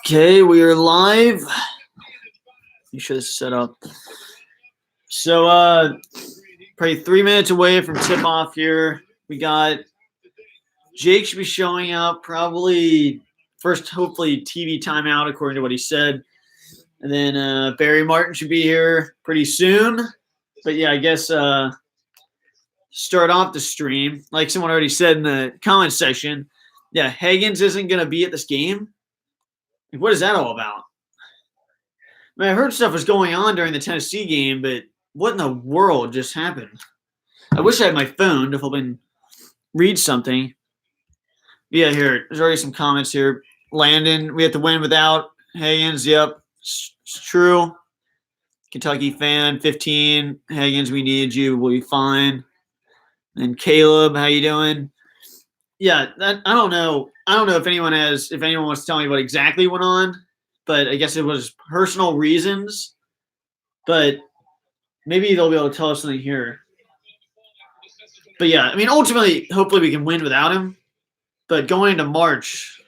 Okay, we are live. You should have set up. So, probably 3 minutes away from tip-off here. We got Jake should be showing up probably first, hopefully TV timeout according to what he said. And then Barry Martin should be here pretty soon. But yeah, I guess start off the stream. Like someone already said in the comment section, yeah, Higgins isn't going to be at this game. What is that all about? I mean, I heard stuff was going on during the Tennessee game, but what in the world just happened? I wish I had my phone to help me read something. Yeah, here. There's already some comments here. Landon, we have to win without Higgins. Yep, it's true. Kentucky fan, 15. Higgins, we need you. We'll be fine. And Caleb, how you doing? Yeah, I don't know. I don't know if anyone wants to tell me what exactly went on, but I guess it was personal reasons. But maybe they'll be able to tell us something here. But yeah, I mean, ultimately, hopefully we can win without him. But going into March,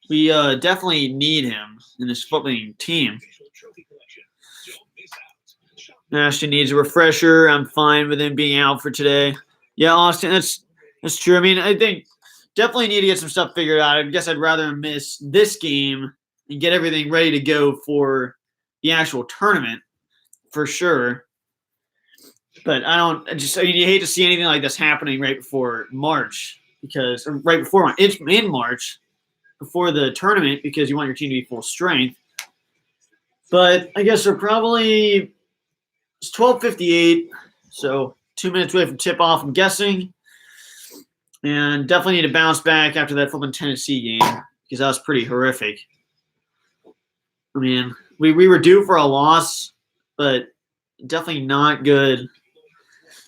we definitely need him in this footballing team. Ashton needs a refresher. I'm fine with him being out for today. Yeah, Austin, that's true. I mean, I think definitely need to get some stuff figured out. I guess I'd rather miss this game and get everything ready to go for the actual tournament for sure. But you hate to see anything like this happening right before March it's in March before the tournament because you want your team to be full strength. But I guess it's 12:58, so 2 minutes away from tip-off, I'm guessing. And definitely need to bounce back after that flipping Tennessee game because that was pretty horrific. I mean, we were due for a loss, but definitely not good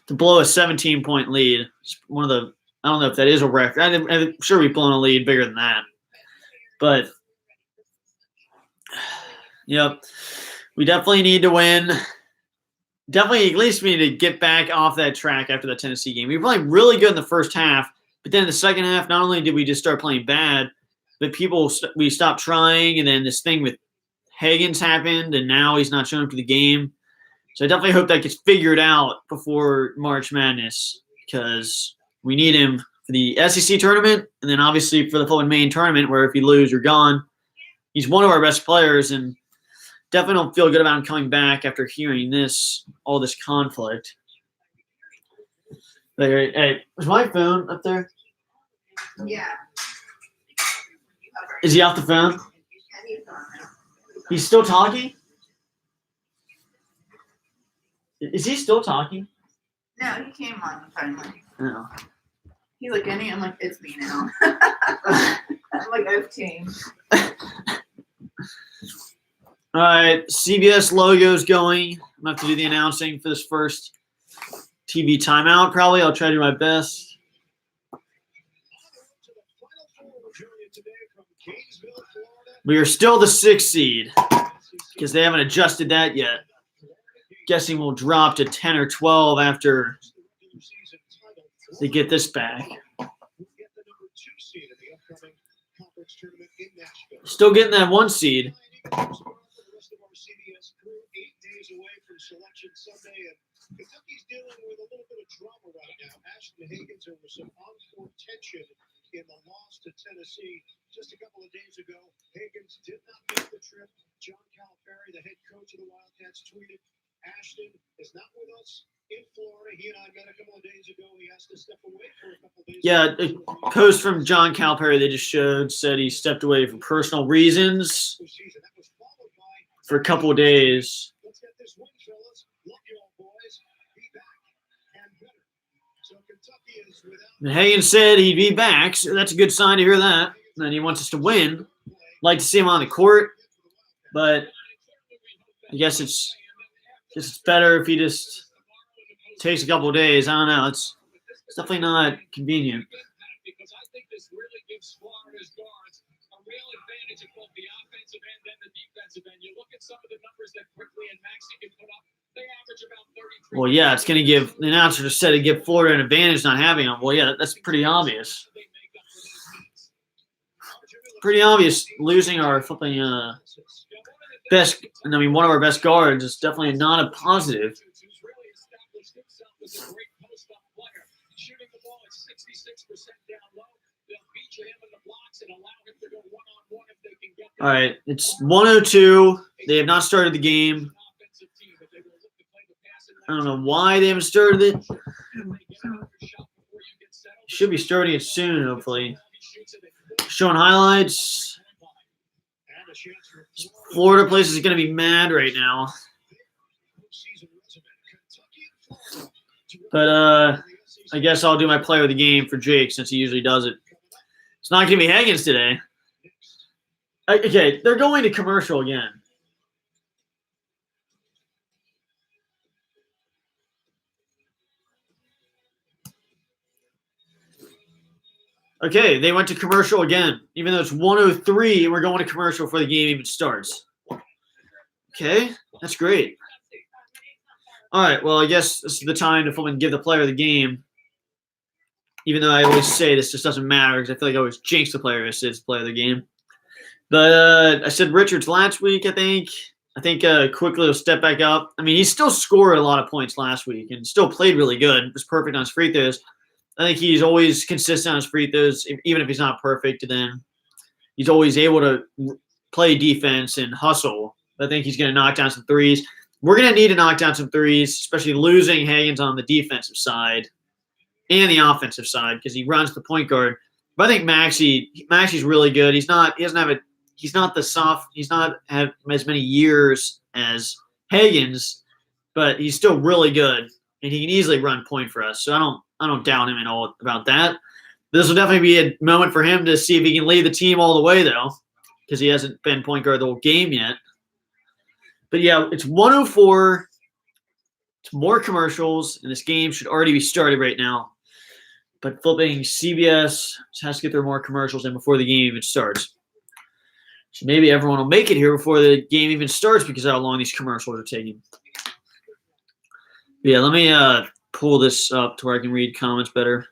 to blow a 17-point lead. It's one of the – I don't know if that is a record. I'm sure we've blown a lead bigger than that. But, yep, we definitely need to win. Definitely at least we need to get back off that track after the Tennessee game. We were playing really good in the first half, but then in the second half, not only did we just start playing bad, but we stopped trying, and then this thing with Higgins happened, and now he's not showing up for the game. So I definitely hope that gets figured out before March Madness because we need him for the SEC tournament and then obviously for the full main tournament where if you lose, you're gone. He's one of our best players, and definitely don't feel good about him coming back after hearing all this conflict. Hey, is my phone up there? Yeah. Is he off the phone? He's still talking? Is he still talking? No, he came on finally. No. He's like, I'm like, it's me now. I'm like, I've changed. All right, CBS logo's going. I'm going to have to do the announcing for this first TV timeout probably. I'll try to do my best. We are still the 6th seed because they haven't adjusted that yet. Guessing we'll drop to 10 or 12 after they get this back. Still getting that 1 seed. Selection Sunday, and Kentucky's dealing with a little bit of drama right now. Ashton Higgins, there was some on-court tension in the loss to Tennessee just a couple of days ago. Higgins did not make the trip. John Calipari, the head coach of the Wildcats, tweeted, Ashton is not with us in Florida. He and I met a couple of days ago. He has to step away for a couple of days. Yeah, a post from John Calipari they just said he stepped away for personal reasons for a couple of days. Let's get this win, fellas. Love you all, boys. Be back and better. So Kentucky is without. And Higgins said he'd be back, so that's a good sign to hear that. And he wants us to win. Like to see him on the court, but I guess it's better if he just takes a couple of days. I don't know. It's definitely not convenient. Because I think this really gives Florida's guards a real advantage at both the offensive end and the defensive end. You look at some of the numbers that Quickly and Maxey can put up. They average about 33. Well, yeah, it's going to give the announcer just said to give Florida an advantage not having him. Well, yeah, that's pretty obvious. Pretty obvious losing our flipping best. I mean, one of our best guards is definitely not a positive. All right, it's 102. They have not started the game. I don't know why they haven't started it. Should be starting it soon, hopefully. Showing highlights. Florida place is going to be mad right now. But I guess I'll do my player of the game for Jake since he usually does it. It's not going to be Higgins today. Okay, they're going to commercial again. Okay, they went to commercial again, even though it's 103 and we're going to commercial before the game even starts. Okay, that's great. All right, well, I guess this is the time to give the player of the game, even though I always say this just doesn't matter because I feel like I always jinx the player who says player of the game. But I said Richards last week, I think. I think quickly will step back up. I mean, he still scored a lot of points last week and still played really good. Was perfect on his free throws. I think he's always consistent on his free throws, even if he's not perfect. Then he's always able to play defense and hustle. I think he's going to knock down some threes. We're going to need to knock down some threes, especially losing Higgins on the defensive side and the offensive side because he runs the point guard. But I think Maxi's really good. He's not have as many years as Higgins, but he's still really good and he can easily run point for us. So I don't doubt him at all about that. This will definitely be a moment for him to see if he can lead the team all the way, though, because he hasn't been point guard the whole game yet. But, yeah, it's 104. It's more commercials, and this game should already be started right now. But flipping CBS has to get their more commercials in before the game even starts. So maybe everyone will make it here before the game even starts because of how long these commercials are taking. But yeah, let me pull this up to where I can read comments better.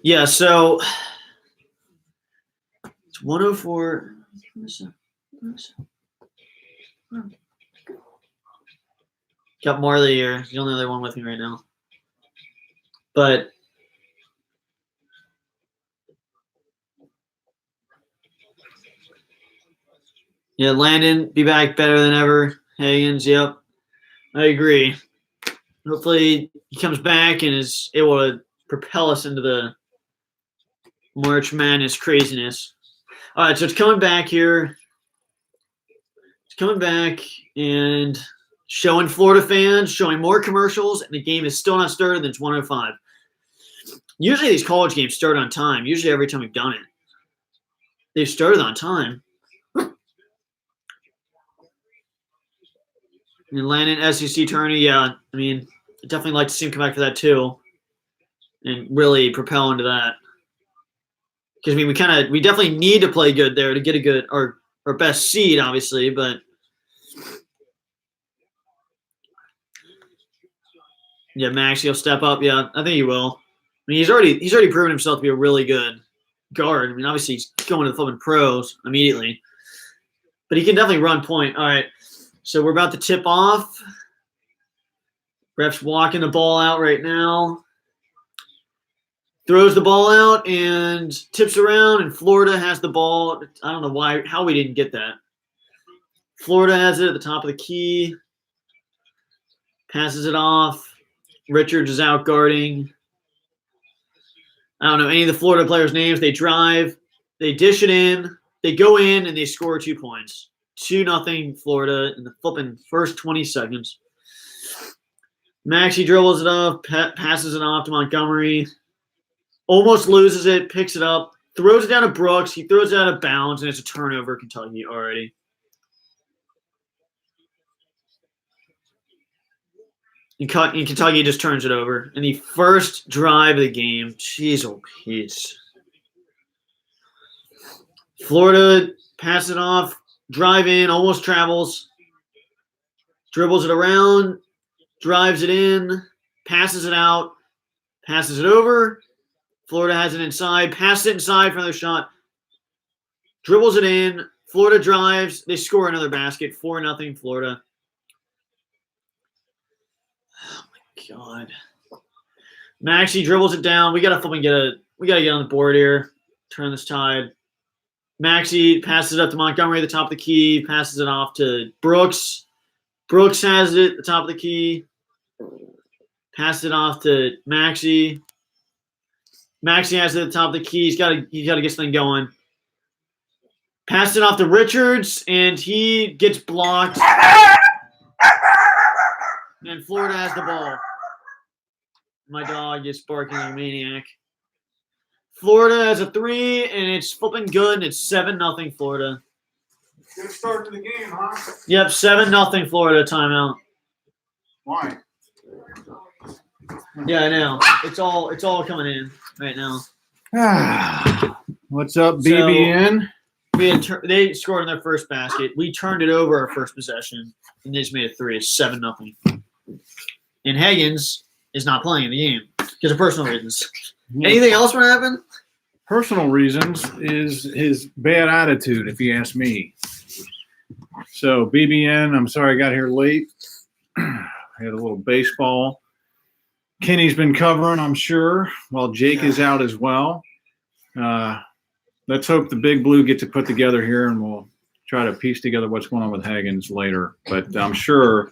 Yeah, so it's 104. Got Marley here. He's the only other one with me right now. But yeah, Landon, be back better than ever. Higgins, yep. I agree. Hopefully he comes back and is able to propel us into the March Madness craziness. All right, so it's coming back here. It's coming back and showing Florida fans, showing more commercials, and the game is still not started, and it's 105. Usually these college games start on time. Usually every time we've done it, they've started on time. And Landon, SEC tourney, yeah. I mean, I'd definitely like to see him come back for that too, and really propel into that. Because I mean, we definitely need to play good there to get a good our best seed, obviously. But yeah, Max, he'll step up. Yeah, I think he will. I mean, he's already proven himself to be a really good guard. I mean, obviously he's going to the flipping pros immediately, but he can definitely run point. All right. So we're about to tip off. Ref's walking the ball out right now. Throws the ball out and tips around, and Florida has the ball. I don't know how we didn't get that. Florida has it at the top of the key. Passes it off. Richards is out guarding. I don't know any of the Florida players' names. They drive. They dish it in. They go in, and they score 2 points. 2-0 Florida in the flipping first 20 seconds. Maxey dribbles it up, passes it off to Montgomery. Almost loses it, picks it up, throws it down to Brooks. He throws it out of bounds, and it's a turnover, Kentucky already. And Kentucky just turns it over. And the first drive of the game, jeez, oh, jeez. Florida passes it off. drive in, almost travels, dribbles it around, drives it in, passes it out, passes it over. Florida has it inside, passes it inside for another shot, dribbles it in. Florida drives. They score another basket. 4-0 Florida. Oh my God. Maxey dribbles it down. We gotta flipping get on the board here. Turn this tide. Maxey passes it up to Montgomery at the top of the key. Passes it off to Brooks. Brooks has it at the top of the key. Passes it off to Maxey. Maxey has it at the top of the key. He's got to get something going. Passes it off to Richards, and he gets blocked. And Florida has the ball. My dog is barking like a maniac. Florida has a 3, and it's flipping good, and it's 7-0 Florida. Good start to the game, huh? Yep, 7-0 Florida timeout. Why? Yeah, I know. It's all coming in right now. What's up, So- BBN? They scored in their first basket. We turned it over our first possession, and they just made a 3. It's 7-0. And Higgins is not playing in the game because of personal reasons. Anything else want to happen? Personal reasons is his bad attitude, if you ask me. So, BBN, I'm sorry I got here late. I had a little baseball. Kenny's been covering, I'm sure, while Jake is out as well. Let's hope the Big Blue gets it put together here, and we'll try to piece together what's going on with Higgins later. But I'm sure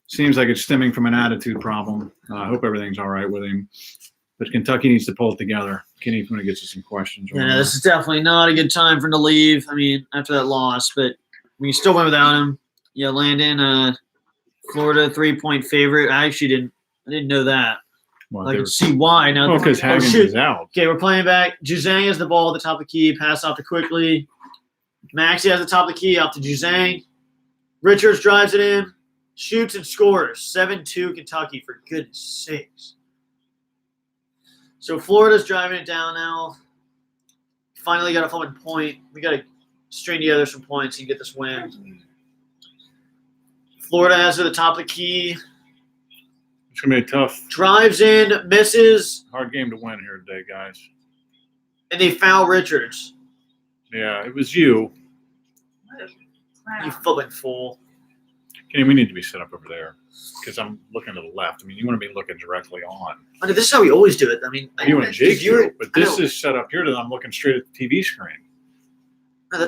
seems like it's stemming from an attitude problem. I hope everything's all right with him. But Kentucky needs to pull it together. Kenny's going to get you some questions. Yeah, this is definitely not a good time for him to leave. I mean, after that loss, but we still went without him. Yeah, Landon, Florida 3-point favorite. I didn't know that. Well, I can see why now. because Higgins is out. Okay, we're playing back. Juzang has the ball at the top of the key. Pass off to Quickly. Maxey has the top of the key off to Juzang. Richards drives it in. Shoots and scores. 7-2 Kentucky, for goodness sakes. So Florida's driving it down now. Finally got a flipping point. We got to string together some points and get this win. Florida has it at the top of the key. It's going to be a tough, Drives in, misses, hard game to win here today, guys. and they foul Richards. Yeah, it was you. You flipping fool. Kenny, we need to be set up over there because I'm looking to the left. I mean, you want to be looking directly on. I mean, this is how we always do it. I mean, You and Jake you're- do, but this I know. is set up here that I'm looking straight at the TV screen.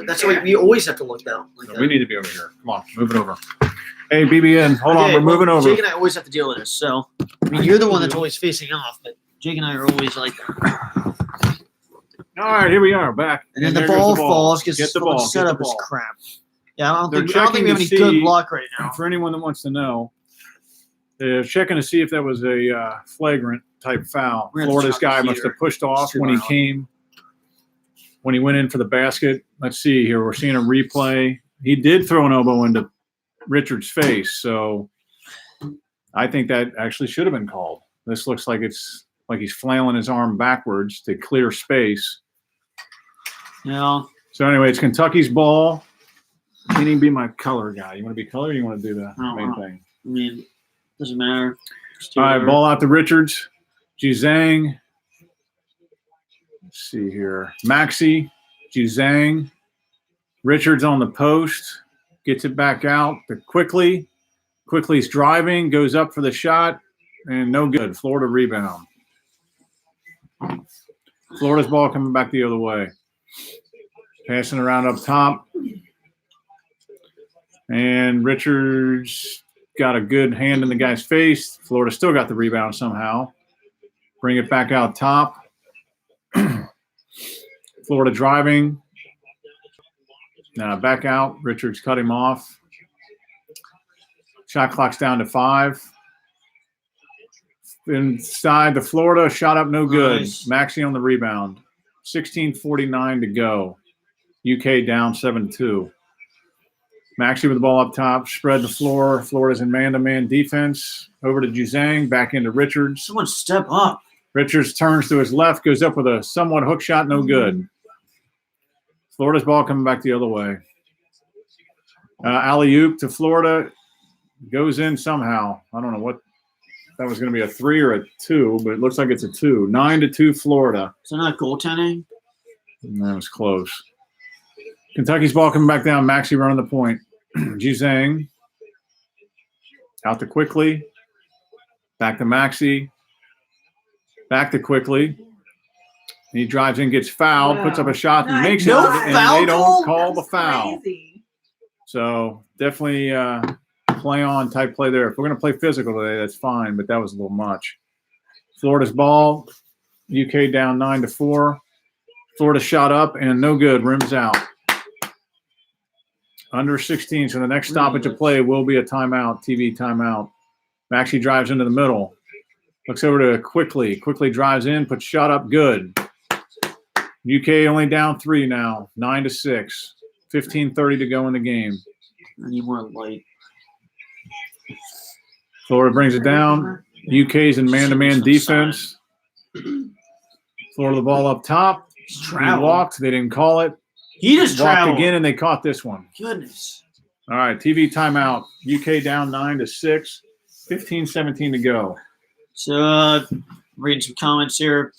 That's how we always have to look down. Like So that. we need to be over here. Come on, move it over. Hey, BBN, hold on, Okay, we're moving well, over. Jake and I always have to deal with this. So, I mean, you're the one that's always facing off, but Jake and I are always like that. All right, here we are, back. And then the there goes ball falls because Get the ball. Get the setup is ball. crap. Yeah, I don't They're think we have any checking to good see- luck right now. For anyone that wants to know, they're checking to see if that was a flagrant type foul. We're gonna Florida's have to guy turn the must have heater. pushed off too when he loud. came, when he went in for the basket. Let's see here. We're seeing a replay. He did throw an elbow into Richards' face, so I think that actually should have been called. This looks like it's like he's flailing his arm backwards to clear space. Yeah. So anyway, it's Kentucky's ball. Can he be my color guy? You want to be color or you want to do the I don't main know. thing? I mean, doesn't matter. Just do All right, whatever. ball out to Richards. Juzang. Let's see here. Maxey. Juzang. Richards on the post. Gets it back out to Quickly. Quickly's driving. Goes up for the shot. And no good. Florida rebound. Florida's ball coming back the other way. Passing around up top. And Richards got a good hand in the guy's face. Florida still got the rebound somehow. Bring it back out top. Florida driving. Now back out. Richards cut him off. Shot clock's down to 5. Inside the Florida, shot up no good. Nice. Maxey on the rebound. 16:49 to go. UK down 7-2. Maxey with the ball up top, spread the floor. Florida's in man-to-man defense. Over to Juzang, back into Richards. Someone step up. Richards turns to his left, goes up with a somewhat hook shot, no good. Florida's ball coming back the other way. Alley-oop to Florida. Goes in somehow. I don't know what that was going to be, a 3 or a 2, but it looks like it's a 2. 9-2 Florida. So not goaltending? That was close. Kentucky's ball coming back down. Maxey running the point. Juzang. Out to Quickly. Back to Maxey. Back to Quickly. He drives in, gets fouled, puts up a shot, and makes No it. And foul they don't call? call the foul. Crazy. So definitely play on type play there. If we're going to play physical today, that's fine, but that was a little much. Florida's ball. UK down 9-4. Florida shot up and no good. Rims out. Under 16. So the next stoppage of play will be a timeout, TV timeout. Maxey drives into the middle. Looks over to Quickly. Quickly drives in, puts shot up good. UK only down 3 now. 9-6. 15:30 to go in the game. I need more light. Florida brings it down. UK's in man-to-man defense. Florida the ball up top. He's He traveled. walked. They didn't call it. He just Walked traveled. again, and they caught this one. Goodness. All right, TV timeout. UK down 9-6. 15-17 to go. So reading some comments here.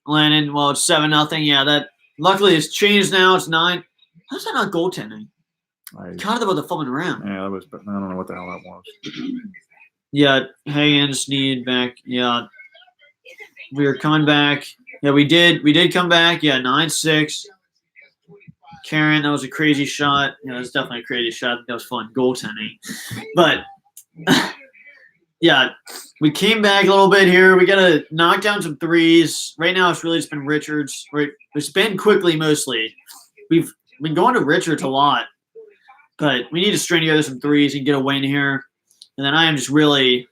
Landon, well, it's 7-0. Yeah, that luckily it's changed now. It's 9. How's that not goaltending? Kind of about the fumbling around. Yeah, that was, but I don't know what the hell that was. Yeah, Higgins need back. Yeah, we are coming back. Yeah, we did come back. Yeah, 9-6. Karen, that was a crazy shot. Yeah, that was definitely a crazy shot. That was fun goaltending. But yeah, we came back a little bit here. We got to knock down some threes. Right now, it's really just been Richards. Right, it's been Quickly mostly. We've been going to Richards a lot, but we need to string together some threes and get a win here. And then I am just really,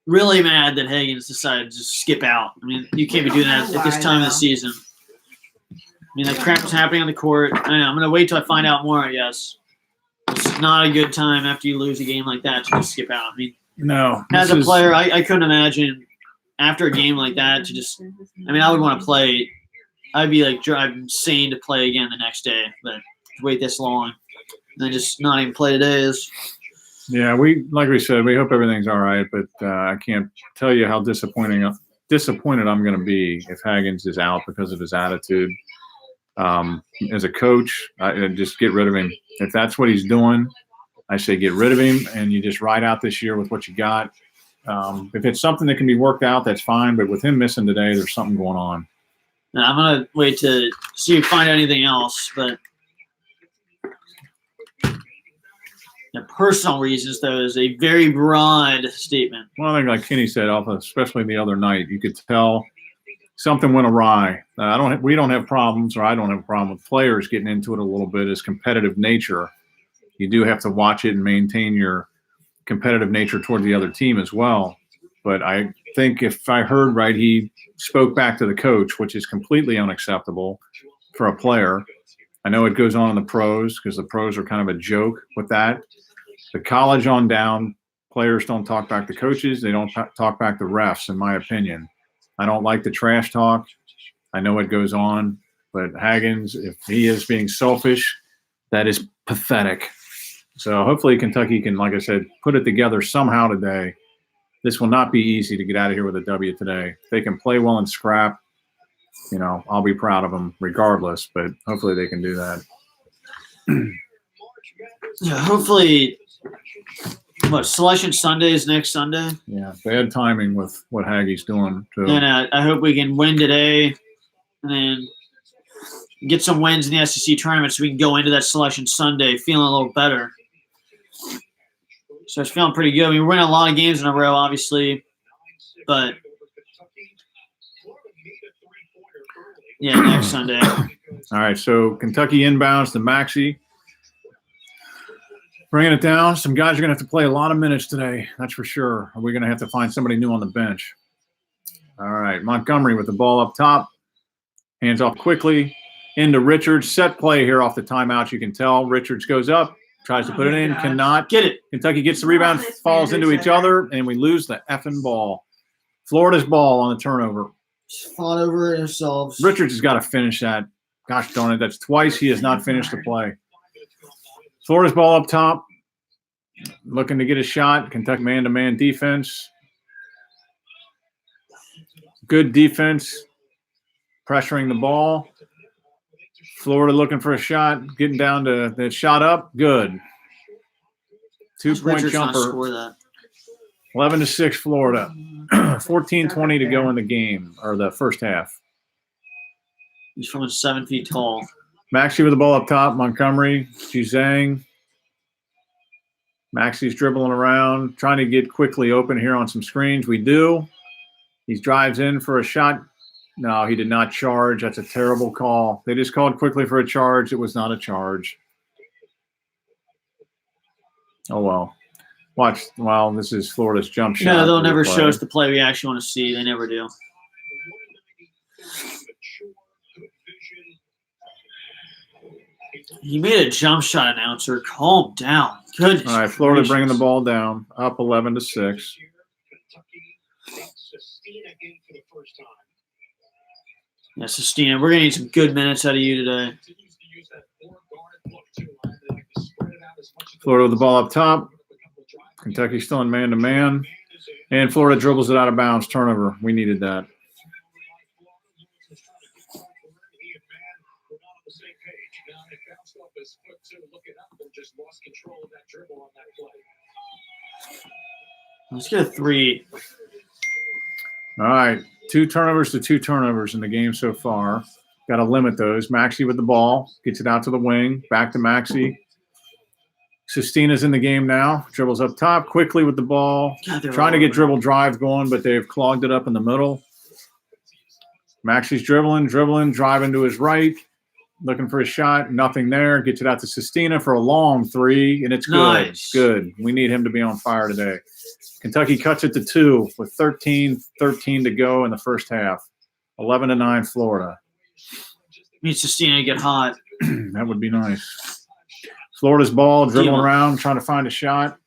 really mad that Higgins decided to just skip out. I mean, you can't be doing that at this time of the season. I mean, that crap is happening on the court. I know. I'm going to wait till I find out more, I guess. It's not a good time after you lose a game like that to just skip out. I mean, No. as a player, I couldn't imagine after a game like that to just – I mean, I would want to play – I'd be like driving insane to play again the next day. But to wait this long and then just not even play today is – Yeah, like we said, we hope everything's all right, but I can't tell you how disappointed I'm going to be if Higgins is out because of his attitude. As a coach, I just get rid of him. If that's what he's doing, I say get rid of him, and you just ride out this year with what you got. If it's something that can be worked out, that's fine, but with him missing today, there's something going on. Now, I'm going to wait to see if we find anything else, but the personal reasons, though, is a very broad statement. Well, I think like Kenny said, especially the other night, you could tell something went awry. We don't have problems, or I don't have a problem with players getting into it a little bit as competitive nature. You do have to watch it and maintain your competitive nature toward the other team as well. But I think if I heard right, he spoke back to the coach, which is completely unacceptable for a player. I know it goes on in the pros because the pros are kind of a joke with that. The college on down, players don't talk back to coaches. They don't talk back to refs, in my opinion. I don't like the trash talk. I know it goes on. But Higgins, if he is being selfish, that is pathetic. So hopefully Kentucky can, like I said, put it together somehow today. This will not be easy to get out of here with a W today. If they can play well and scrap, I'll be proud of them regardless, but hopefully they can do that. Yeah, hopefully, Selection Sunday is next Sunday? Yeah, bad timing with what Haggie's doing. Too. And I hope we can win today and then get some wins in the SEC tournament so we can go into that Selection Sunday feeling a little better. So it's feeling pretty good. I mean, we're winning a lot of games in a row, obviously, but yeah, next Sunday. All right, so Kentucky inbounds to Maxey. Bringing it down. Some guys are going to have to play a lot of minutes today, that's for sure. Are we going to have to find somebody new on the bench? All right, Montgomery with the ball up top. Hands off quickly. Into Richards. Set play here off the timeout. You can tell Richards goes up. Tries to put it in, cannot. Get it. Kentucky gets the rebound, falls into each other, and we lose the effing ball. Florida's ball on the turnover. Just fought over it ourselves. Richards has got to finish that. Gosh darn it, that's twice he has not finished the play. Florida's ball up top. Looking to get a shot. Kentucky man-to-man defense. Good defense. Pressuring the ball. Florida looking for a shot. Getting down to the shot up. Good. 2-point Richards not jumper. score that. 11-6 Florida. 14:20 to go in the game, or the first half. He's from 7 feet tall. Maxey with the ball up top. Montgomery. Juzang. Maxey's dribbling around, trying to get quickly open here on some screens. We do. He drives in for a shot. No, he did not charge. That's a terrible call. They just called quickly for a charge. It was not a charge. Oh, well. Watch. Well, this is Florida's jump shot. No, they'll never replay. show us the play we actually want to see. They never do. He made a jump shot, announcer. Calm down. Goodness. All right, Florida gracious. bringing the ball down, up 11-6. Yeah, Sestina, we're going to need some good minutes out of you today. Florida with the ball up top. Kentucky still in man-to-man. And Florida dribbles it out of bounds. Turnover. We needed that. Let's get a 3. All right. 2 turnovers to 2 turnovers in the game so far. Got to limit those. Maxey with the ball. Gets it out to the wing. Back to Maxey. Sestina's in the game now. Dribbles up top quickly with the ball. God, they're Trying to all get over. dribble drive going, but they've clogged it up in the middle. Maxey's dribbling, driving to his right. Looking for a shot. Nothing there. Gets it out to Sestina for a long 3, and it's good. Nice. Good. We need him to be on fire today. Kentucky cuts it to 2 with 13:13 to go in the first half. 11-9 Florida. Needs Sestina to get hot. That would be nice. Florida's ball, dribbling around, trying to find a shot.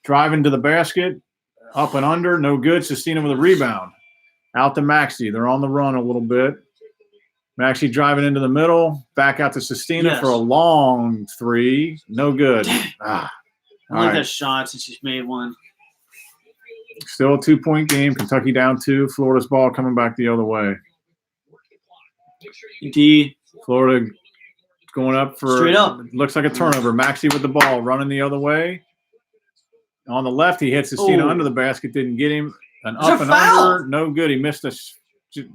Driving to the basket. Up and under. No good. Sestina with a rebound. Out to Maxey. They're on the run a little bit. Maxey driving into the middle. Back out to Sestina Yes. for a long 3. No good. Ah. I All like right. that shot since he's made one. Still a 2-point game. Kentucky down 2. Florida's ball coming back the other way. D. Florida going up for Straight up. Looks like a turnover. Maxey with the ball running the other way. On the left, he hits Sestina Oh. under the basket. Didn't get him. An It's a up and foul. under. No good. He missed a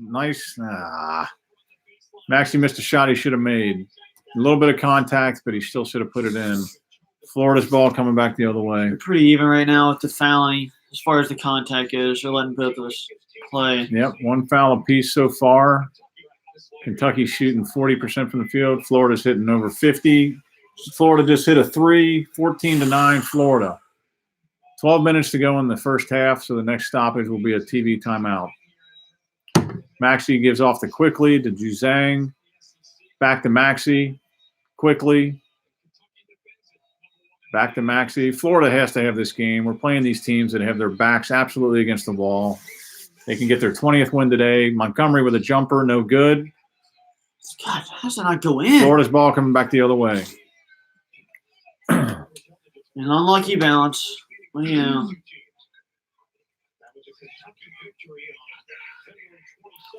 nice. Maxey missed a shot he should have made. A little bit of contact, but he still should have put it in. Florida's ball coming back the other way. They're pretty even right now with the fouling as far as the contact goes. They're letting both of us play. Yep, 1 foul apiece so far. Kentucky's shooting 40% from the field. Florida's hitting over 50. Florida just hit a 3, 14-9 Florida. 12 minutes to go in the first half, so the next stoppage will be a TV timeout. Maxey gives off to quickly to Juzang. Back to Maxey. Quickly. Back to Maxey. Florida has to have this game. We're playing these teams that have their backs absolutely against the wall. They can get their 20th win today. Montgomery with a jumper, no good. God, how does that not go in? Florida's ball coming back the other way. An unlucky bounce. Well, you know.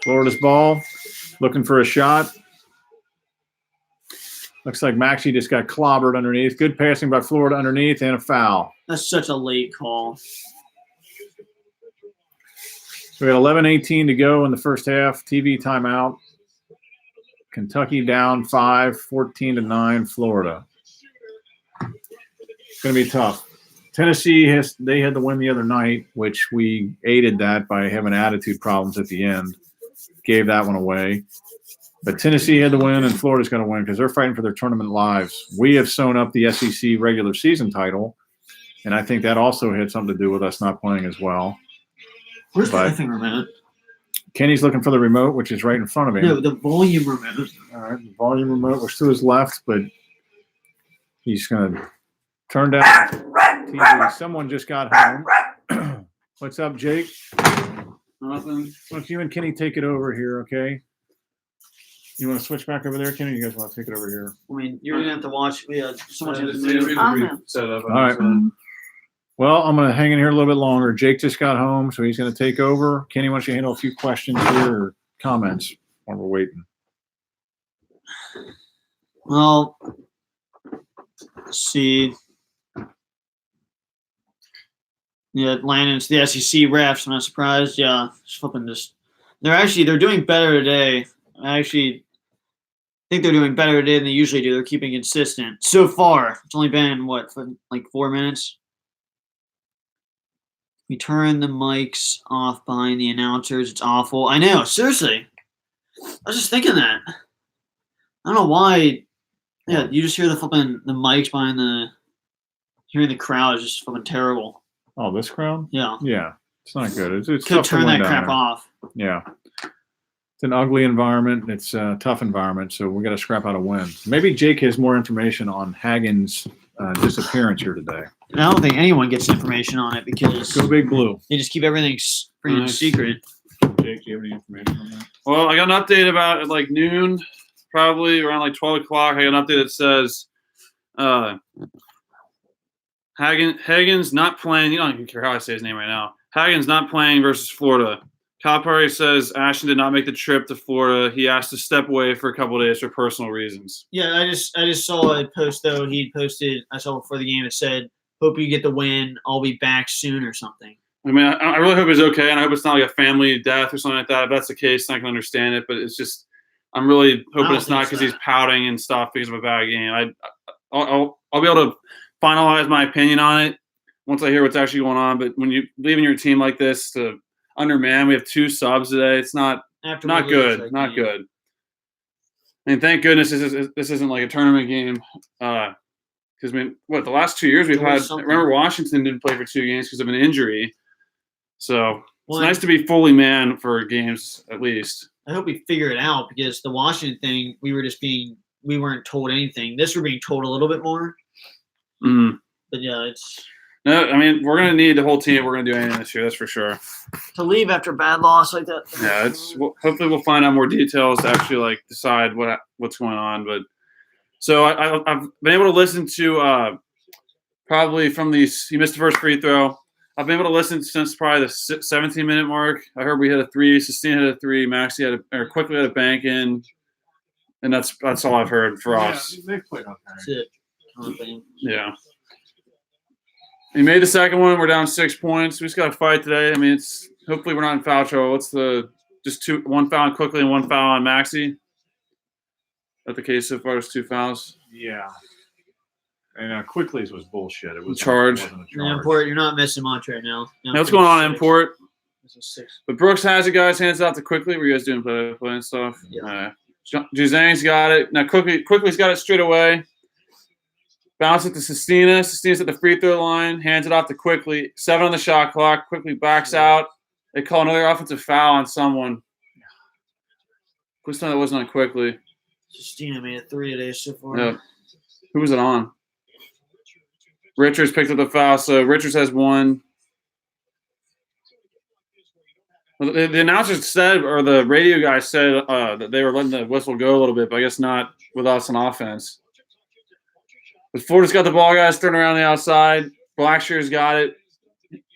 Florida's ball looking for a shot. Looks like Maxey just got clobbered underneath. Good passing by Florida underneath and a foul. That's such a late call. So we got 11:18 to go in the first half. TV timeout. Kentucky down 5, 14-9 Florida. It's going to be tough. Tennessee they had to win the other night, which we aided that by having attitude problems at the end. Gave that one away. But Tennessee had to win, and Florida's going to win because they're fighting for their tournament lives. We have sewn up the SEC regular season title, and I think that also had something to do with us not playing as well. Where's But- the thing remote? Kenny's looking for the remote, which is right in front of him. No, the volume remote. All right, the volume remote was to his left, but he's going to turn down the TV. Someone just got home. What's up, Jake? Nothing. Look, you and Kenny take it over here, okay? You want to switch back over there, Kenny? You guys want to take it over here? I mean, you're gonna have to watch. Yeah, someone's gonna have to Maybe move. we I'll move. set it up. All right. Well, I'm going to hang in here a little bit longer. Jake just got home, so he's going to take over. Kenny, why don't you handle a few questions here or comments while we're waiting? Well, let's see. Yeah, Landon's the SEC refs. I'm not surprised. Yeah, just flipping this. They're doing better today. I actually think they're doing better today than they usually do. They're keeping consistent so far. It's only been what, for like 4 minutes. We turn the mics off behind the announcers. It's awful. I know. Seriously, I was just thinking that. I don't know why. Yeah, you just hear the mics behind hearing the crowd is just flipping terrible. Oh, this crowd? Yeah. Yeah, it's not good. It's Could tough to turn win that down crap there. off. Yeah. It's an ugly environment. It's a tough environment, so we got to scrap out a win. Maybe Jake has more information on Hagen's disappearance here today. And I don't think anyone gets information on it because Go Big Blue. they just keep everything pretty Nice. secret. Jake, do you have any information on that? Well, I got an update about at like noon, probably around like 12 o'clock. I got an update that says Hagen's not playing. You don't even care how I say his name right now. Hagen's not playing versus Florida. Calipari says Ashton did not make the trip to Florida. He asked to step away for a couple of days for personal reasons. Yeah, I just saw a post though. He posted. I saw before the game. It said, "Hope you get the win. I'll be back soon" or something. I mean, I really hope he's okay, and I hope it's not like a family death or something like that. If that's the case, I can understand it, but it's just I'm really hoping don't it's not think because so. he's pouting and stuff because of a bad game. I'll be able to finalize my opinion on it once I hear what's actually going on. But when you leaving your team like this to underman, we have 2 subs today. It's not After not we lose good, that not game. good. And thank goodness this isn't like a tournament game. Because I mean, the last 2 years we've There was had. something. Remember, Washington didn't play for 2 games because of an injury. So Well, it's nice to be fully manned for games at least. I hope we figure it out because the Washington thing, we weren't told anything. This we're being told a little bit more. Mm. But yeah, it's No, I mean we're gonna need the whole team. If we're gonna do anything this year. That's for sure. to leave after a bad loss like that. Yeah, hopefully we'll find out more details to actually like decide what's going on. But so I've been able to listen to probably from these. He missed the first free throw. I've been able to listen since probably the 17-minute mark. I heard we had a 3, Sistine had a 3, Maxie quickly had a bank in, and that's all I've heard for us. They've played okay. That's it. Kind of thing. Yeah. He made the second one. We're down 6 points. We just got to fight today. I mean, hopefully we're not in foul trouble. What's one foul on quickly and 1 foul on Maxie? Is that the case so far? It's 2 fouls. Yeah. And Quickly's was bullshit. It was Charge. It wasn't a And charge. Import, you're not missing much right now. Now, what's going on in Import? This is 6. But Brooks has it, guys. Hands out to Quickly. Were you guys doing play and stuff? Yeah. Juzang's got it. Now, Quickly's got it straight away. Bounce it to Sistina. Sistina's at the free throw line. Hands it off to Quickly. 7 on the shot clock. Quickly backs out. They call another offensive foul on someone. This time that wasn't on Quickly. Justina made a 3 today so far. Yeah. Who was it on? Richards picked up the foul, so Richards has 1. Well, the announcers said, or the radio guy said, that they were letting the whistle go a little bit, but I guess not with us on offense. But Florida's got the ball, guys, turn around the outside. Blackshear's got it.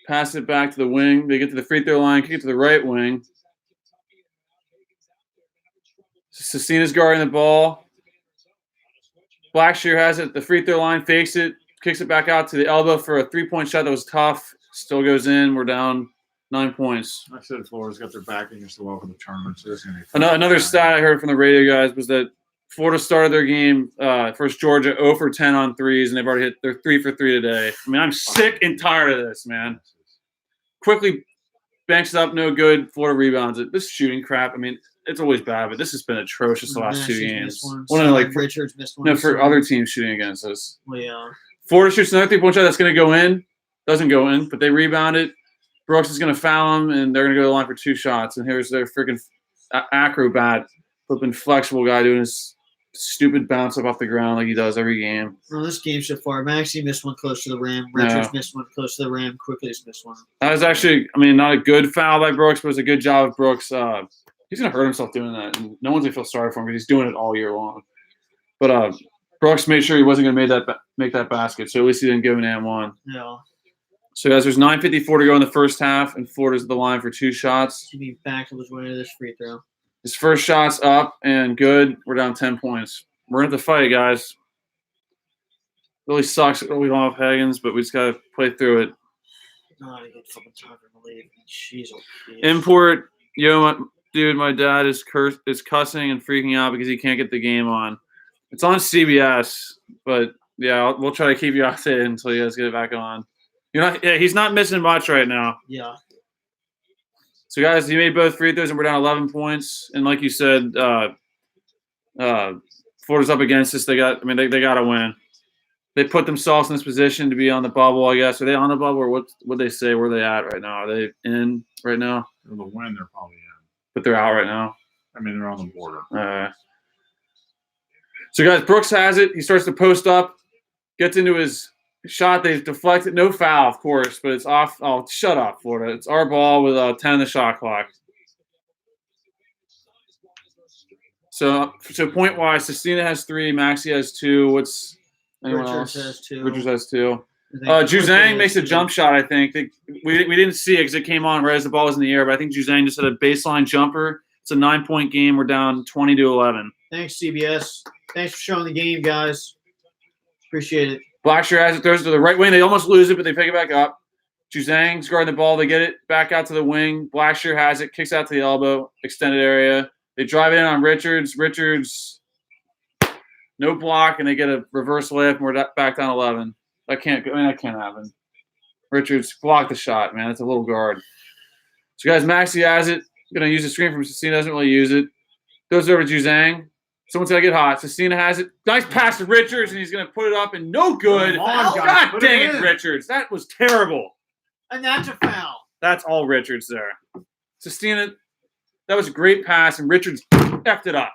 Pass it back to the wing. They get to the free throw line, kick it to the right wing. Sistina's guarding the ball. Blackshear has it at the free throw line, fakes it, kicks it back out to the elbow for a 3-point shot that was tough. Still goes in. We're down 9 points. I said Florida's got their back against the wall for the tournament. So there's gonna be Another stat I heard from the radio guys was that Florida started their game versus Georgia 0 for 10 on threes, and they've already hit their 3 for 3 today. I mean, I'm sick and tired of this, man. Quickly banks it up, no good. Florida rebounds it. This shooting crap, I mean, it's always bad, but this has been atrocious the last 2 games. One of like Richards missed one. no for other teams shooting against us. Well, yeah. Florida shoots another 3-point shot that's going to go in. Doesn't go in, but they rebound it. Brooks is going to foul him, and they're going to go to the line for 2 shots. And here's their freaking acrobat, flipping flexible guy doing his stupid bounce up off the ground like he does every game. Well, this game so far, Maxie missed one close to the rim. Richards missed one close to the rim. Quickly missed one. That was actually, I mean, not a good foul by Brooks, but it was a good job of Brooks He's gonna hurt himself doing that, and no one's gonna feel sorry for him because he's doing it all year long. But Brooks made sure he wasn't gonna make that basket, so at least he didn't give an and one. No. So guys, there's 9:54 to go in the first half, and Florida's at the line for 2 shots. To be back to his winner of this free throw. His first shot's up and good. We're down 10 points. We're in the fight, guys. Really sucks that we don't have Higgins, but we just gotta play through it. Not a good fucking time to believe. Jeez, oh, jeez. Import, dude, my dad is cussing and freaking out because he can't get the game on. It's on CBS, but yeah, we'll try to keep you updated until you guys get it back on. He's not missing much right now. Yeah. So guys, he made both free throws and we're down 11 points. And like you said, Florida's up against us. They got to win. They put themselves in this position to be on the bubble, I guess. Are they on the bubble, or what they say? Where are they at right now? Are they in right now? For the win, they're probably in. But they're out right now. I mean, they're on the border. So guys, Brooks has it. He starts to post up, gets into his shot. They deflect it. No foul, of course, but it's off. Oh, shut up, Florida. It's our ball with 10 on the shot clock. So point-wise, Sestina has 3. Maxey has 2. What's anyone else? Richards has 2. Richards has 2. Juzang makes a jump shot, I think. We didn't see it because it came on right as the ball was in the air, but I think Juzang just had a baseline jumper. It's a 9-point game. We're down 20-11. Thanks, CBS. Thanks for showing the game, guys. Appreciate it. Blackshear has it, throws it to the right wing. They almost lose it, but they pick it back up. Juzang's guarding the ball. They get it back out to the wing. Blackshear has it, kicks out to the elbow, extended area. They drive it in on Richards. Richards, no block, and they get a reverse layup, and we're back down 11. That can't happen. Richards blocked the shot, man. It's a little guard. So, guys, Maxey has it. Going to use the screen from Sestina. Doesn't really use it. Goes over to Juzang. Someone's got to get hot. Sestina has it. Nice pass to Richards, and he's going to put it up, and no good. Come on, guys, God put dang it it, in. Richards. That was terrible. And that's a foul. That's all Richards there. Sestina, that was a great pass, and Richards effed it up.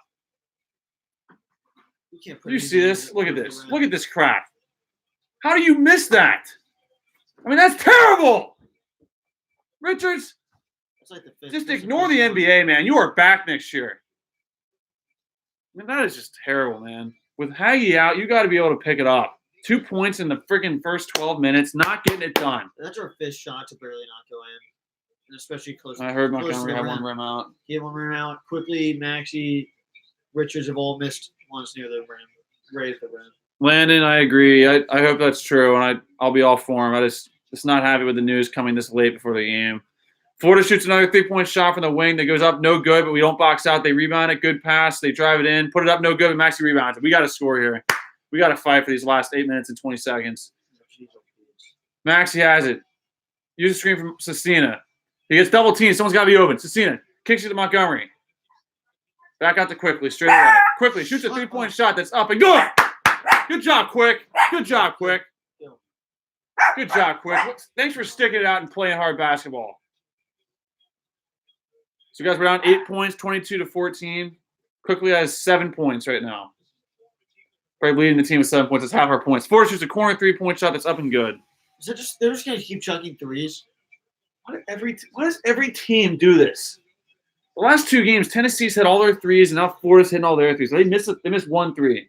You can't put You see anything this? in Look at the this. rim. Look at this crap. How do you miss that? I mean, that's terrible. Richards, It's like the fifth- just it's ignore the fifth one. NBA, man. You are back next year. I mean, that is just terrible, man. With Haggy out, you got to be able to pick it up. 2 points in the freaking first 12 minutes, not getting it done. That's our 5th shot to barely not go in. And especially close. I heard close to Montgomery the had rim. one rim out. He had one rim out. Quickly, Maxey, Richards have all missed ones near the rim. Right at the rim. Landon, I agree. I hope that's true, and I'll be all for him. I just not happy with the news coming this late before the game. Florida shoots another 3-point shot from the wing that goes up, no good, but we don't box out. They rebound it, good pass. They drive it in, put it up, no good, but Maxey rebounds it. We got to score here. We got to fight for these last 8 minutes and 20 seconds. Maxey has it. Use the screen from Sestina. He gets double teamed. Someone's got to be open. Sestina kicks it to Montgomery. Back out to Quickly, straight away. Quickly shoots a 3-point shot that's up and good. Good job, Quick. Good job, Quick. Good job, Quick. Thanks for sticking it out and playing hard basketball. So, guys, we're down 8 points, 22-14. Quickly has 7 points right now. Probably leading the team with 7 points. That's half our points. Florida shoots a corner 3-point shot that's up and good. Is that just they're just gonna keep chucking threes? Why does every team do this? The last 2 games, Tennessee's hit all their threes, and now Florida's hitting all their threes. They missed 1 3.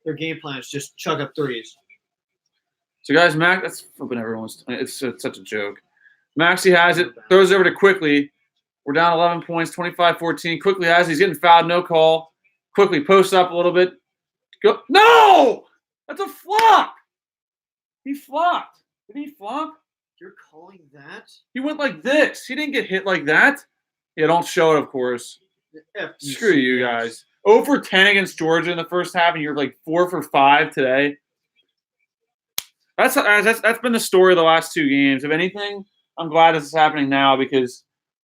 Their game plan is just chuck up threes. So, guys, that's flipping everyone's. It's such a joke. Maxey has it, throws it over to Quickly. We're down 11 points, 25-14. Quickly has it. He's getting fouled, no call. Quickly posts up a little bit. Go. No! That's a flop. He flopped. Did he flop? You're calling that? He went like this. He didn't get hit like that. Yeah, don't show it, of course. Screw you guys. 0 for 10 against Georgia in the first half, and you're like 4 for 5 today. That's been the story of the last 2 games. If anything, I'm glad this is happening now because,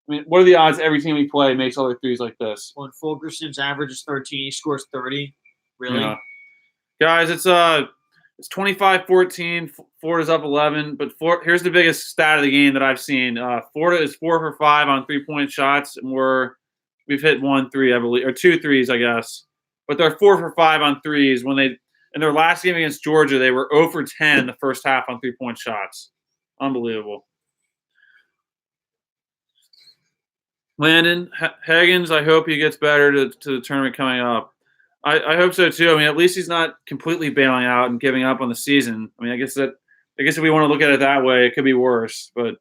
I mean, what are the odds every team we play makes all their threes like this? When Fulgerson's average is 13, he scores 30. Really? Yeah. Guys, it's 25-14. Florida's up 11, but here's the biggest stat of the game that I've seen. Florida is 4 for 5 on 3-point shots, and we've hit 1 3, I believe, or 2 threes, I guess. But they're 4 for 5 on threes. When in their last game against Georgia, they were 0 for 10 in the first half on 3-point shots. Unbelievable. Landon Higgins, I hope he gets better to the tournament coming up. I hope so too. I mean, at least he's not completely bailing out and giving up on the season. I mean, I guess if we want to look at it that way, it could be worse, but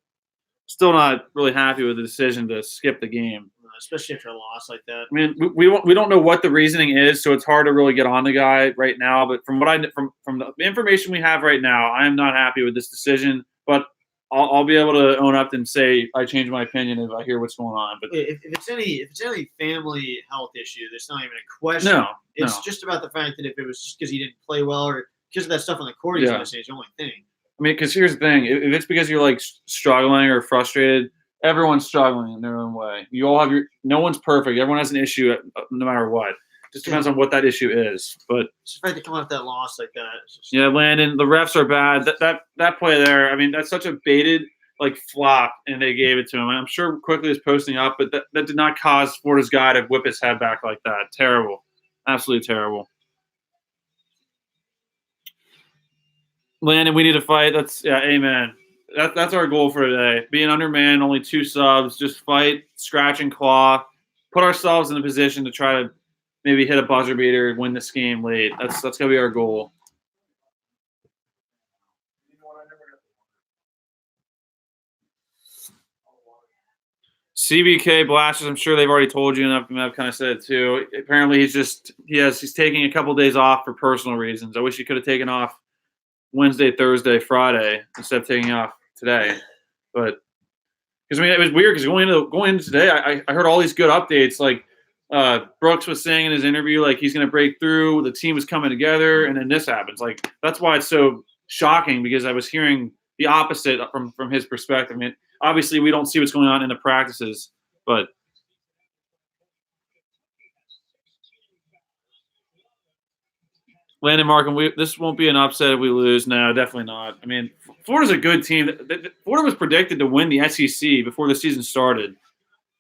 still not really happy with the decision to skip the game, especially after a loss like that. I mean, we don't know what the reasoning is, so it's hard to really get on the guy right now. But from the information we have right now, I am not happy with this decision. But I'll be able to own up and say I changed my opinion if I hear what's going on. But if it's any family health issue, there's not even a question. No, it's just about the fact that if it was just because he didn't play well or because of that stuff on the court, he's going to say it's the only thing. I mean, because here's the thing: if it's because you're like struggling or frustrated, everyone's struggling in their own way. You all have no one's perfect. Everyone has an issue, no matter what. Just depends on what that issue is. But it's the fact to come off that loss like that. Yeah, Landon, the refs are bad. That play there, I mean, that's such a baited like flop, and they gave it to him. I'm sure Quickly is posting up, but that did not cause Florida's guy to whip his head back like that. Terrible, absolutely terrible. Landon, we need to fight. Amen. That's our goal for today. Being undermanned, only 2 subs, just fight, scratch and claw, put ourselves in a position to try to maybe hit a buzzer beater and win this game late. That's gonna be our goal. CBK Blasters, I'm sure they've already told you, and I've kind of said it too. Apparently he's taking a couple days off for personal reasons. I wish he could have taken off Wednesday, Thursday, Friday instead of taking off today. But because I mean it was weird because going into today, I heard all these good updates. Like Brooks was saying in his interview, like he's going to break through. The team was coming together, and then this happens. Like that's why it's so shocking because I was hearing the opposite from his perspective. I mean, obviously we don't see what's going on in the practices, but. Landon Markham, this won't be an upset if we lose. No, definitely not. I mean, Florida's a good team. Florida was predicted to win the SEC before the season started,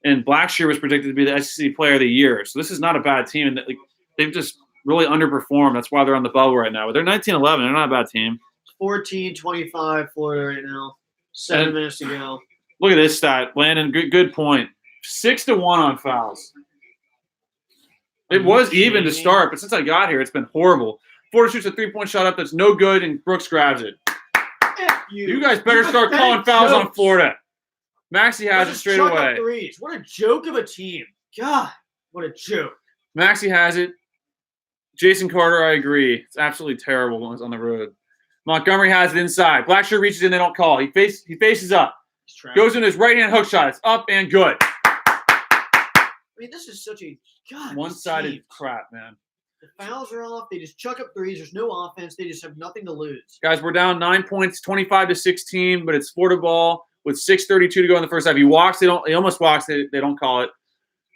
and Blackshear was predicted to be the SEC Player of the Year. So this is not a bad team, and they've just really underperformed. That's why they're on the bubble right now. But they're 19-11. They're not a bad team. 14-25 Florida right now. 7 minutes to go. Look at this stat, Landon. Good point. 6-1 on fouls. It was even to start, but since I got here, it's been horrible. Florida shoots a 3-point shot up that's no good, and Brooks grabs it. You guys better start calling fouls on Florida. Maxey has it straight away. Threes. What a joke of a team. God, what a joke. Maxey has it. Jason Carter, I agree. It's absolutely terrible when it's on the road. Montgomery has it inside. Blackshear reaches in, they don't call. He faces up. Goes in his right-hand hook shot. It's up and good. I mean, this is such a one-sided crap, man. The fouls are off. They just chuck up threes. There's no offense. They just have nothing to lose. Guys, we're down 9 points, 25-16, but it's Florida ball with 6:32 to go in the first half. He walks. He almost walks. They don't call it.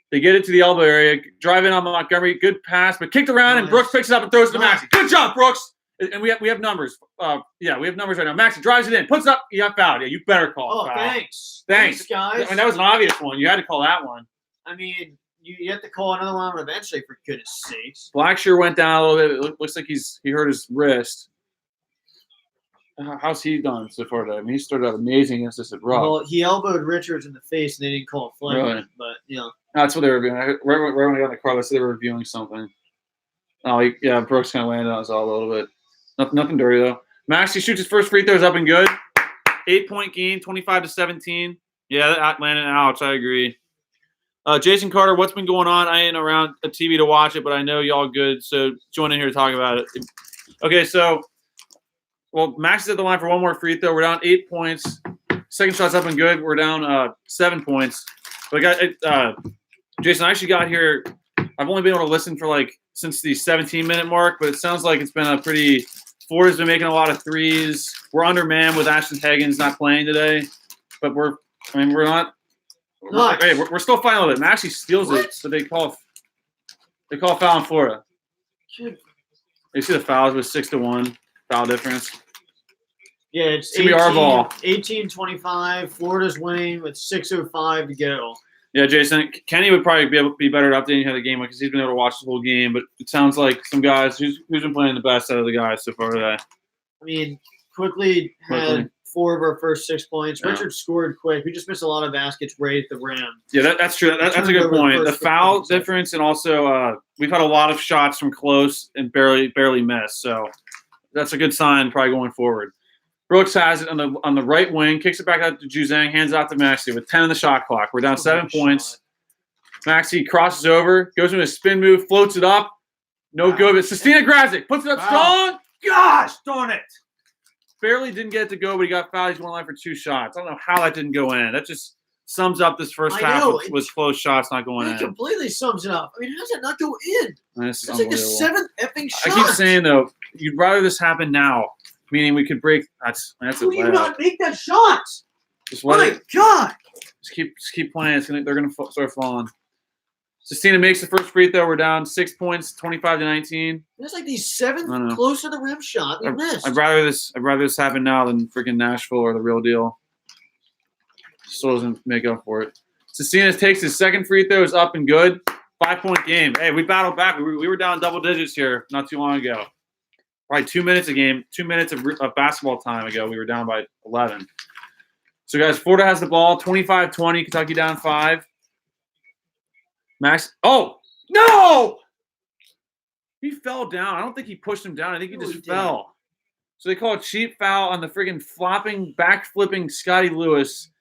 They get it to the elbow area. Drive in on Montgomery. Good pass, but kicked around, and Brooks picks it up and throws it to Maxey. Good job, Brooks. And we have numbers. We have numbers right now. Maxey drives it in, puts it up. You got fouled. Yeah, you better call. Oh, thanks, guys. I mean, that was an obvious one. You had to call that one. I mean, you have to call another one eventually, for goodness sakes. Blackshear went down a little bit. It looks like he hurt his wrist. How's he done so far today? I mean, he started out amazing against us at Rupp. Well, he elbowed Richards in the face, and they didn't call a flag. Really? But, That's what they were reviewing. Right when I got in the car, they said they were reviewing something. Oh, Brooks kind of landed on us all a little bit. Nothing dirty, though. Maxey shoots his first free throws up and good. 8-point game, 25-17. Yeah, that landed ouch. I agree. Jason Carter, what's been going on? I ain't around a TV to watch it, but I know y'all good, so join in here to talk about it. Okay, so, Max is at the line for one more free throw. We're down 8 points. Second shot's up and good. We're down 7 points. But Jason, I actually got here. I've only been able to listen for since the 17-minute mark, but it sounds like it's been a pretty. Florida's been making a lot of threes. We're undermanned with Ashton Higgins not playing today, but we're not. We're still fighting a little bit. Maxey steals it, so they call a foul in Florida. You see the fouls with 6-1 foul difference. Yeah, it's gonna be our ball. 18-25. Florida's winning with 6:05 to go. Yeah, Jason. Kenny would probably be better at updating how the game went because he's been able to watch the whole game. But it sounds like some guys who's been playing the best out of the guys so far today. I mean, Quickly had Quickly. 4 of our first 6 points. Yeah. Richard scored quick. We just missed a lot of baskets right at the rim. Yeah, that's true. That's a Turned good over the point. The first foul 15 seconds. difference, and also we've had a lot of shots from close and barely missed. So that's a good sign probably going forward. Brooks has it on the right wing, kicks it back out to Juzang, hands it off to Maxey with 10 in the shot clock. We're down 7 points. Maxey crosses over, goes into a spin move, floats it up. No good. But Sestina grabs it, puts it up strong. Gosh darn it. Barely didn't get it to go, but he got fouled. He's one line for 2 shots. I don't know how that didn't go in. That just sums up this first half with close shots not going It in. completely sums it up. I mean, how does that not go in? And this is It's like the unbelievable. 7th effing shot. I keep saying, though, you'd rather this happen now, meaning we could break. That's How a do you layup. not make that shot? Just let My it. God. Just keep playing. They're gonna start falling. Sestina makes the first free throw. We're down 6 points, 25-19. There's like these I know. 7 close to the rim shot we missed. I'd rather this happen now than freaking Nashville or the real deal. Still doesn't make up for it. Sestina takes his second free throw, is up and good. 5-point game. Hey, we battled back. We were down double digits here not too long ago. Probably 2 minutes a game, 2 minutes of basketball time ago. We were down by 11. So, guys, Florida has the ball, 25-20. Kentucky down 5. Max. Oh, no! He fell down. I don't think he pushed him down. I think he No, just he didn't. fell. So they call a cheap foul on the friggin' flopping, back-flipping Scotty Lewis,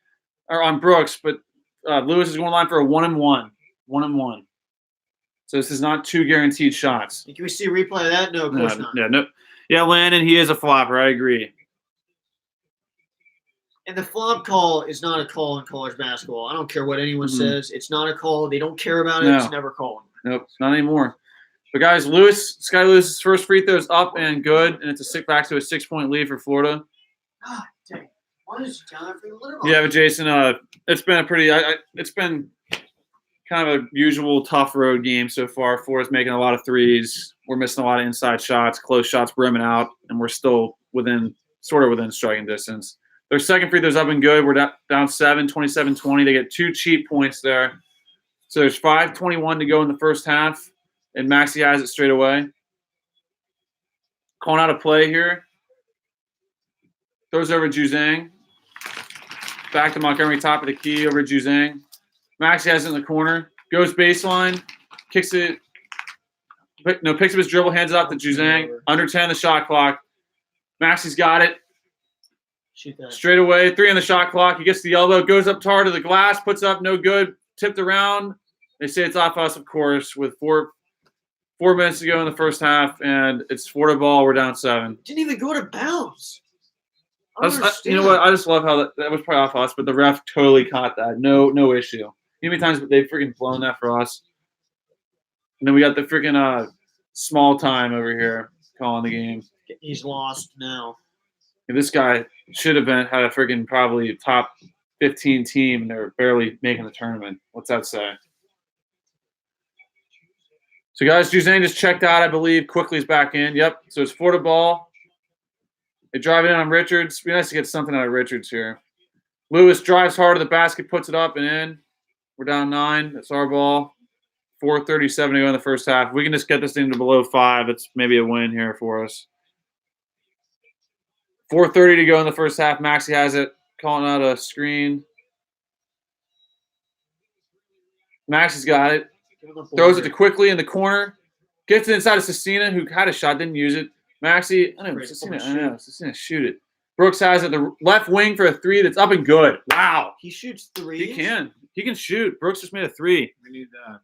or on Brooks, but Lewis is going to line for a 1-and-1. 1-and-1. So this is not 2 guaranteed shots. Can we see a replay of that? No, of course not. Yeah, Landon, he is a flopper. I agree. And the flop call is not a call in college basketball. I don't care what anyone says. It's not a call. They don't care about it. No. It's never called. Nope, not anymore. But guys, Scotty Lewis's first free throw is up and good, and it's back to a 6-point lead for Florida. God dang. Why is Jonathan Little? Yeah, but Jason, it's been it's been kind of a usual tough road game so far. Florida's making a lot of threes. We're missing a lot of inside shots, close shots brimming out, and we're still sort of within striking distance. Their second free throw's up and good. We're down 7, 27-20. They get 2 cheap points there. So there's 5:21 to go in the first half, and Maxey has it straight away. Calling out a play here. Throws over Juzang. Back to Montgomery, top of the key, over to Juzang. Maxey has it in the corner. Goes baseline. Kicks it. Picks up his dribble, hands it off to Juzang. Under 10 the shot clock. Maxey's got it. Shoot that. Straight away, 3 on the shot clock. He gets the elbow, goes up hard to the glass, puts up, no good. Tipped around. They say it's off us, of course, with 4 minutes to go in the first half, and it's Florida ball. We're down 7. Didn't even go to bounds. You know what? I just love how that was probably off us, but the ref totally caught that. No issue. You know how many times they've freaking blown that for us? And then we got the freaking small time over here calling the game. He's lost now. And this guy should have had a freaking probably top 15 team, and they're barely making the tournament. What's that say? So, guys, Juzang just checked out, I believe. Quickly's back in. Yep. So it's Florida ball. They drive it in on Richards. It'd be nice to get something out of Richards here. Lewis drives hard to the basket, puts it up and in. We're down 9. That's our ball. 4:37 to go in the first half. If we can just get this thing to below 5, it's maybe a win here for us. 4:30 to go in the first half. Maxey has it. Calling out a screen. Maxey's got it. Throws it to Quickly in the corner. Gets it inside of Sestina, who had a shot, didn't use it. Maxey, Sestina, shoot it. Brooks has it. The left wing for a 3 that's up and good. Wow. He shoots 3. He can shoot. Brooks just made a 3. We need that.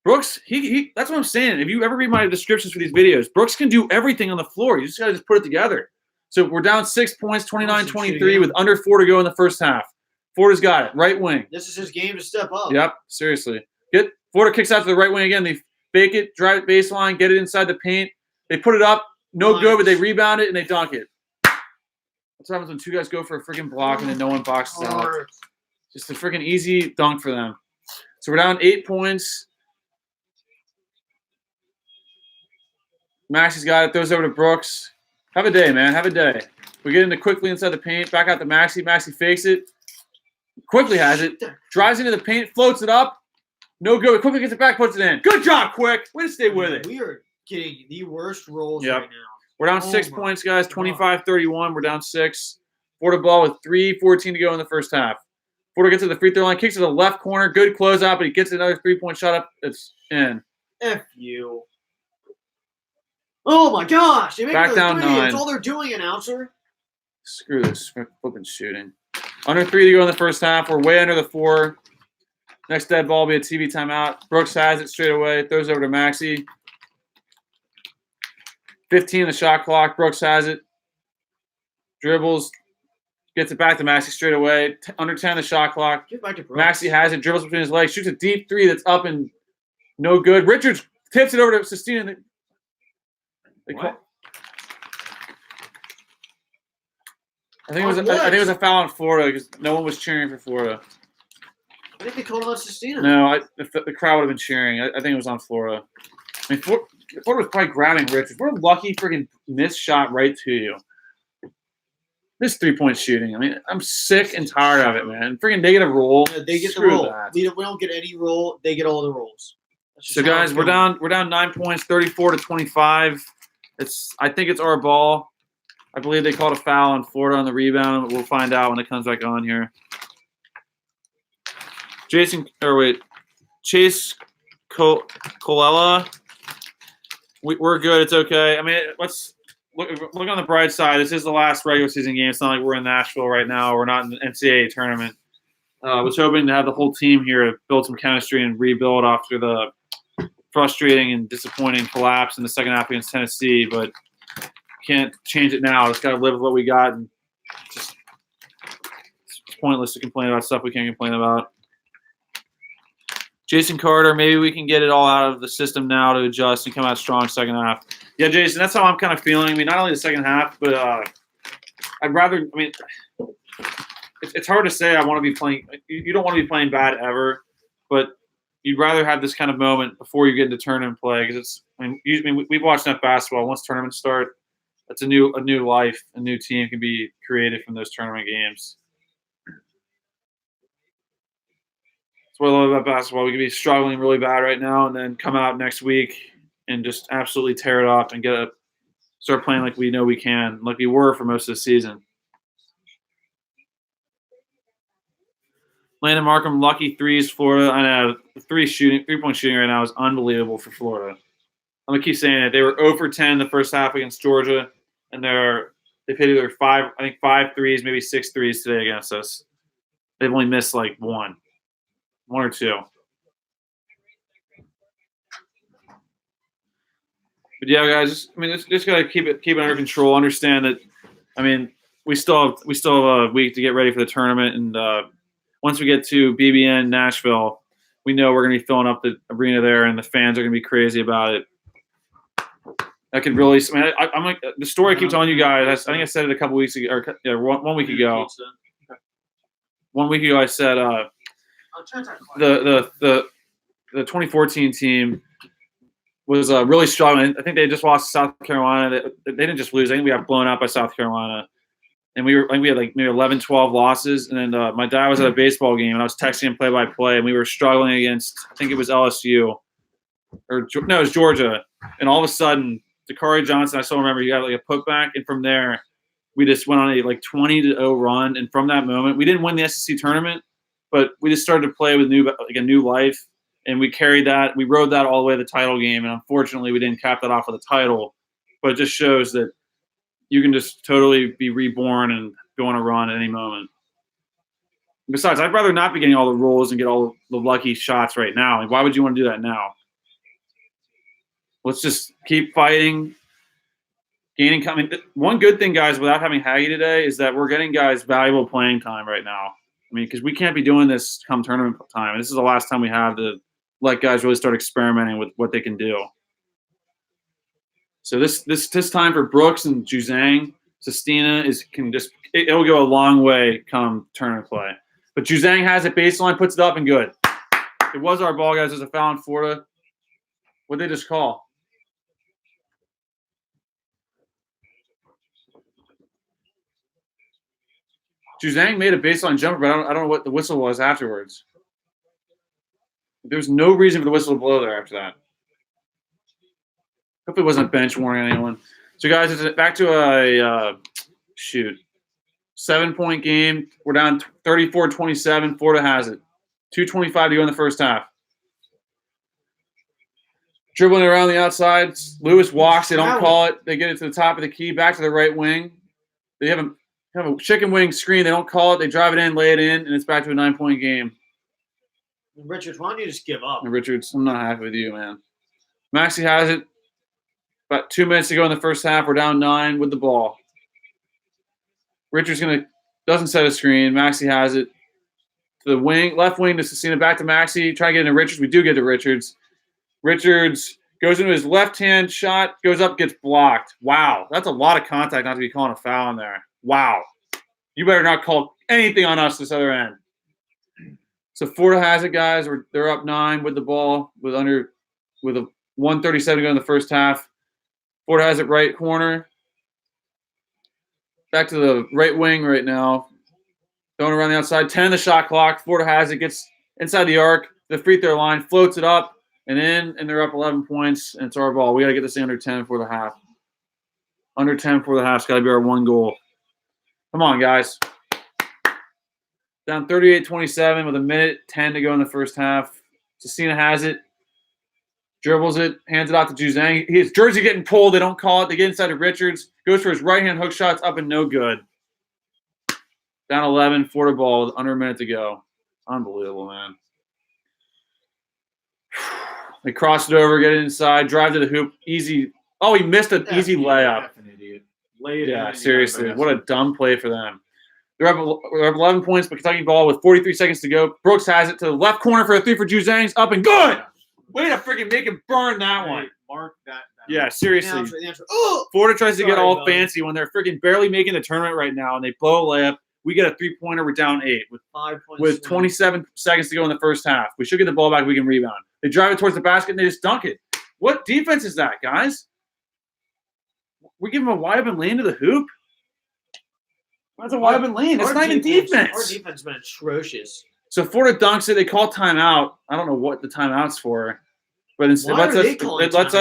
Brooks, he that's what I'm saying. If you ever read my descriptions for these videos, Brooks can do everything on the floor. You just got to put it together. So we're down 6 points, 29-23 with under 4 to go in the first half. Florida's got it. Right wing. This is his game to step up. Yep, seriously. Florida kicks out to the right wing again. They fake it, drive it baseline, get it inside the paint. They put it up, no good, but they rebound it and they dunk it. That's what happens when 2 guys go for a freaking block and then no one boxes out. Just a freaking easy dunk for them. So we're down 8 points. Maxey's got it, throws over to Brooks. Have a day, man. Have a day. We get into Quickly inside the paint, back out to Maxey. Maxey fakes it. Quickly has it. Drives into the paint, floats it up. No good. Quickly gets it back, puts it in. Good job, Quick. Way to stay with it. We are getting the worst rolls Yep. right now. We're down 6 points, guys. 25-31. We're down 6. Florida ball with 3:14 to go in the first half. Florida gets to the free throw line, kicks to the left corner. Good closeout, but he gets another 3-point shot up. It's in. F you. Oh my gosh! They make Back down 3. 9. That's all they're doing, announcer. Screw this flipping shooting. Under 3 to go in the first half. We're way under the 4. Next dead ball will be a TV timeout. Brooks has it straight away. Throws over to Maxey. 15 the shot clock. Brooks has it. Dribbles. Gets it back to Maxey straight away. Under 10 the shot clock. Get back to Brooks. Maxey has it. Dribbles between his legs. Shoots a deep 3 that's up and no good. Richards tips it over to Sestina. I think it was a foul on Florida because no one was cheering for Florida. I think they called on Sestina. No, the crowd would have been cheering. I think it was on Florida. I mean, Florida was probably grabbing Richards. What a lucky freaking missed shot right to you. This 3-point shooting. I mean, I'm sick and tired of it, man. Freaking negative roll. Yeah, they get Screw the roll. that. We don't get any roll. They get all the rolls. So guys, we're down 9 points, 34-25. I think it's our ball. I believe they called a foul on Florida on the rebound. We'll find out when it comes back on here. Chase Colella. We're good. It's okay. I mean, let's look on the bright side. This is the last regular season game. It's not like we're in Nashville right now. We're not in the NCAA tournament. I was hoping to have the whole team here to build some chemistry and rebuild after the frustrating and disappointing collapse in the second half against Tennessee, but can't change it now. Just got to live with what we got, and just it's pointless to complain about stuff we can't complain about. Jason Carter, maybe we can get it all out of the system now to adjust and come out strong second half. Yeah, Jason, that's how I'm kind of feeling. I mean, not only the second half, but I'd rather – I mean, it's hard to say I want to be playing – you don't want to be playing bad ever, but you'd rather have this kind of moment before you get into tournament play because it's – I mean, we've watched enough basketball. Once tournaments start, it's a new life. A new team can be created from those tournament games. That's what I love about basketball. We could be struggling really bad right now and then come out next week and just absolutely tear it off and start playing like we know we can, like we were for most of the season. Landon Markham, lucky threes, Florida. I know the 3-point shooting right now is unbelievable for Florida. I'm gonna keep saying it. They were 0 for 10 the first half against Georgia, and they've hit either 5 threes, maybe 6 threes today against us. They've only missed like one or two. But yeah, guys, just gotta keep it under control. Understand that, I mean, we still have a week to get ready for the tournament, and once we get to BBN Nashville, we know we're gonna be filling up the arena there, and the fans are gonna be crazy about it. That could really. I mean, I'm like the story I keep telling you guys. I think I said it a couple weeks ago, or 1 week ago. 1 week ago, I said the 2014 team was really struggling. I think they just lost to South Carolina. They didn't just lose. I think we got blown out by South Carolina. And we had like maybe 11, 12 losses. And then my dad was at a baseball game, and I was texting him play-by-play, and we were struggling against, I think it was LSU. It was Georgia. And all of a sudden, Dakari Johnson, I still remember, he got like a putback. And from there, we just went on a like 20-0 run. And from that moment, we didn't win the SEC tournament, but we just started to play with a new life. And we carried that. We rode that all the way to the title game. And unfortunately, we didn't cap that off with a title. But it just shows that you can just totally be reborn and go on a run at any moment. Besides, I'd rather not be getting all the rolls and get all the lucky shots right now. Like, why would you want to do that now? Let's just keep fighting, gaining. I mean, one good thing, guys, without having Haggy today is that we're getting guys valuable playing time right now. I mean, because we can't be doing this come tournament time. This is the last time we have to let guys really start experimenting with what they can do. So this time for Brooks and Juzang, Sestina it'll go a long way come tournament play. But Juzang has it baseline, puts it up, and good. It was our ball, guys. There's a foul in Florida. What'd they just call? Juzang made a baseline jumper, but I don't know what the whistle was afterwards. There's no reason for the whistle to blow there after that. Hopefully it wasn't a bench warning on anyone. So, guys, it's back to a 7-point game. We're down 34-27. Florida has it. 2:25 to go in the first half. Dribbling around the outside. Lewis walks. They don't call it. They get it to the top of the key. Back to the right wing. They have a chicken wing screen. They don't call it. They drive it in, lay it in, and it's back to a 9-point game. Richards, why don't you just give up? And Richards, I'm not happy with you, man. Maxey has it. About 2 minutes to go in the first half. We're down 9 with the ball. Richards doesn't set a screen. Maxey has it. To the wing, left wing to Cecina, back to Maxey. Try to get into Richards. We do get to Richards. Richards goes into his left-hand shot, goes up, gets blocked. Wow. That's a lot of contact not to be calling a foul in there. Wow. You better not call anything on us this other end. So Florida has it, guys. They're up 9 with the ball with a 1:37 to go in the first half. Florida has it right corner. Back to the right wing right now. Going around the outside. 10 on the shot clock. Florida has it. Gets inside the arc. The free throw line. Floats it up and in. And they're up 11 points. And it's our ball. We got to get this thing under 10 for the half. Under 10 for the half. It's got to be our one goal. Come on, guys. Down 38-27 with 1:10 to go in the first half. Cecina has it. Dribbles it. Hands it out to Juzang. His jersey getting pulled. They don't call it. They get inside to Richards. Goes for his right-hand hook shots up and no good. Down 11, Florida ball with under a minute to go. Unbelievable, man. They cross it over, get it inside, drive to the hoop. Easy. Oh, he missed an easy layup. An idiot. Yeah, seriously. What a dumb play for them. They're up 11 points, but Kentucky ball with 43 seconds to go. Brooks has it to the left corner for a 3 for Juzang's. Up and good. Way to freaking make him burn that one. Mark that. Yeah, seriously. Oh! Florida tries to get Sorry, all buddy. fancy when they're freaking barely making the tournament right now, and they blow a layup. We get a 3-pointer. We're down 8 with 5 points. with 27 seconds to go in the first half. We should get the ball back. We can rebound. They drive it towards the basket, and they just dunk it. What defense is that, guys? We give them a wide open lane to the hoop? That's a wide open lane. That's not even Our defense. defense has been atrocious. So Florida dunks it. They call timeout. I don't know what the timeout's for. But instead, Why are they calling it lets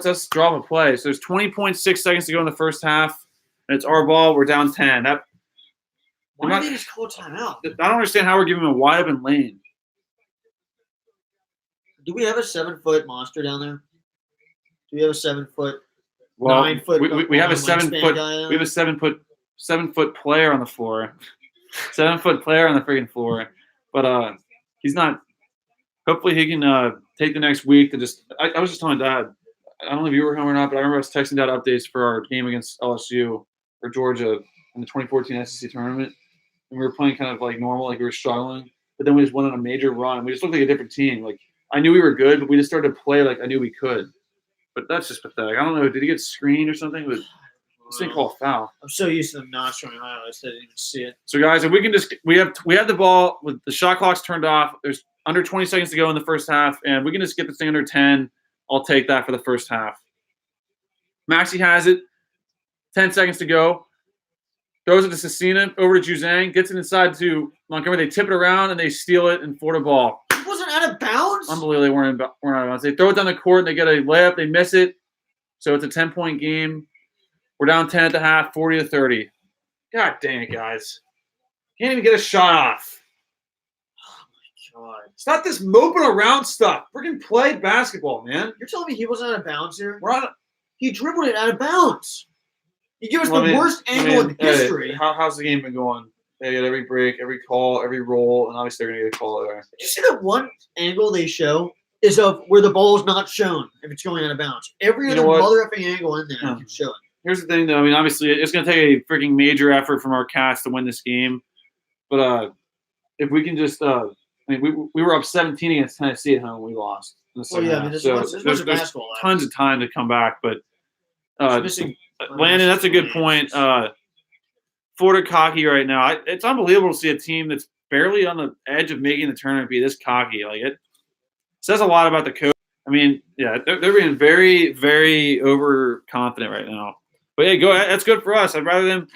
us draw a play. So there's 20.6 seconds to go in the first half, and it's our ball. We're down 10. Why not- did they just call timeout? I don't understand how we're giving them a wide open lane. Do we have a 7-foot monster down there? Do we have a 7-foot? Well, 9 foot we have a wingspan 7-foot. guy down We have a 7-foot player on the floor. 7-foot player on the freaking floor. But he's not. Hopefully he can take the next week to just. I was just telling Dad. I don't know if you were home or not, but I remember I was texting Dad updates for our game against LSU or Georgia in the 2014 SEC tournament, and we were playing kind of like normal, like we were struggling. But then we just went on a major run. We just looked like a different team. Like I knew we were good, but we just started to play like I knew we could. But that's just pathetic. I don't know. Did he get screened or something? But this thing called a foul. I'm so used to them not showing highlights that I didn't even see it. So guys, if we can just we have the ball with the shot clock's turned off. There's under 20 seconds to go in the first half, and we can just get this thing under 10. I'll take that for the first half. Maxey has it. 10 seconds to go. Throws it to Cecina, over to Juzang, gets it inside to Montgomery. They tip it around and they steal it in Florida ball. It wasn't out of bounds. Unbelievable, they weren't out of bounds. They throw it down the court and they get a layup. They miss it, so it's a 10-point game. We're down 10 at the half, 40-30. God dang it, guys! Can't even get a shot off. God. Stop this moping around stuff. Freaking play basketball, man. You're telling me he wasn't out of bounds here? We're on. He dribbled it out of bounds. You give us the worst angle in history. How's the game been going? They get every break, every call, every roll, and obviously they're going to get a call there. Did you see that one angle they show is of where the ball is not shown if it's going out of bounds? Every You other know what? mother effing angle in there Yeah. you can show it. Here's the thing, though. I mean, obviously, it's going to take a freaking major effort from our cast to win this game. But if we can just we were up 17 against Tennessee at home. We lost in the Well, second yeah, I half. mean, there's So a bunch of there's basketball left. tons of time to come back. But It's missing. Landon, that's a good point. Florida cocky right now. It's unbelievable to see a team that's barely on the edge of making the tournament be this cocky. Like it says a lot about the coach. I mean, yeah, they're being very, very overconfident right now. But yeah, go ahead. That's good for us. I'd rather them.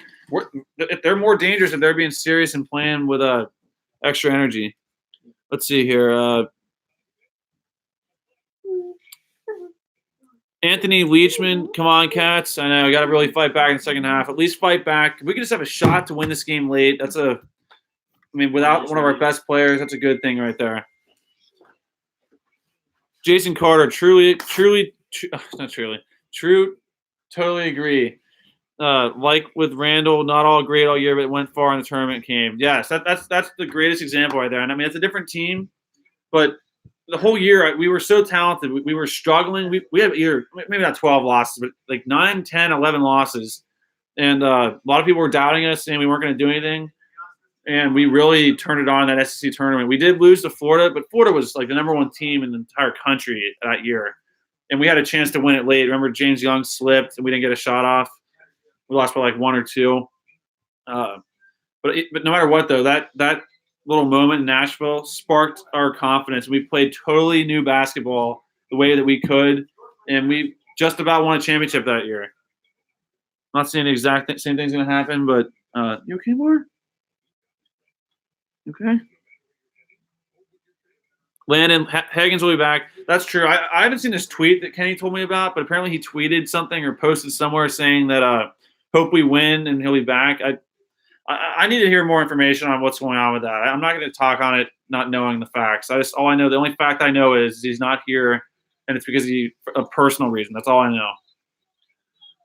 If they're more dangerous if they're being serious and playing with extra energy. Let's see here. Anthony Leachman, come on, Cats. I know, got to really fight back in the second half. At least fight back. If we could just have a shot to win this game late, without one of our best players, that's a good thing right there. Jason Carter, totally agree. Like with Randall, not all great all year, but went far in the tournament game. Yes, that's the greatest example right there. And I mean, it's a different team, but the whole year we were so talented. We were struggling. We had either maybe not 12 losses, but like 9, 10, 11 losses. And a lot of people were doubting us, saying we weren't going to do anything. And we really turned it on in that SEC tournament. We did lose to Florida, but Florida was like the number 1 team in the entire country that year. And we had a chance to win it late. Remember, James Young slipped and we didn't get a shot off. We lost by like 1 or 2. But no matter what, though, that little moment in Nashville sparked our confidence. We played totally new basketball the way that we could, and we just about won a championship that year. I'm not saying the exact same thing's going to happen, but you okay, Laura? Okay. Landon Higgins will be back. That's true. I haven't seen this tweet that Kenny told me about, but apparently he tweeted something or posted somewhere saying that hope we win and he'll be back. I need to hear more information on what's going on with that. I'm not going to talk on it not knowing the facts. The only fact I know is he's not here, and it's because a personal reason. That's all I know.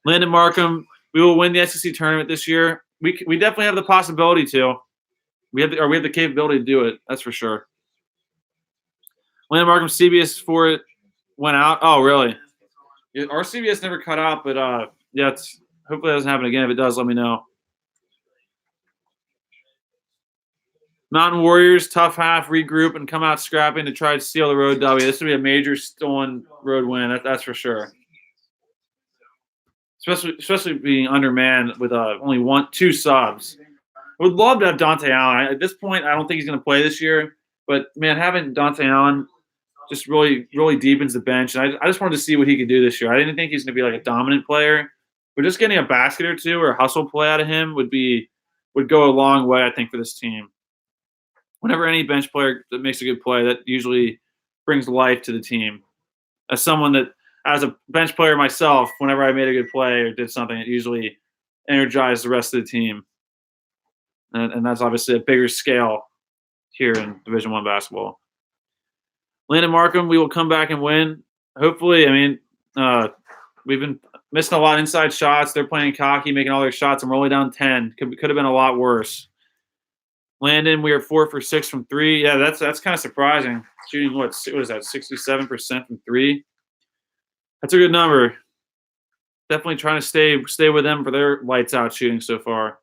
Landon Markham, we will win the SEC tournament this year. We definitely have the possibility to. We have the capability to do it. That's for sure. Landon Markham, CBS for it went out. Oh, really? Our CBS never cut out, but yeah, hopefully it doesn't happen again. If it does, let me know. Mountain Warriors, tough half, regroup, and come out scrapping to try to steal the road W. This would be a major stolen road win. That's for sure. Especially being undermanned with only 2 subs. I would love to have Dante Allen. At this point, I don't think he's going to play this year. But, man, having Dante Allen just really, really deepens the bench. And I just wanted to see what he could do this year. I didn't think he's going to be like a dominant player. But just getting a basket or 2 or a hustle play out of him would go a long way, I think, for this team. Whenever any bench player that makes a good play, that usually brings life to the team. As someone that, as a bench player myself, whenever I made a good play or did something, it usually energized the rest of the team. And that's obviously a bigger scale here in Division I basketball. Landon Markham, we will come back and win. Hopefully, I mean, we've been missing a lot of inside shots. They're playing cocky, making all their shots, and we're only down 10. Could have been a lot worse. Landon, we are 4 for 6 from 3. Yeah, that's kind of surprising. Shooting what is that? 67% from 3. That's a good number. Definitely trying to stay with them for their lights out shooting so far.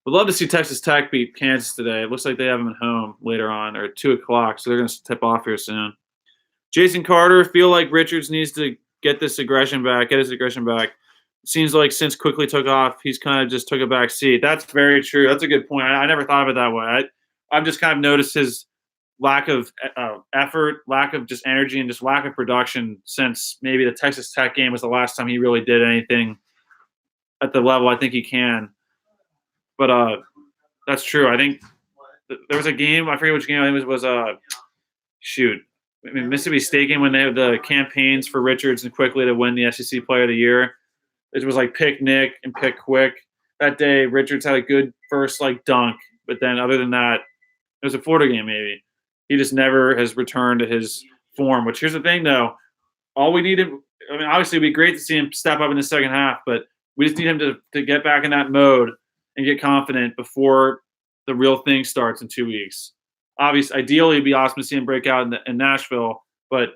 Would love to see Texas Tech beat Kansas today. It looks like they have them at home later on, or at 2 o'clock, so they're going to tip off here soon. Jason Carter, feel like Richards needs to get his aggression back. It seems like since Quickly took off, he's kind of just took a back seat. That's very true. That's a good point. I never thought of it that way. I've just kind of noticed his lack of effort, lack of just energy, and just lack of production since maybe the Texas Tech game was the last time he really did anything at the level I think he can. But that's true. I think there was a game, I forget which game, I think it was Mississippi State game when they had the campaigns for Richards and Quickly to win the SEC Player of the Year. It was like pick Nick and pick Quick. That day, Richards had a good first dunk, but then other than that, it was a Florida game maybe. He just never has returned to his form, which here's the thing though. All we need him, I mean, obviously it'd be great to see him step up in the second half, but we just need him to get back in that mode and get confident before the real thing starts in 2 weeks. Obviously, ideally, it'd be awesome to see him break out in Nashville, but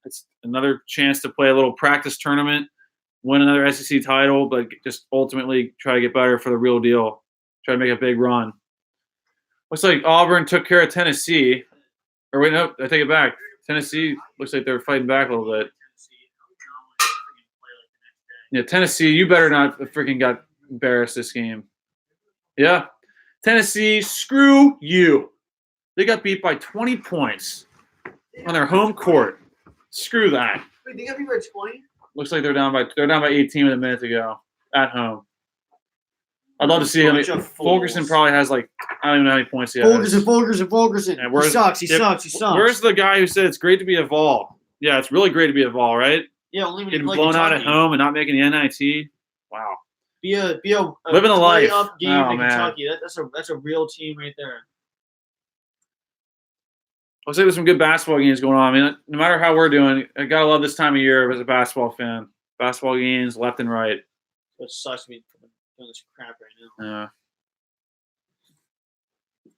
it's another chance to play a little practice tournament, win another SEC title, but just ultimately try to get better for the real deal, try to make a big run. Looks like Auburn took care of Tennessee. Or wait, no, I take it back. Tennessee looks like they're fighting back a little bit. Yeah, Tennessee, you better not freaking got embarrassed this game. Yeah. Tennessee, screw you. They got beat by 20 points on their home court. Screw that. Wait, they got beat by 20? Looks like they're down by 18 with a minute to go at home. I'd love to see him. Fulkerson probably has I don't even know how many points he has. Fulkerson. Yeah, He sucks. He sucks. Where's the guy who said it's great to be a Vol? Yeah, it's really great to be at Vol, right? Yeah, only when you Getting play blown out at Kentucky. home and not making the NIT. Wow. Be a Living the life. up game Oh, in man. Kentucky. That's a real team right there. Looks like there's some good basketball games going on. I mean, no matter how we're doing, I gotta love this time of year as a basketball fan. Basketball games left and right. It sucks to be doing this crap right now. Yeah.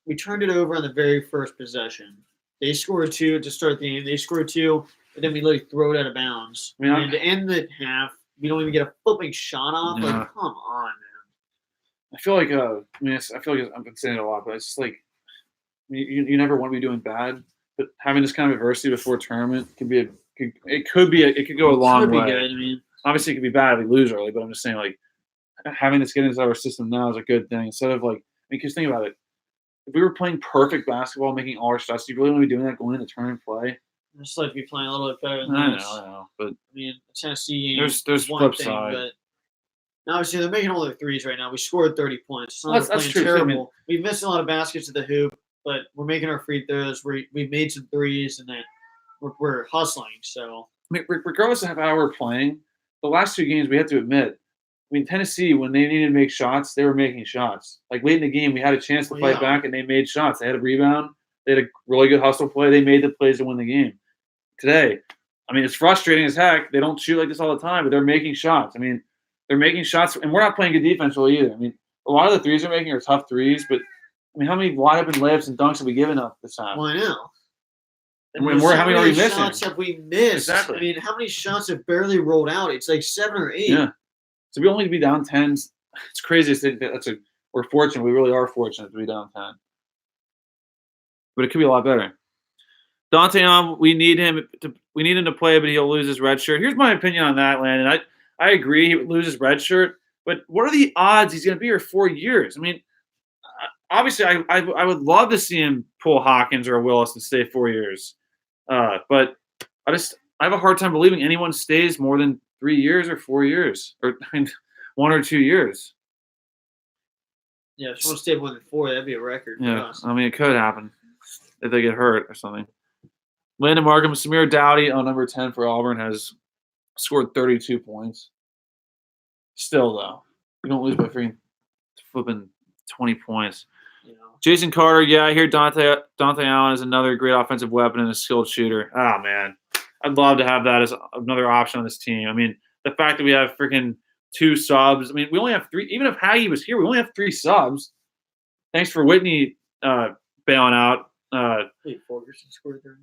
We turned it over on the very first possession. They scored 2 to start the game. They scored 2, and then we literally throw it out of bounds. Yeah. And to end the half, we don't even get a flipping shot off. Yeah. Like, come on, man. I feel like I feel like I've been saying it a lot, but it's just like you never want to be doing bad, but having this kind of adversity before a tournament could go a long Could be way. good. I mean, Obviously, it could be bad if we lose early, but I'm just saying like having this get into our system now is a good thing. Instead of like, because think about it, if we were playing perfect basketball, making all our shots, do you really want to be doing that going into tournament play? I'd just like to be playing a little bit better than I this. know, but I mean, the Tennessee game There's is one flip thing, side. but obviously they're making all their threes right now. We scored 30 points. It's not like That's we're true, playing too. I terrible. We've missed a lot of baskets at the hoop, but we're making our free throws. We've made some threes, and then we're hustling. So I mean, regardless of how we're playing, the last 2 games we have to admit, I mean, Tennessee, when they needed to make shots, they were making shots. Like late in the game, we had a chance to fight back, and they made shots. They had a rebound. They had a really good hustle play. They made the plays to win the game. Today, I mean, it's frustrating as heck. They don't shoot like this all the time, but they're making shots. I mean, they're making shots, and we're not playing good defense really either. I mean, a lot of the threes they're making are tough threes, but I mean, how many wide open layups and dunks have we given up this time? well, I know. And how many are we missing? shots have we missed? Exactly. I mean, how many shots have barely rolled out? It's like 7 or 8. Yeah. So we only be down 10. It's crazy to think that we're fortunate. We really are fortunate to be down 10. But it could be a lot better. Dante, we need him to play, but he'll lose his red shirt. Here's my opinion on that, Landon. I agree he would lose his red shirt, but what are the odds he's going to be here 4 years? I mean, obviously, I would love to see him pull Hawkins or Willis and stay 4 years, but I have a hard time believing anyone stays more than 3 years or 4 years, or I mean, 1 or 2 years. Yeah, if someone stayed more than 4, that'd be a record for Yeah, us. I mean, it could happen if they get hurt or something. Landon Markham, Samir Dowdy on number 10 for Auburn has scored 32 points. Still, though, you don't lose by flipping 20 points. You know. Jason Carter, yeah, I hear Dante Allen is another great offensive weapon and a skilled shooter. Oh, man. I'd love to have that as another option on this team. I mean, the fact that we have freaking 2 subs. I mean, we only have 3. Even if Haggy was here, we only have 3 subs. Thanks for Whitney bailing out. Wait, Ferguson scored 30?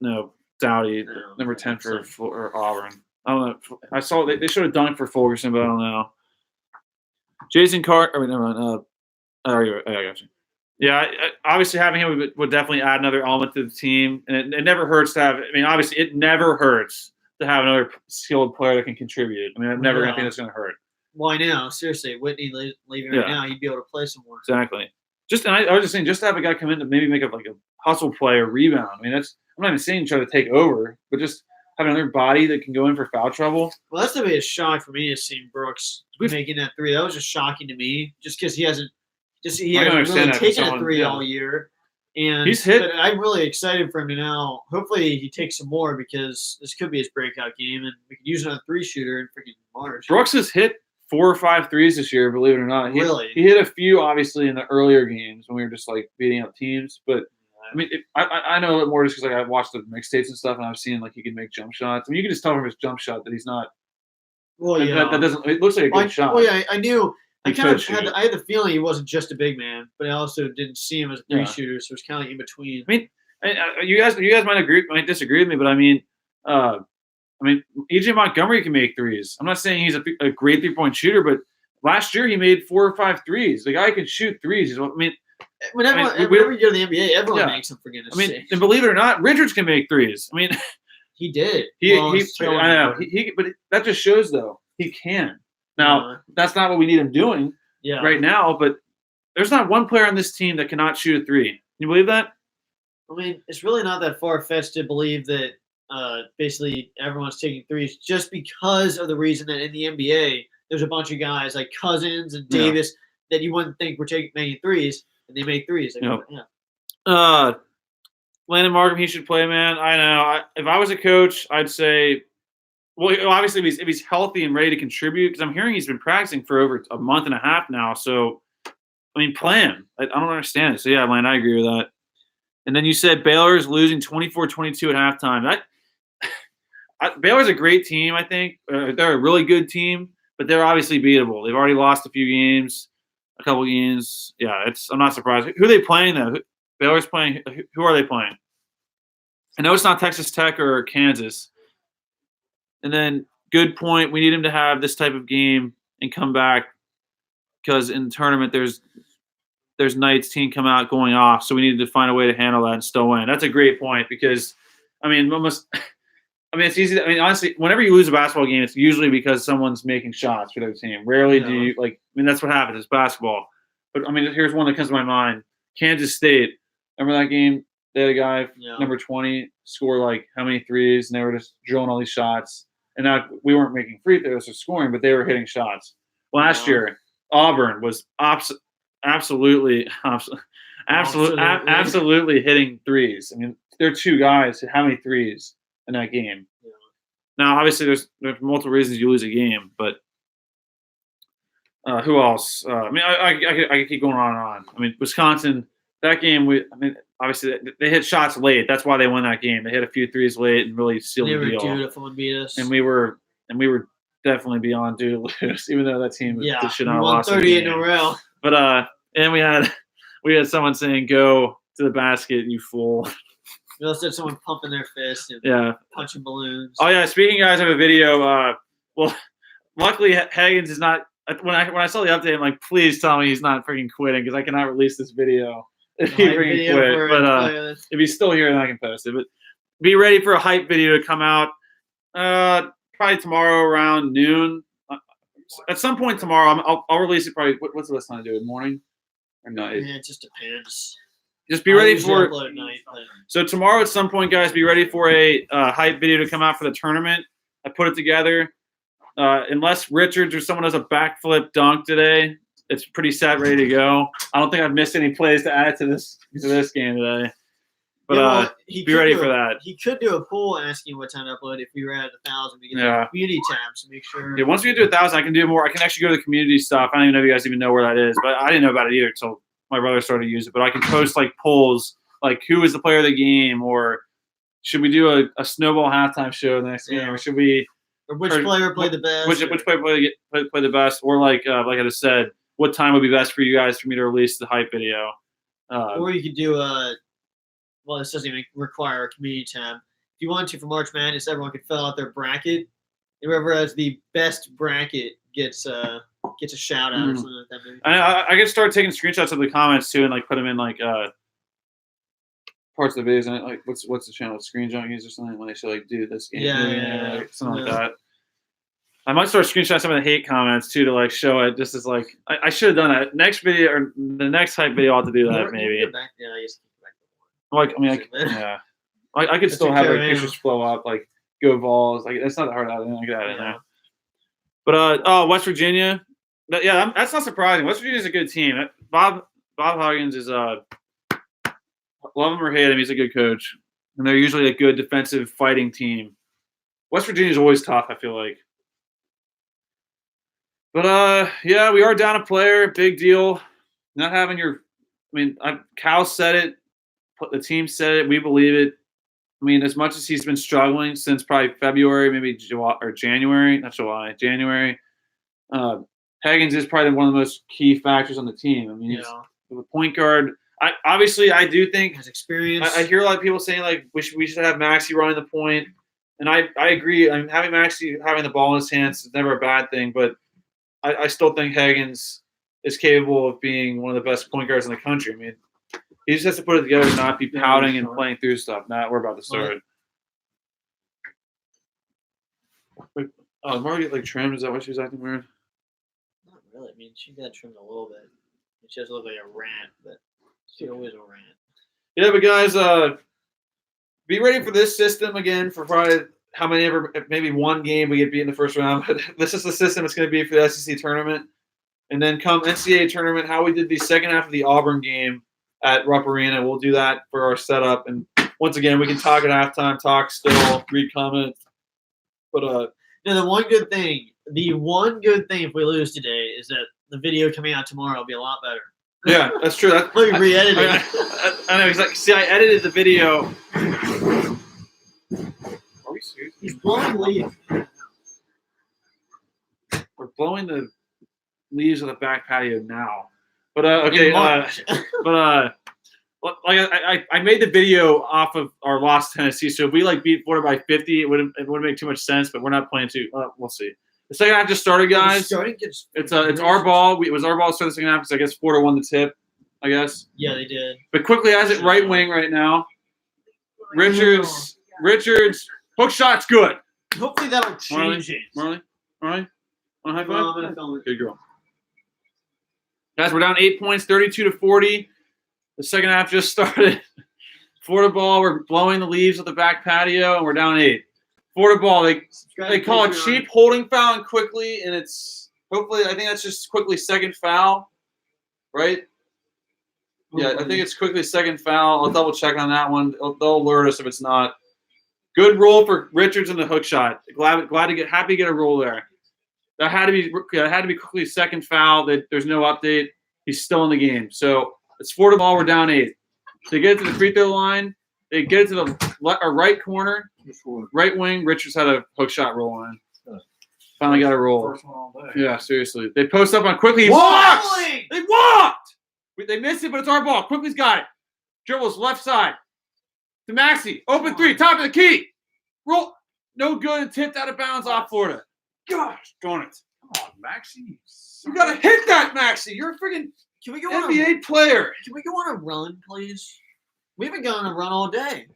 No, Dowdy, No, number 10 sorry. for Auburn. I don't know. I saw they should have dunked for Fulgerson, but I don't know. Jason Carter. Never mind. I got you. Yeah, obviously having him would definitely add another element to the team, and it never hurts to have. I mean, obviously, it never hurts to have another skilled player that can think that's going to hurt. Why now? Seriously, Whitney leaving right now, he'd be able to play some more. Exactly. I was just saying, just to have a guy come in to maybe make up like a hustle play or rebound. I mean, I'm not even saying try to take over, but just have another body that can go in for foul trouble. Well, that's the biggest shock for me is seeing Brooks making that 3. That was just shocking to me, just because he hasn't really taken a 3 all year. And he's hit. But I'm really excited for him to now. Hopefully, he takes some more because this could be his breakout game, and we could use another 3 shooter in freaking March. Brooks has hit 4 or 5 threes this year, believe it or not. Really? He hit a few, obviously, in the earlier games when we were just like beating up teams. But I mean, I know it more just because I've watched the mixtapes and stuff, and I've seen like he can make jump shots. I mean, you can just tell from his jump shot that he's not. Well, that doesn't. It looks like a good shot. Well, yeah, I knew. I had the feeling he wasn't just a big man, but I also didn't see him as a 3 shooter, so it was kind of like in between. I mean, you guys might disagree with me, but I mean, EJ Montgomery can make threes. I'm not saying he's a great 3-point shooter, but last year he made 4 or 5 threes. The guy can shoot threes. Whenever you go to the NBA, everyone makes them, for goodness sake. And believe it or not, Richards can make threes. I mean, he did. I know. But that just shows though he can. Now that's not what we need him doing right now. But there's not one player on this team that cannot shoot a 3. Can you believe that? I mean, it's really not that far-fetched to believe that basically everyone's taking 3s just because of the reason that in the NBA there's a bunch of guys like Cousins and Davis that you wouldn't think were making 3s, and they make 3s. Landon Markham, he should play, man. I know. If I was a coach, I'd say, well, obviously if he's healthy and ready to contribute, because I'm hearing he's been practicing for over a month and a half now. So, I mean, play him. I don't understand it. So, yeah, Landon, I agree with that. And then you said Baylor's losing 24-22 at halftime. Baylor's a great team, I think. They're a really good team, but they're obviously beatable. They've already lost a few games, a couple games. Yeah, I'm not surprised. Who are they playing, though? Baylor's playing. Who are they playing? I know it's not Texas Tech or Kansas. And then, good point. We need him to have this type of game and come back because in the tournament there's nights team come out going off, so we needed to find a way to handle that and still win. That's a great point because, I mean, it's easy. I mean, honestly, whenever you lose a basketball game, it's usually because someone's making shots for their team. Rarely do you that's what happens. It's basketball. But I mean, here's one that comes to my mind: Kansas State. Remember that game? They had a guy, number 20, score like how many threes, and they were just drilling all these shots. And now we weren't making free throws or scoring, but they were hitting shots. Last year, Auburn was absolutely hitting threes. I mean, there are two guys who how many threes in that game. Yeah. Now, obviously, there's multiple reasons you lose a game, but who else? I mean, I could keep going on and on. I mean, Wisconsin, that game, obviously they hit shots late. That's why they won that game. They hit a few threes late and really sealed the deal. They were beautiful and beat us. And we were definitely beyond due to lose, even though that team should not have lost. 38 in a row. But and we had someone saying, "Go to the basket, you fool." We also had someone pumping their fist and punching balloons. Oh yeah, speaking of guys, I have a video. Well, luckily Higgins is not. When I saw the update, I'm like, please tell me he's not freaking quitting because I cannot release this video if he freaking quit. But if he's still here, then I can post it. But be ready for a hype video to come out. Probably tomorrow around noon. At some point tomorrow, I'll release it. Probably. What's the best time to do it? Morning or night? Yeah, it just depends. Just be ready for. At night, So tomorrow at some point, guys, be ready for a hype video to come out for the tournament. I put it together. Unless Richards or someone does a backflip dunk today, it's pretty set, ready to go. I don't think I've missed any plays to add to this game today. But be ready for that. He could do a poll asking what time to upload if we were at 1,000. We can do community tabs to make sure. Yeah, once we get to 1,000, I can do more. I can actually go to the community stuff. I don't even know if you guys even know where that is, but I didn't know about it either until my brother started to use it. But I can post like polls, like who is the player of the game, or should we do a snowball halftime show the next game, or should we? Or which player played the best? Which player play the best? Or like I just said, what time would be best for you guys for me to release the hype video? Or you could do well, this doesn't even require a community tab. If you want to, for March Madness, everyone could fill out their bracket. Whoever has the best bracket gets a shout out or something like that. Maybe. I could start taking screenshots of the comments too and like put them in like parts of the videos and like what's the channel, Screen Junkies or something when they should like do this game, like, something like that. I might start screenshot some of the hate comments too to like show it just as like I should have done that next video or the next hype video. I'll have to do that maybe. I could still have like pictures flow up like go Vols. Like that's not that hard to get that in there. But West Virginia, that's not surprising. West Virginia's a good team. Bob Huggins is love him or hate him, he's a good coach, and they're usually a good defensive fighting team. West Virginia's always tough, I feel like. But we are down a player, big deal. Not having Cal said it, the team said it, we believe it. I mean, as much as he's been struggling since probably February, maybe January, not July, January. Higgins is probably one of the most key factors on the team. I mean, he's the point guard. I do think his experience. I hear a lot of people saying like we should have Maxey running the point, and I agree. I mean, having Maxey having the ball in his hands is never a bad thing, but I still think Higgins is capable of being one of the best point guards in the country. I mean, he just has to put it together and not be pouting and playing through stuff. Now we're about to start. Wait, Marty like trimmed? Is that why she was acting weird? Not really. I mean, she got trimmed a little bit. She doesn't look like a rant, but she always a rant. Yeah, but guys, be ready for this system again for probably maybe one game we get beat in the first round. But this is the system it's going to be for the SEC tournament. And then come NCAA tournament, how we did the second half of the Auburn game at Rupp Arena, we'll do that for our setup. And once again, we can talk at halftime, talk still, read comments. But Now, the one good thing if we lose today is that the video coming out tomorrow will be a lot better. yeah, that's true. That, Look, re-edited. I know. He's like, see, I edited the video. Are we serious? He's blowing leaves. We're blowing the leaves of the back patio now. But okay, In March. like I made the video off of our loss to Tennessee. So if we like beat Florida by 50, it wouldn't make too much sense. But we're not planning to. We'll see. The second half just started, guys. It's our ball. It was our ball to start the second half because I guess Florida won the tip. I guess. Yeah, they did. But quickly has it right wing right now. Richards, hook shot's good. Hopefully that'll change it. Marley, want a high No, five? I'm gonna Good girl. Guys, we're down 8 points, 32-40. The second half just started. Florida ball, we're blowing the leaves of the back patio, and we're down 8. Florida ball, they call it cheap holding foul and quickly, and it's hopefully, I think that's just quickly second foul, right? Yeah, I think it's quickly second foul. I'll double check on that one. They'll alert us if it's not. Good roll for Richards in the hook shot. Happy to get a roll there. That had to be quickly second foul. There's no update. He's still in the game. So it's Florida ball. We're down 8. They get it to the free throw line. They get it to the right corner, right wing. Richards had a hook shot roll on. Finally got a roll. First one all day. Yeah, seriously. They post up on quickly. He walks. They walked. They missed it, but it's our ball. Quickly's got it. Dribbles left side to Maxey. Open three, top of the key. Roll. No good. Tipped out of bounds off Florida. Gosh darn it. Come on, Maxie. You got to hit that, Maxey. You're a freaking Can we go on NBA player. Can we go on a run, please? We haven't gone on a run all day.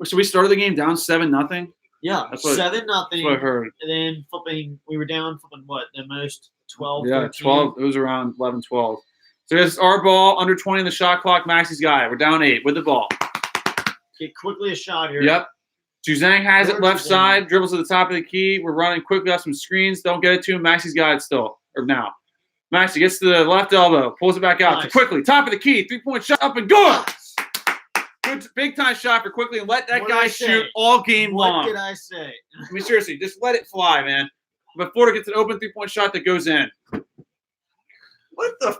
So we started the game down 7-0. Yeah, That's what- 7-0. That's what I heard. And then we were down flipping what? The most 12, Yeah, 13? 12. It was around 11, 12. So it's our ball, under 20 in the shot clock. Maxey's got it. We're down 8 with the ball. Get quickly a shot here. Yep. Juzang has it George left Juzang. side, dribbles to the top of the key. We're running quickly off some screens. Don't get it to him. Maxey's got it still, or now. Maxey gets to the left elbow, pulls it back out. Nice. Quickly, top of the key, 3-point shot up and good. Good big time shot for Quickly, and let that What did guy I say? shoot all game What long. did I say? I mean, seriously, just let it fly, man. But Florida gets an open 3-point shot that goes in. What the?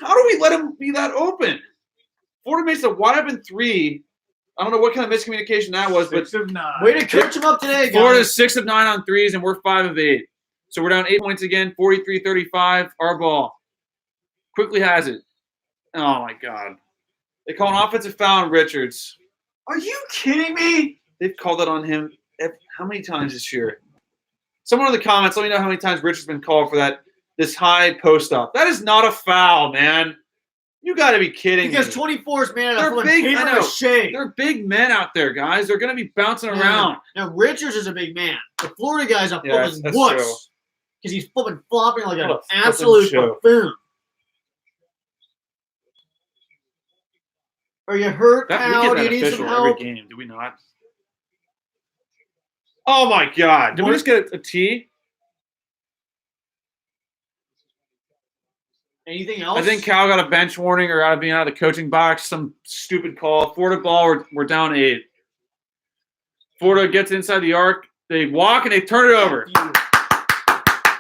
How do we let him be that open? Florida makes a wide open 3. I don't know what kind of miscommunication that was, but 6 of 9. Way to coach him up today, guys. Florida's 6 of 9 on threes, and we're 5 of 8. So we're down 8 points again, 43-35. Our ball. Quickly has it. Oh, my God. They call an offensive foul on Richards. Are you kidding me? They've called it on him how many times this year? Someone in the comments, let me know how many times Richards been called for this high post up. That is not a foul, man. You got to be kidding Because me. 24 is man They're up big, I paper know. mache. They're big men out there, guys. They're going to be bouncing around. Now Richards is a big man. The Florida guy's a Yeah, flipping that's wuss. true. Because he's flipping flopping like an What a flipping absolute show. buffoon. Are you hurt, We pal? get Do that you need official some every help? game, do we not? Oh my God! Did we just get a T? Anything else? I think Cal got a bench warning or out of being out of the coaching box. Some stupid call. Florida ball. We're down 8. Florida gets inside the arc. They walk and they turn it over.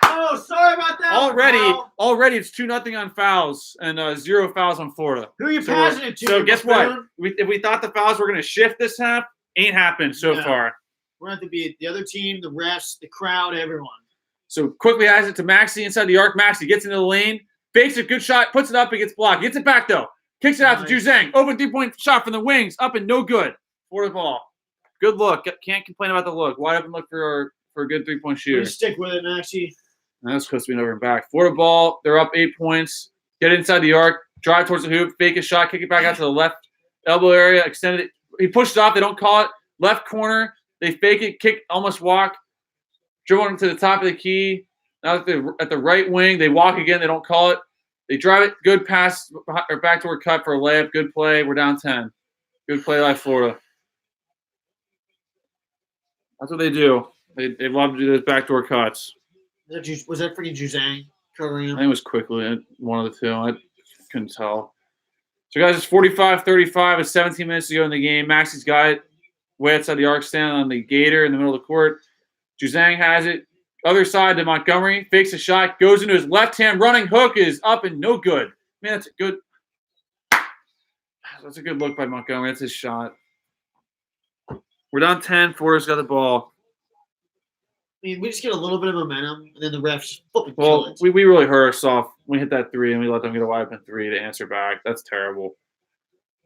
Oh, sorry about that. pal. Already it's 2-0 on fouls and 0 fouls on Florida. Who are you So, passing it to? so you guess buffoon? what? If we thought the fouls were going to shift this half, ain't happened so No. far. We're going to have to be the other team, the refs, the crowd, everyone. So quickly has it to Maxey inside the arc. Maxey gets into the lane, fakes a good shot, puts it up, and gets blocked. Gets it back though. Kicks it out to Nice. Juzang. Open 3-point shot from the wings, up and no good. Florida ball. Good look. Can't complain about the look. Wide open look for a good 3-point We're shooter. going to stick with it, Maxie. That's supposed to be an over and back. Florida ball. They're up 8 points. Get inside the arc. Drive towards the hoop. Fake a shot. Kick it back out to the left elbow area. Extended it. He pushed it off. They don't call it. Left corner. They fake it. Kick. Almost walk. Dribbling to the top of the key. Now at the right wing. They walk again. They don't call it. They drive it. Good pass or backdoor cut for a layup. Good play. We're down 10. Good play by Florida. That's what they do. They love to do those backdoor cuts. Was that freaking Juzang covering I him? think it was quickly one of the two. I couldn't tell. So, guys, it's 45-35 with 17 minutes to go in the game. Maxi's got it way outside the arc, standing on the Gator in the middle of the court. Juzang has it. Other side to Montgomery. Fakes a shot. Goes into his left hand. Running hook is up and no good. Man, that's a good look by Montgomery. That's his shot. We're down 10. Florida's got the ball. I mean, we just get a little bit of momentum, and then the refs flipping kill Well, it. we really hurt ourselves when we hit that three and we let them get a wide open three to answer back. That's terrible.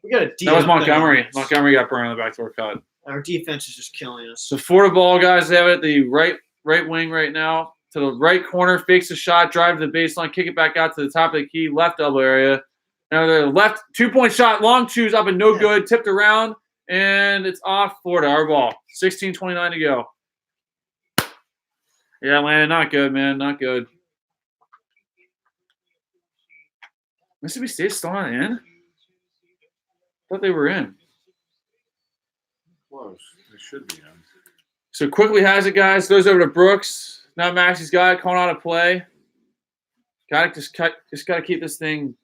We got a That was Montgomery. Montgomery got burned on the backdoor cut. Our defense is just killing us. So Florida ball, guys, they have it at the right wing right now. To the right corner, fakes a shot, drive to the baseline, kick it back out to the top of the key, left elbow area. Now the left 2-point shot, long twos up and no good, tipped around, and it's off Florida, our ball. 16:29 to go. Yeah, Landon, not good, man, not good. Mississippi State's still not in? Thought they were in. Close. They should be in. So quickly has it, guys. Throws over to Brooks. Now Maxi's got it, calling out a play. Got to keep this thing.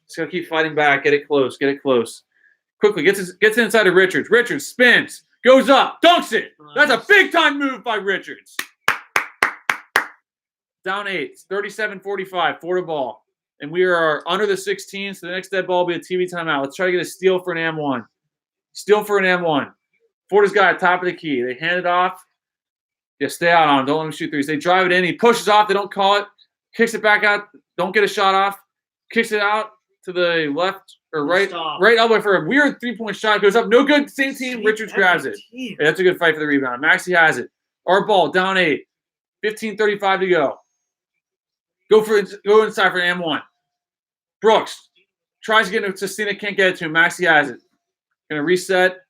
Just got to keep fighting back. Get it close. Get it close. Quickly gets inside of Richards. Richards spins, goes up, dunks it. That's a big time move by Richards. Down 8, 37-45, Florida ball. And we are under the 16, so the next dead ball will be a TV timeout. Let's try to get a steal for an M1. Steal for an M1. Florida's got it top of the key. They hand it off. Yeah, stay out on him. Don't let him shoot threes. They drive it in. He pushes off. They don't call it. Kicks it back out. Don't get a shot off. Kicks it out to the left or right elbow for a weird 3-point shot. Goes up. No good. Same team. Richards grabs it. Yeah, that's a good fight for the rebound. Maxi has it. Our ball down 8. 15:35 to go. Go inside for an M1. Brooks tries to get into Cena, can't get it to him. Maxi has it. Gonna reset.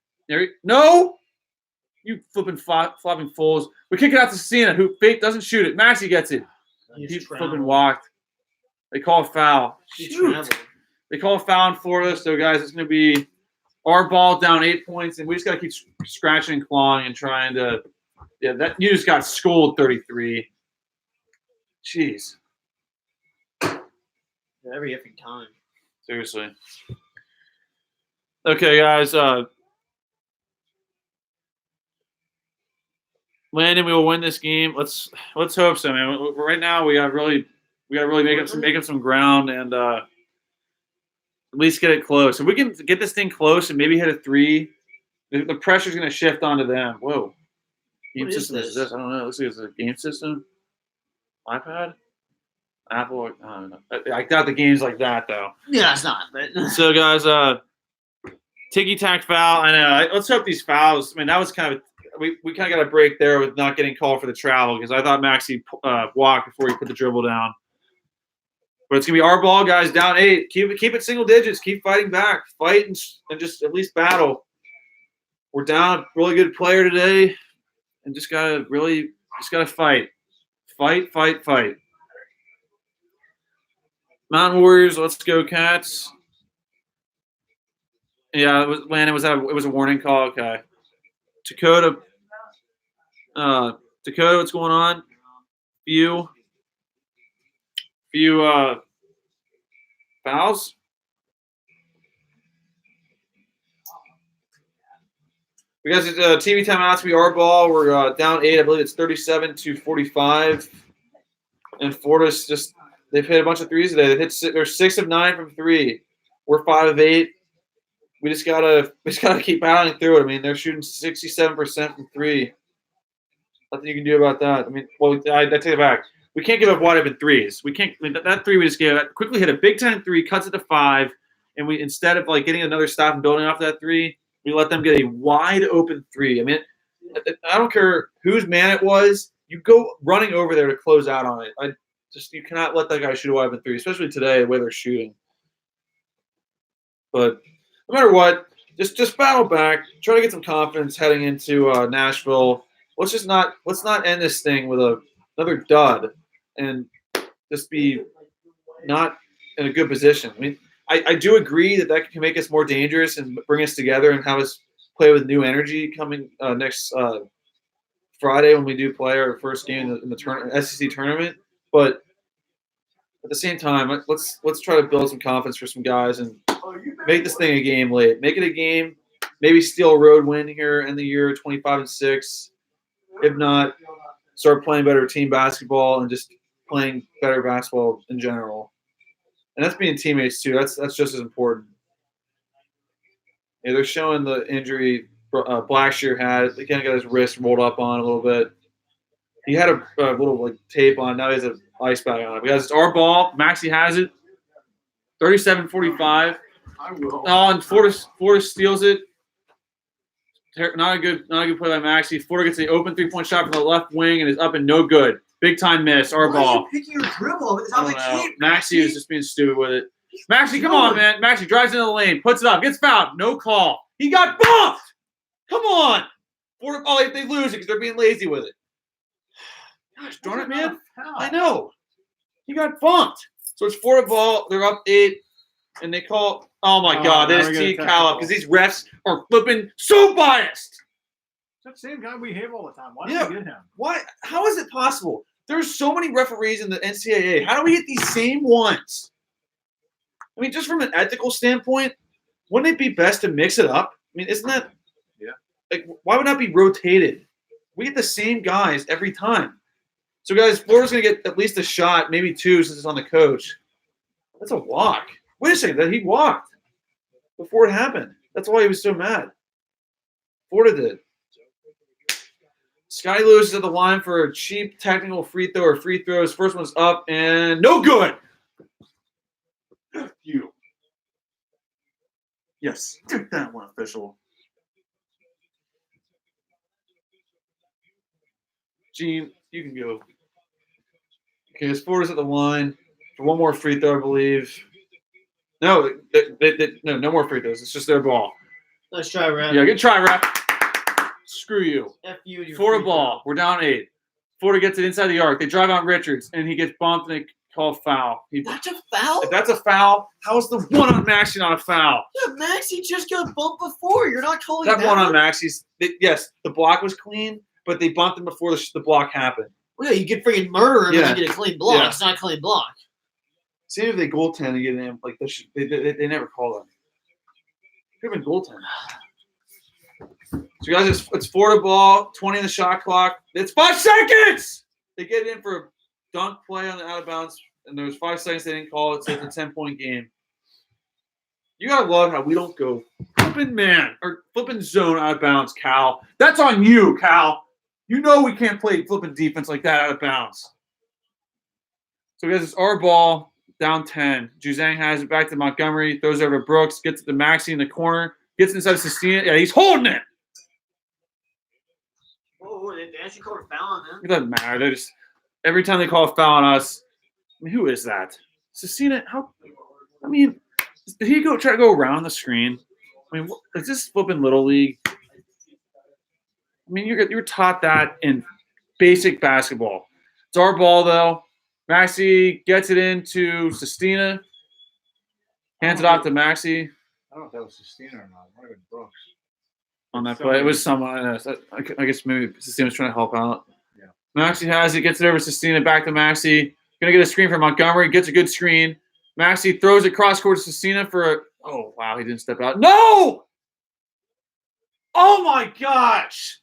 No! You flipping flopping fools. We kick it out to Cena, who fake doesn't shoot it. Maxi gets it. He's flipping walked. They call a foul. They call a foul in Florida. So, guys, it's going to be our ball down 8 points, and we just got to keep scratching and clawing and trying to – yeah, that you just got schooled 33. Jeez. Every effing time. Seriously. Okay, guys. Landon, we will win this game. Let's hope so, man. Right now, we got to really make up some ground and at least get it close. If we can get this thing close and maybe hit a 3, the pressure's going to shift onto them. Whoa. Game system is this? I don't know. Let's see. Is it a game system? iPad? Apple? I don't know. I got the games like that, though. Yeah, it's not. But so, guys, ticky-tack foul. I know. Let's hope these fouls. I mean, that was kind of we kind of got a break there with not getting called for the travel because I thought Maxi walked before he put the dribble down. But it's going to be our ball, guys, down 8. Keep it single digits. Keep fighting back. Fight and just at least battle. We're down a really good player today and just got to fight. Fight. Mountain Warriors, let's go, Cats. Yeah, it was a warning call. Okay. Dakota, what's going on? Few fouls. We got TV timeout to be our ball. We're down 8. I believe it's 37-45. And Florida's they've hit a bunch of threes today. They're 6 of 9 from 3. We're 5 of 8. We just gotta keep battling through it. I mean, they're shooting 67% from 3. Nothing you can do about that. I mean, well, I take it back. We can't give up wide open threes. We can't. I mean, that 3 we just gave quickly hit a big time 3, cuts it to 5, and we instead of getting another stop and building off that 3, we let them get a wide open 3. I mean, I don't care whose man it was. You go running over there to close out on it. You cannot let that guy shoot a wide open 3, especially today the way they're shooting. But no matter what, just battle back. Try to get some confidence heading into Nashville. Let's not end this thing with another dud and just be not in a good position. I mean, I do agree that can make us more dangerous and bring us together and have us play with new energy coming next Friday when we do play our first game in the SEC tournament. But at the same time, let's try to build some confidence for some guys and Make this thing a game late. Make it a game. Maybe steal a road win here in the year 25-6. If not, start playing better team basketball and just playing better basketball in general. And that's being teammates too. That's just as important. Yeah, they're showing the injury Blackshear had. He kind of got his wrist rolled up on a little bit. He had a little like tape on. Now he has an ice bag on it. Because it's our ball. Maxie has it. 37-45. I will. Oh, and Florida steals it. Not a good play by Maxie. Florida gets the open 3-point shot from the left wing and is up and no good. Big time miss. Our Why ball. are you picking your dribble? It's I on don't the know. tape. Maxie is just being stupid with it. Maxie, come on, man. Maxie drives into the lane, puts it up, gets fouled. No call. He got bumped. Come on. They lose it because they're being lazy with it. Gosh darn it, man. I know. He got bumped. So it's Florida ball. They're up 8, and they call. Oh, my God. They now just we're gonna tee touch Cal the up ball. because these refs are flipping so biased. It's that same guy we have all the time. Why Yeah. don't we get him? Why? How is it possible? There's so many referees in the NCAA. How do we get these same ones? I mean, just from an ethical standpoint, wouldn't it be best to mix it up? I mean, isn't that? Yeah. Like, why would not be rotated? We get the same guys every time. So, guys, Florida's going to get at least a shot, maybe 2 since it's on the coach. That's a walk. Wait a second. That he walked before it happened. That's why he was so mad. Florida did. Scotty Lewis is at the line for a cheap technical free throw or free throws. First one's up and no good. You. Yes, take that one, official. Gene, you can go. Okay, his Florida's at the line for one more free throw, I believe. No, no more free throws. It's just their ball. Let's try, Rap. Yeah, good try, ref. Screw you. F you and your Florida free throw. ball. We're down 8. Florida gets it inside the arc. They drive on Richards, and he gets bumped, and they call foul. That's a foul? If that's a foul, how is the one on Maxie not a foul? Yeah, Maxie just got bumped before. You're not calling That one on Maxie's, yes, the block was clean, but they bumped him before the block happened. Well, yeah, you could freaking murder him Yeah. and you get a clean block. Yeah. It's not a clean block. See if they goaltend and get him like this. They never call them. Could have been goaltend. So guys, it's Florida ball, 20 in the shot clock. It's 5 seconds. They get in for a dunk play on the out of bounds, and there's 5 seconds they didn't call it, so it's a 10-point game. You gotta love how we don't go flipping man or flipping zone out of bounds, Cal. That's on you, Cal. You know we can't play flipping defense like that out of bounds. So guys, it's our ball, down 10. Juzang has it back to Montgomery, throws it over to Brooks, gets it to Maxie in the corner, gets inside Sistina. Yeah, he's holding it. Oh, they actually called a foul on them. It doesn't matter. They just every time they call a foul on us. I mean, who is that? Sistina? How? I mean, did he try to go around the screen? I mean, is this flipping little league? I mean, you're taught that in basic basketball. It's our ball though. Maxie gets it into Sistina. Hands it off to Maxie. I don't know if that was Sistina or not. It might have been Brooks. On that play. It was someone else. I guess maybe Sistina was trying to help out. Yeah. Maxie has it, gets it over to Sistina, back to Maxie. Gonna get a screen from Montgomery, gets a good screen. Maxie throws it cross court to Sistina for a oh wow, he didn't step out. No! Oh my gosh!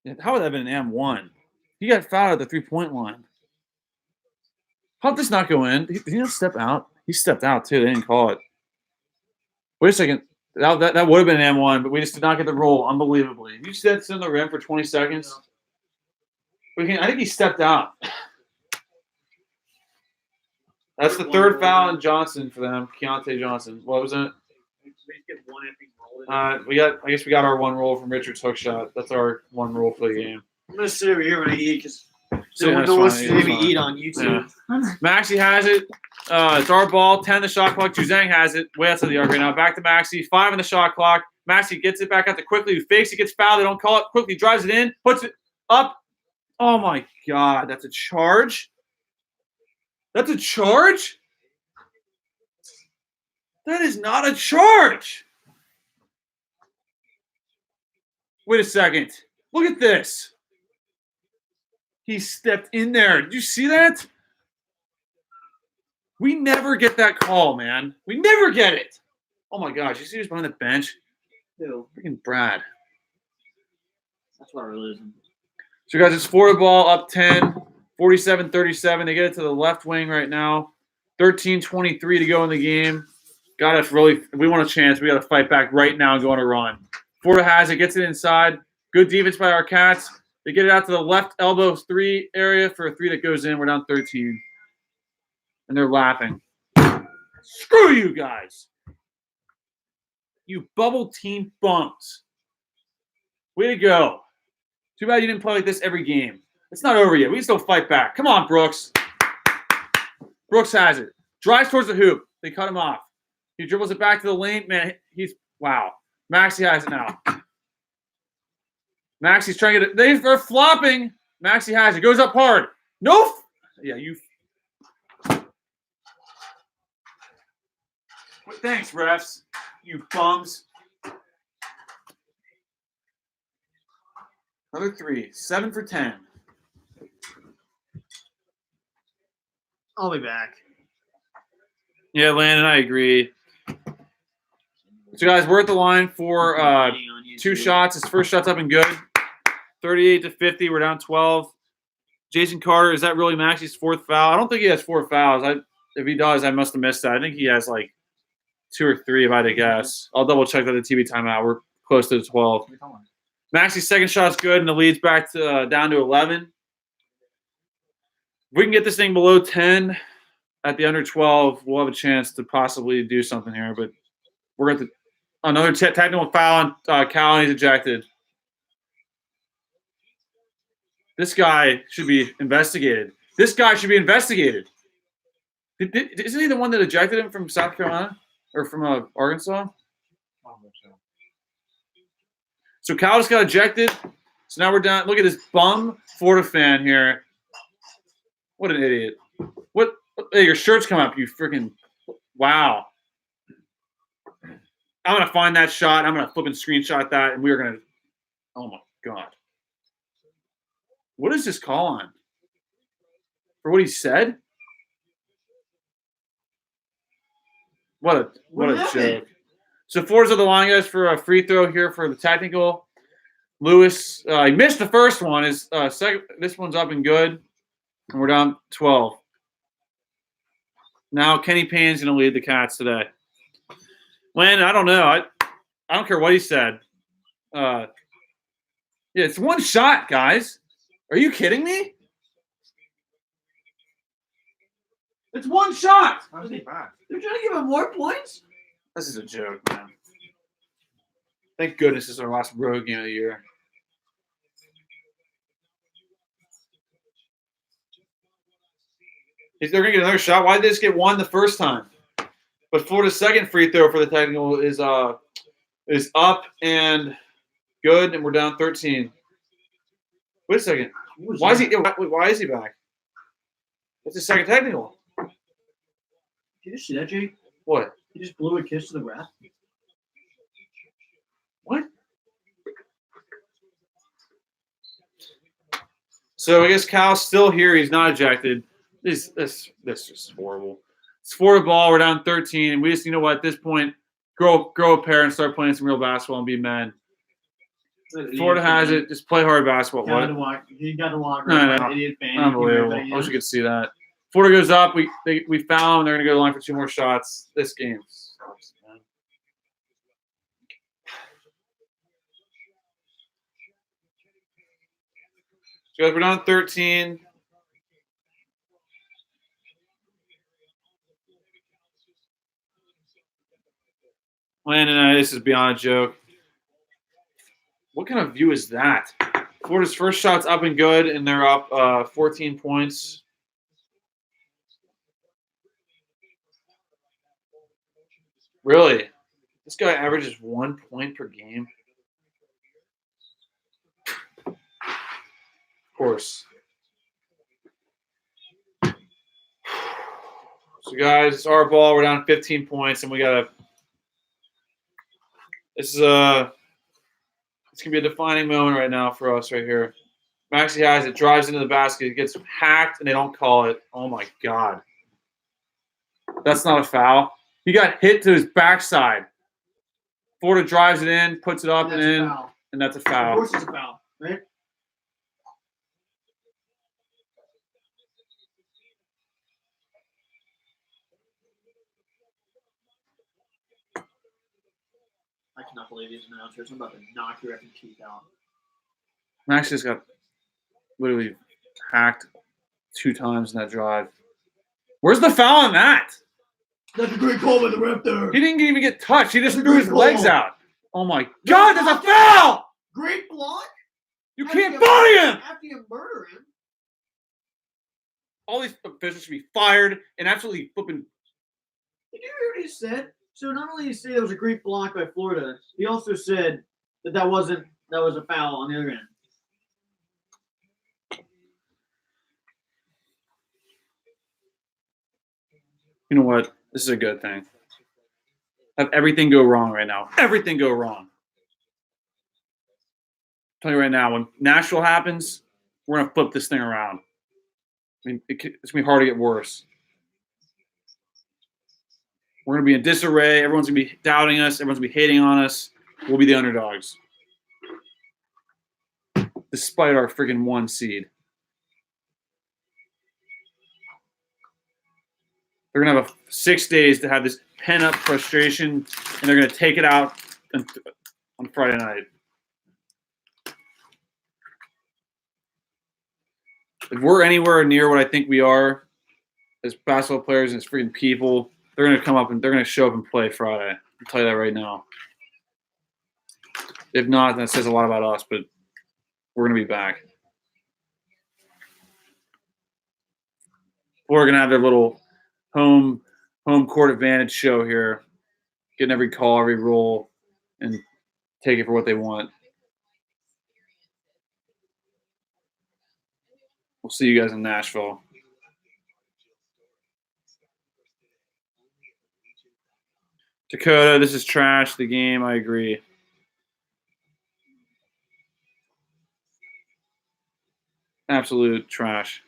Yeah, how would that have been an M1? He got fouled at the 3-point line. How did this not go in? Did he not step out? He stepped out too. They didn't call it. Wait a second. That would have been an M1, but we just did not get the roll, unbelievably. You said sit in the rim for 20 seconds. I think he stepped out. That's the third foul on Johnson for them, Keontae Johnson. What was it? I guess we got our one roll from Richard's hook shot. That's our one roll for the game. I'm going to sit over here when I eat because So no that's one wants fine, to that's see me fine. eat on YouTube. Yeah. Maxie has it. It's our ball. 10 the shot clock. Juzang has it. Way outside the arc right now. Back to Maxie. 5 in the shot clock. Maxie gets it back out to Quickly. Who fakes it, gets fouled. They don't call it. Quickly drives it in. Puts it up. Oh, my God. That's a charge? That's a charge? That is not a charge. Wait a second. Look at this. He stepped in there. Did you see that? We never get that call, man. We never get it. Oh my gosh, you see who's behind the bench? Who? Freaking Brad. That's why we're losing. So, guys, it's Florida ball up 10, 47-37. They get it to the left wing right now. 13:23 to go in the game. Got us really – if we want a chance, we got to fight back right now and go on a run. Florida has it, gets it inside. Good defense by our Cats. They get it out to the left elbow 3 area for a 3 that goes in. We're down 13. And they're laughing. Screw you guys. You bubble team bums. Way to go. Too bad you didn't play like this every game. It's not over yet. We can still fight back. Come on, Brooks. Brooks has it. Drives towards the hoop. They cut him off. He dribbles it back to the lane. Man, he's – wow. Maxie has it now. Maxie's trying to get it. They're flopping. Maxie has it. Goes up hard. Nope. Yeah, you – thanks, refs. You bums. Another 3. 7 for 10. I'll be back. Yeah, Landon, I agree. So, guys, we're at the line for 2 shots. His first shot's up and good. 38-50. We're down 12. Jason Carter, is that really Maxie's 4th foul? I don't think he has 4 fouls. If he does, I must have missed that. I think he has like 2 or 3, if I had to guess. I'll double check that at the TV timeout. We're close to the 12. Maxie's second shot's good, and the lead's back to down to 11. If we can get this thing below 10 at the under 12, we'll have a chance to possibly do something here. But we're at another technical foul on Cal, and he's ejected. This guy should be investigated. Isn't he the one that ejected him from South Carolina or from Arkansas? So Cal just got ejected. So now we're down. Look at this bum Florida fan here. What an idiot. What? Hey, your shirt's come up, you freaking – wow. I'm going to find that shot. I'm going to flip and screenshot that, and we're going to – oh, my God. What is this call on? For what he said? What a joke. So Florida's on the line, guys, for a free throw here for the technical. Lewis, he missed the first one. His second, this one's up and good, and we're down 12. Now Kenny Payne's going to lead the Cats today. Landon, I don't know. I don't care what he said. Yeah, it's one shot, guys. Are you kidding me? It's one shot. They're trying to give him more points? This is a joke, man. Thank goodness this is our last road game of the year. They're going to get another shot. Why did they just get one the first time? But Florida's second free throw for the technical is up and good, and we're down 13. Wait a second. Why is he back? That's his second technical. Did you see that, Jake? What? He just blew a kiss to the ref. What? So I guess Cal's still here. He's not ejected. This is horrible. It's Florida ball. We're down 13. And we just, at this point, grow a pair and start playing some real basketball and be men. Florida has it. Just play hard basketball. He got to walk No. idiot fan. Unbelievable. I wish you could see that. Florida goes up. We foul them. They're going to go to the line for 2 more shots. This game sucks, man. So guys, we're down 13. Landon, this is beyond a joke. What kind of view is that? Florida's first shot's up and good, and they're up 14 points. Really? This guy averages 1 point per game? Of course. So, guys, it's our ball. We're down 15 points, and we got to – it's going to be a defining moment right now for us right here. Maxie has it, drives into the basket, gets hacked, and they don't call it. Oh, my God. That's not a foul. He got hit to his backside. Florida drives it in, puts it up and in, and that's a Of foul. course it's a foul, right? I cannot believe these announcers. I'm about to knock your effing teeth out. Max just got literally hacked 2 times in that drive. Where's the foul on that? That's a great call by the ref there. He didn't even get touched. He just That's a threw his great legs call. out. Oh my God, there's a foul! Great block. You After can't body him! After you murder him. All these officials should be fired and absolutely flipping. Did you hear what he said? So not only did he say that was a great block by Florida, he also said that was a foul on the other end. You know what? This is a good thing. Have everything go wrong right now. Everything go wrong. I'm telling you right now, when Nashville happens, we're going to flip this thing around. I mean, it's going to be hard to get worse. We're going to be in disarray. Everyone's going to be doubting us. Everyone's going to be hating on us. We'll be the underdogs. Despite our freaking 1 seed. They're going to have 6 days to have this pent-up frustration, and they're going to take it out on Friday night. If we're anywhere near what I think we are as basketball players and as freaking people, they're going to come up and they're going to show up and play Friday. I'll tell you that right now. If not, that says a lot about us, but we're going to be back. We're going to have their little home court advantage show here, getting every call, every roll, and take it for what they want. We'll see you guys in Nashville. Dakota, this is trash. The game, I agree. Absolute trash.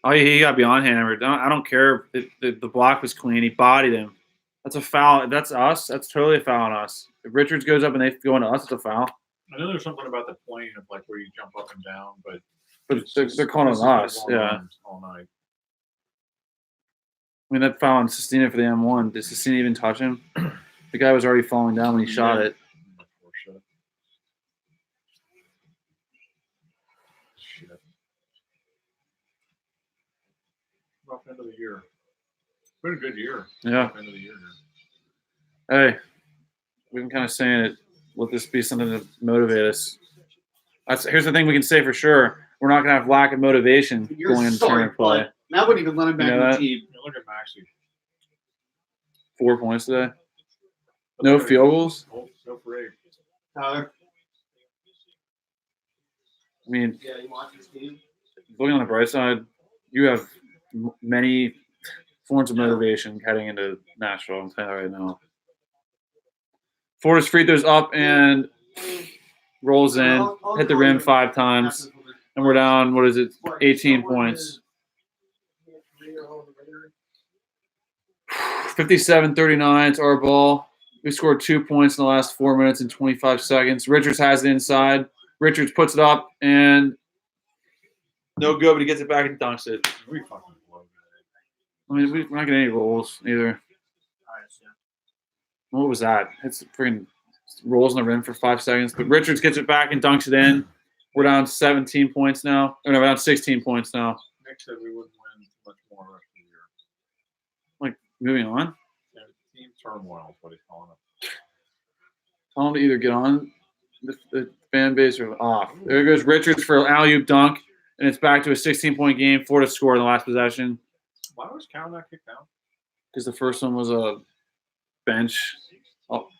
Oh, he got beyond hammered. I don't care if the block was clean. He bodied him. That's a foul. That's us. That's totally a foul on us. If Richards goes up and they go into us, it's a foul. I know there's something about the plane of like where you jump up and down, but they're calling this on is us. been going Yeah. on all night. I mean, that foul on Sestina for the M1. Did Sestina even touch him? The guy was already falling down when he shot it. Poor shit. Shit. Rough end of the year. It's been a good year. Yeah. Rough end of the year here. Hey, we've been kind of saying it. Let this be something to motivate us. Here's the thing we can say for sure. We're not going to have lack of motivation You're going into sorry, tournament play. but that wouldn't even let him back You know in the that? team. Yeah, look at Maxie. 4 points today. No field goals. No for 8. Tyler. I mean, Yeah, you watch this game. looking on the bright side, you have many forms of motivation heading into Nashville. I'm telling you right now. Florida's free throws up and rolls in, hit the rim 5 times, and we're down, 18 points. 57-39, it's our ball. We scored 2 points in the last 4 minutes and 25 seconds. Richards has it inside. Richards puts it up, and no good, but he gets it back and dunks it. We fucking blow. I mean, we're not getting any rolls either. What was that? It's freaking rolls in the rim for 5 seconds, but Richards gets it back and dunks it in. We're down 17 points now. Or no, we're down 16 points now. Nick said we wouldn't win much more the rest of the year. Like, moving on. Yeah, team turmoil is what he's calling it. Tell him to either get on the fan base or off. There goes Richards for an alley-oop dunk, and it's back to a 16-point game. Florida scored in the last possession Why was Cal not kicked out? because the first one was a bench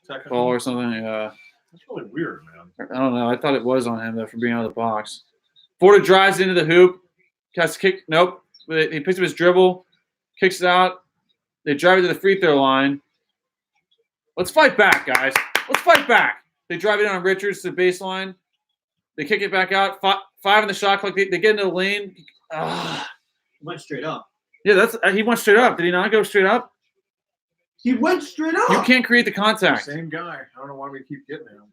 Technically? ball or something. Yeah. That's really weird, man. I don't know. I thought it was on him, though, for being out of the box. Florida drives into the hoop. Has to kick. Nope. He picks up his dribble, kicks it out. They drive it to the free throw line. Let's fight back, guys. Let's fight back. They drive it on Richards to the baseline. They kick it back out. Five in the shot clock. They get into the lane. Went straight up. Yeah, he went straight up. Did he not go straight up? He went straight up. You can't create the contact. Same guy. I don't know why we keep getting him.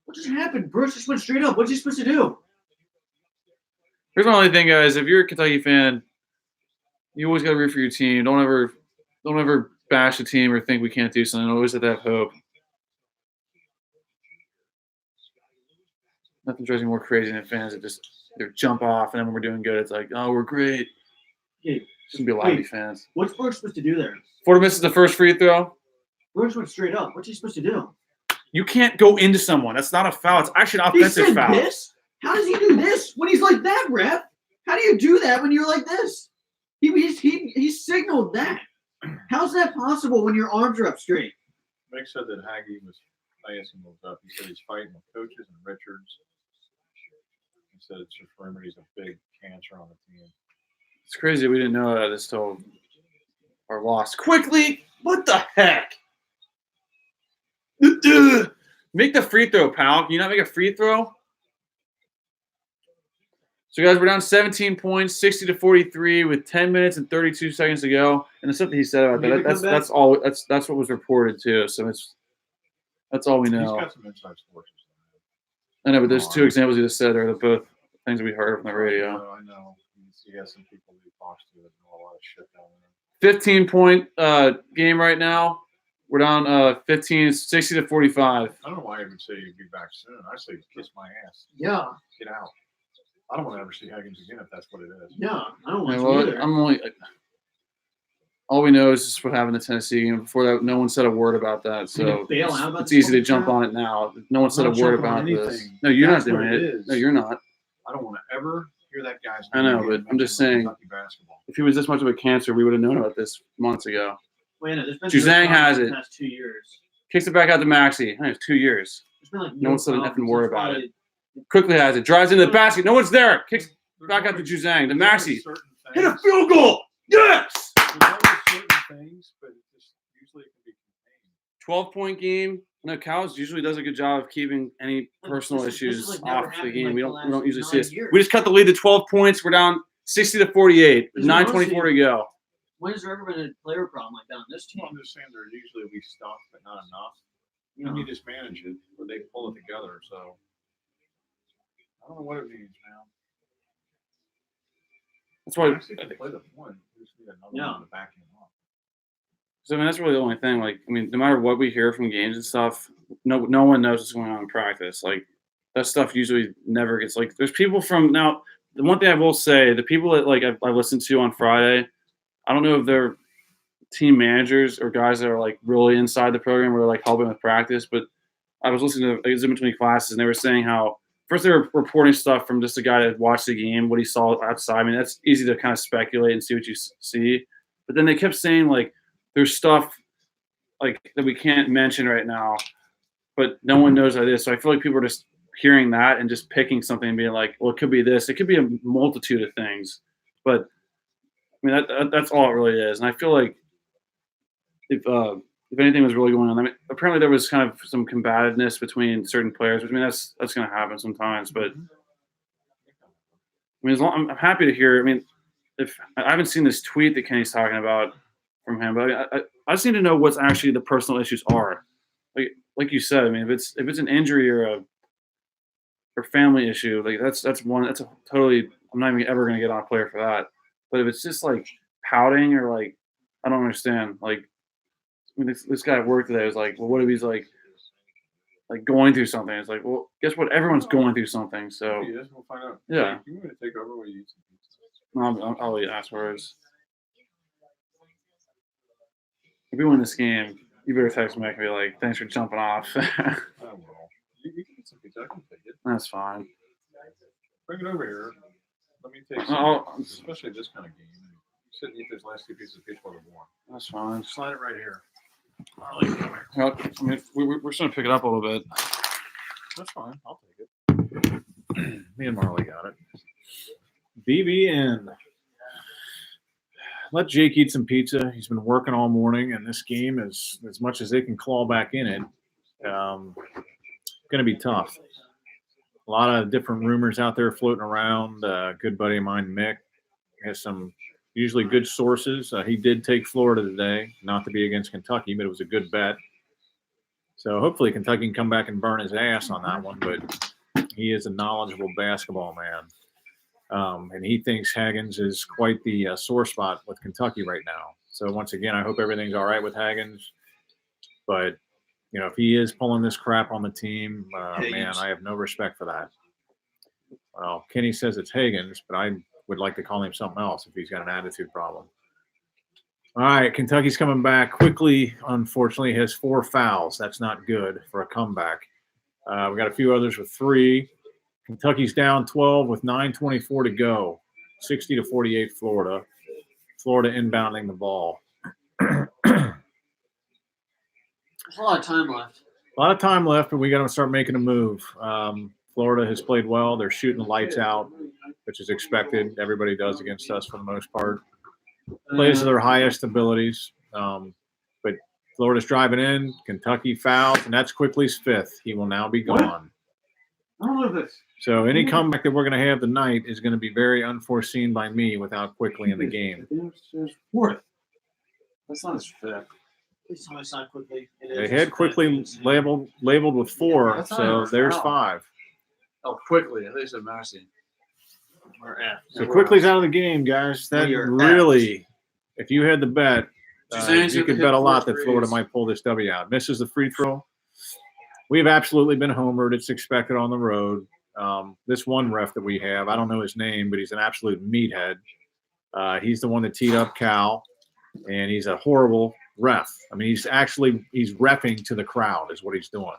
What just happened? Bruce just went straight up. What's he supposed to do? Here's my only thing, guys. If you're a Kentucky fan, you always got to root for your team. Don't ever bash the team or think we can't do something. Always have to have hope. Nothing drives me more crazy than fans that just jump off, and then when we're doing good, it's like, oh, we're great. Yeah. Shouldn't be allowed to be fans. What's Brooks supposed to do there? Florida misses the first free throw. Brooks went straight up. What's he supposed to do? You can't go into someone. That's not a foul. It's actually an He offensive said foul. this? How does he do this when he's like that, ref? How do you do that when you're like this? He signaled that. How's that possible when your arms are up straight? Mike said that Hagee was asking him up. He said he's fighting with coaches and Richards. He said it's just for him he's a big cancer on the team. It's crazy we didn't know that until our loss. Quickly, what the heck? Make the free throw, pal. Can you not make a free throw? So, guys, we're down 17 points, 60-43, with 10 minutes and 32 seconds to go. And the stuff that he said about that, that's all. That's what was reported too. So that's all we know. He's got some inside sources. I know, but there's two examples you just said are both things we heard from the radio. I know. He has some people he talks to that know a lot of shit down there. 15-point game right now. We're down 15, 60-45. I don't know why I would say you'd be back soon. I say kiss my ass. Yeah. Get out. I don't want to ever see Higgins again if that's what it is. Yeah. I don't want Well, to either. I'm only. All we know is just what happened in the Tennessee game. Before that, no one said a word about that. So bail out about it's this easy to fucking jump crap? on it now. No one said a I'm word not jumping on about this. anything. No, you're That's not doing what it it. is. No, you're not. I don't want to ever hear that guy's I name know, again but I'm just mentioned in saying. Kentucky basketball. If he was this much of a cancer, we would have known about this months ago. Wait, no, there's been Juzang has the it. past 2 years. Kicks it back out to Maxey. I think it's 2 years. There's been like No one said an problems effing word since about probably- it. Quickly has it. Drives into the basket. No one's there. Kicks back out to Juzang. To Maxey. Hit a field goal. Yes! There's always certain things, but it just usually it can be contained. 12-point game. No, Cal's usually does a good job of keeping any personal This is issues like never off the happened, game. like, We the don't last usually see 9 this. years. We just cut the lead to 12 points. We're down 60-48. This is 9:24 to go. When has there ever been a player problem like that on this team? Well, I'm just saying there usually will be stuff, but not enough. You And know, you just manage it, or they pull it together. So I don't know what it means, man. That's why. Actually, to play the point, we just need another Yeah. one to back him up. So I mean, that's really the only thing. Like, I mean, no matter what we hear from games and stuff, no one knows what's going on in practice. Like, that stuff usually never gets. Like, there's people from now. The one thing I will say, the people that like I listened to on Friday, I don't know if they're team managers or guys that are like really inside the program or they're like helping with practice, but I was listening to it was in between classes and they were saying how first they were reporting stuff from just a guy that watched the game, what he saw outside. I mean, that's easy to kind of speculate and see what you see, but then they kept saying like there's stuff like that we can't mention right now, but no one knows what it is. So I feel like people are just hearing that and just picking something and being like, well, it could be this, it could be a multitude of things, but I mean that's all it really is. And I feel like if anything was really going on, I mean, apparently there was kind of some combativeness between certain players. Which, I mean, that's going to happen sometimes. But I mean, I'm happy to hear. I mean, if I haven't seen this tweet that Kenny's talking about from him, but I just need to know what's actually the personal issues are. Like you said, I mean, if it's an injury or a family issue, like that's a totally. I'm not even ever going to get on a player for that. But if it's just like pouting or like, I don't understand. Like, I mean, this guy at work today was like, well, what if he's like going through something? It's like, well, guess what? Everyone's going through something. So Yes, we'll find out. Yeah. You want me to take over what you eat? I'll eat afterwards. If we win this game, you better text me back and be like, thanks for jumping off. I will. You can get some pizza. I can take it. That's fine. Bring it over here. Let me take Oh. some, especially this kind of game. Sit and eat those last 2 pieces of pizza while they're warm. That's fine. Slide it right here. Well, I mean, we're just going to pick it up a little bit. That's fine. I'll take it. Me and Marley got it. BBN. let Jake eat some pizza. He's been working all morning, and this game is as much as they can claw back in it. Going to be tough. A lot of different rumors out there floating around. A good buddy of mine, Mick, has some usually good sources. He did take Florida today, not to be against Kentucky, but it was a good bet. So hopefully Kentucky can come back and burn his ass on that one, but he is a knowledgeable basketball man. And he thinks Haggins is quite the sore spot with Kentucky right now. So once again, I hope everything's all right with Haggins. But, you know, if he is pulling this crap on the team, man, I have no respect for that. Well, Kenny says it's Haggins, but I would like to call him something else if he's got an attitude problem. All right, Kentucky's coming back quickly. Unfortunately, has 4 fouls. That's not good for a comeback. We got a few others with 3. Kentucky's down 12 with 9:24 to go. 60-48 Florida. Florida inbounding the ball. There's a lot of time left. A lot of time left, but we got to start making a move. Florida has played well. They're shooting the lights out, which is expected. Everybody does against us for the most part. Plays to their highest abilities. But Florida's driving in. Kentucky fouls, and that's Quickly's 5th. He will now be gone. I don't know this. So any comeback that we're going to have tonight is going to be very unforeseen by me without Quickly in the game. There's 4th. That's not his 5th. Please tell me it's not Quickly. They had Quickly labeled with 4, That's not so a there's foul. 5. Oh, quickly. I think it's a Massey. We're at. So Quickly's out of the game, guys. That We are really, if you had the bet, Suzanne's you gonna could hit bet a 4 lot that Florida threes. might pull this W out. Misses the free throw. We've absolutely been homered. It's expected on the road. This one ref that we have, I don't know his name, but he's an absolute meathead. He's the one that teed up Cal, and he's a horrible ref. I mean, he's reffing to the crowd is what he's doing.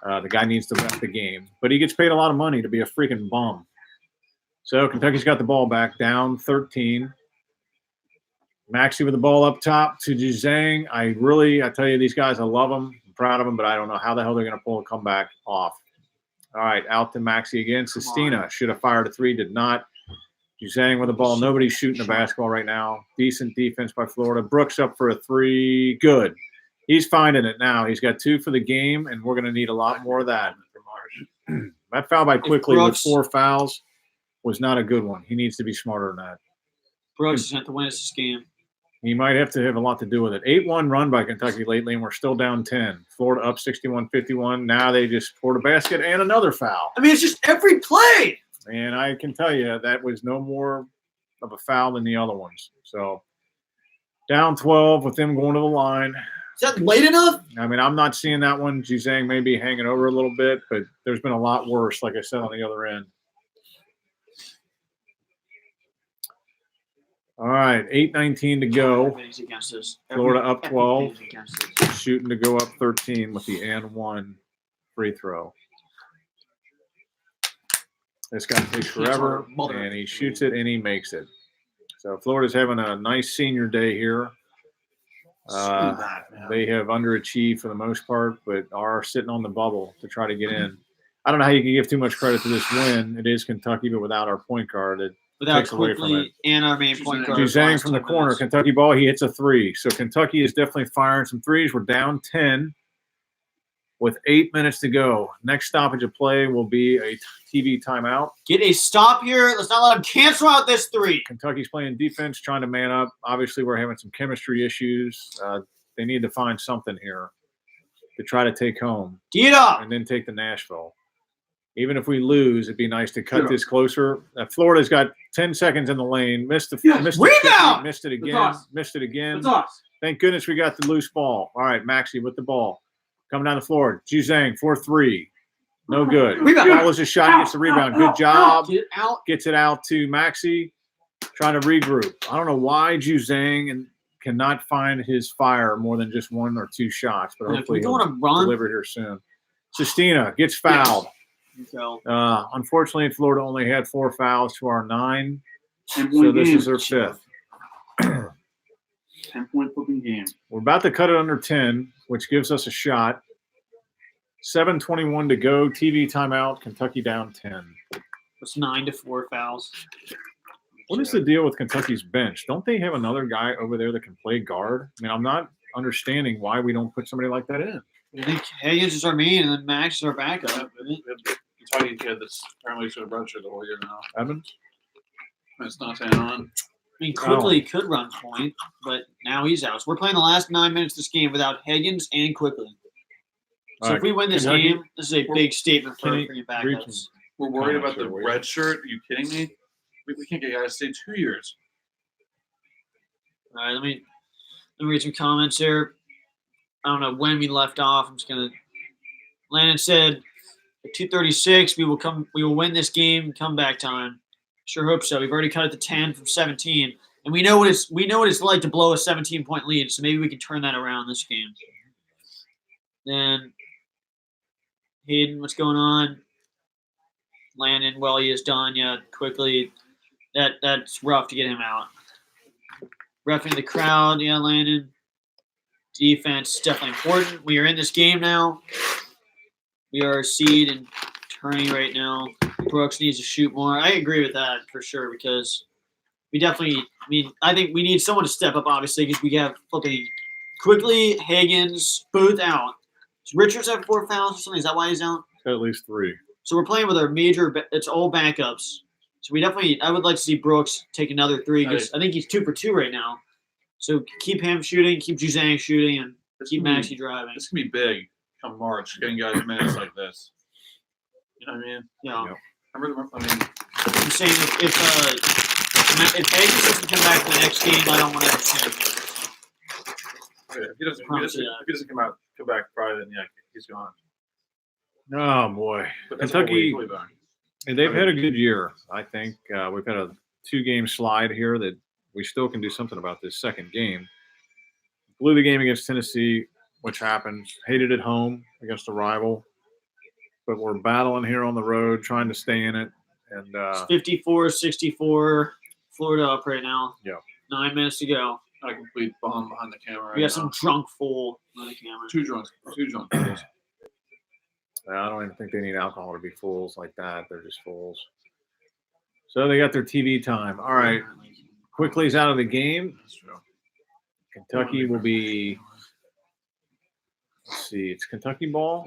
The guy needs to ref the game, but he gets paid a lot of money to be a freaking bum. So Kentucky's got the ball back, down 13. Maxey with the ball up top to Juzang. I tell you, these guys, I love them. I'm proud of them, but I don't know how the hell they're going to pull a comeback off. All right, out to Maxey again. Sestina should have fired a 3, did not. Juzang with the ball. Nobody's shooting the basketball right now. Decent defense by Florida. Brooks up for a 3. Good. He's finding it now. He's got 2 for the game, and we're going to need a lot more of that. That foul by Quickly with 4 fouls was not a good one. He needs to be smarter than that. Brooks is going to have to win us this game. He might have to have a lot to do with it. 8-1 run by Kentucky lately, and we're still down 10. Florida up 61-51. Now they just poured a basket and another foul. I mean, it's just every play. And I can tell you that was no more of a foul than the other ones. So down 12 with them going to the line. Is that late enough? I mean, I'm not seeing that one. Juzang may be hanging over a little bit, but there's been a lot worse, like I said, on the other end. All right, 8:19 to go. Everybody's against us. Florida up 12. Everybody's against us. Shooting to go up 13 with the and 1 free throw. This guy takes forever, and he shoots it, and he makes it. So Florida's having a nice senior day here. They have underachieved for the most part, but are sitting on the bubble to try to get in. I don't know how you can give too much credit to this win. It is Kentucky, but without our point guard, it Without takes away from it. Quickly and our main point guard. Juzang from the corner, Kentucky ball, he hits a 3. So Kentucky is definitely firing some threes. We're down 10 with 8 minutes to go. Next stoppage of play will be a TV timeout. Get a stop here. Let's not let them cancel out this 3. Kentucky's playing defense, trying to man up. Obviously, we're having some chemistry issues. They need to find something here to try to take home Get up. and then take the Nashville. Even if we lose, it'd be nice to cut this closer. Florida's got 10 seconds in the lane. Missed the rebound! Missed it again. toss. Missed it again. It's us. Thank goodness we got the loose ball. All right, Maxey with the ball. Coming down the floor. Juzang, 4-3. No good. Rebound. Follows his shot, gets the rebound. Good job. Get out. Gets it out to Maxey. Trying to regroup. I don't know why Juzang cannot find his fire more than just 1 or 2 shots, but Can hopefully we go he'll on a run? deliver here soon. Sestina gets fouled. So, Unfortunately, Florida only had 4 fouls to our 9, 10-point so this game. is their 5th. 10-point flipping game. We're about to cut it under 10, which gives us a shot. 7:21 to go. TV timeout. Kentucky down 10. it's 9 to 4 fouls. What is the deal with Kentucky's bench? Don't they have another guy over there that can play guard? I mean, I'm not understanding why we don't put somebody like that in. I think Higgins is our main, and then Max is our backup. Kentucky kid that's apparently should have redshirt the whole year now. Evans? It's not staying on. I mean, Quickly could run point, but now he's out. So we're playing the last 9 minutes of this game without Higgins and Quickly. So if we win this game, this is a big statement for your backups. We're worried about the red shirt. Are you kidding me? We can't get guys to stay 2 years. All right, let me read some comments here. I don't know when we left off. I'm just gonna. Landon said, at 2:36, we will win this game. Comeback time. Sure hope so. We've already cut it to 10 from 17, and we know what it's like to blow a 17-point lead. So maybe we can turn that around this game. Then Hayden, what's going on? Landon, well, he is done. Yeah, Quickly. That's rough to get him out. Roughing the crowd, yeah, Landon. Defense is definitely important. We are in this game now. We are seed and tourney right now. Brooks needs to shoot more. I agree with that for sure because we definitely. I mean, I think we need someone to step up, obviously, because we have fucking Quickly, Higgins, both out. Does Richards have 4 fouls or something? Is that why he's out? At least 3. So we're playing with our major. It's all backups. So we definitely. I would like to see Brooks take another 3 because I think he's 2 for 2 right now. So keep him shooting, keep Juzang shooting, and keep Maxey driving. This can be big come March, getting guys minutes like this. You know what I mean? Yeah. Yep. I'm saying if Higgins doesn't come back for the next game, I don't want to have a chance. If he doesn't come back Friday, then yeah, he's gone. Oh, boy. But that's Kentucky, fully back. and they've had a good year. I think we've had a 2-game slide here that we still can do something about this second game. Blew the game against Tennessee, which happens. Hated at home against a rival. But we're battling here on the road, trying to stay in it. And It's 54-64, Florida up right now. Yeah. 9 minutes to go. Not a complete bum behind the camera. We got some drunk fool on the camera. Two drunk fools. I don't even think they need alcohol to be fools like that. They're just fools. So they got their TV time. All right. Quickly's out of the game. That's true. Kentucky will be, let's see, it's Kentucky ball.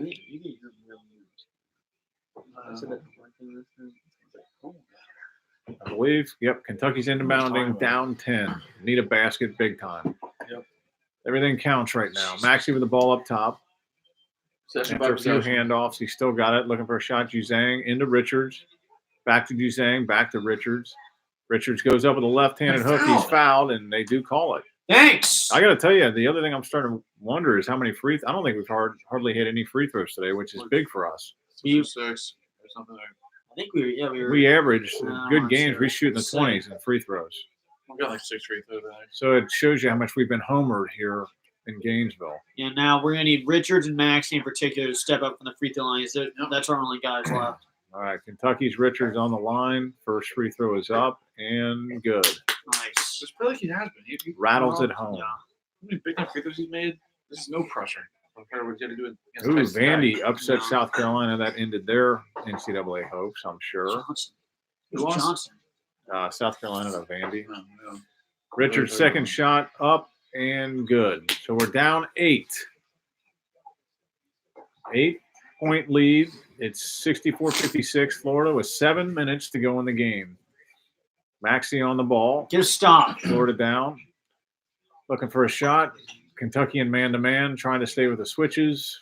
I believe, yep, Kentucky's inbounding down 10. Need a basket big time. Yep. Everything counts right now. Maxey with the ball up top. Possession by After a few possession. handoffs, he's still got it. Looking for a shot. Juzang into Richards. Back to Juzang. Back to Richards. Richards goes up with a left-handed hook. He's fouled, and they do call it. Thanks. I got to tell you, the other thing I'm starting to wonder is how many free. I don't think we've hardly hit any free throws today, which is big for us. 6 or something like I think we were. We average No, good games. sure. We shoot in the Same. 20s in free throws. we got like 6 free throws. I think. So it shows you how much we've been homered here in Gainesville. And now we're going to need Richards and Maxey in particular to step up from the free throw line. That's our only guys left. All right, Kentucky's Richards on the line. First free throw is up and good. Nice. It's probably like he has been. He Rattles at home. Yeah. How many big free throws he's made? This is no pressure compared to what he had to do against Ooh, Texas Tech. Vandy upset No. South Carolina. That ended their NCAA hopes, I'm sure. Johnson. Who lost? Johnson. South Carolina to Vandy. No, no. Richards' second shot up and good. So we're down 8. 8-point lead. It's 64-56. Florida with 7 minutes to go in the game. Maxey on the ball. Get a stop. Florida down. Looking for a shot. Kentucky in man-to-man, trying to stay with the switches.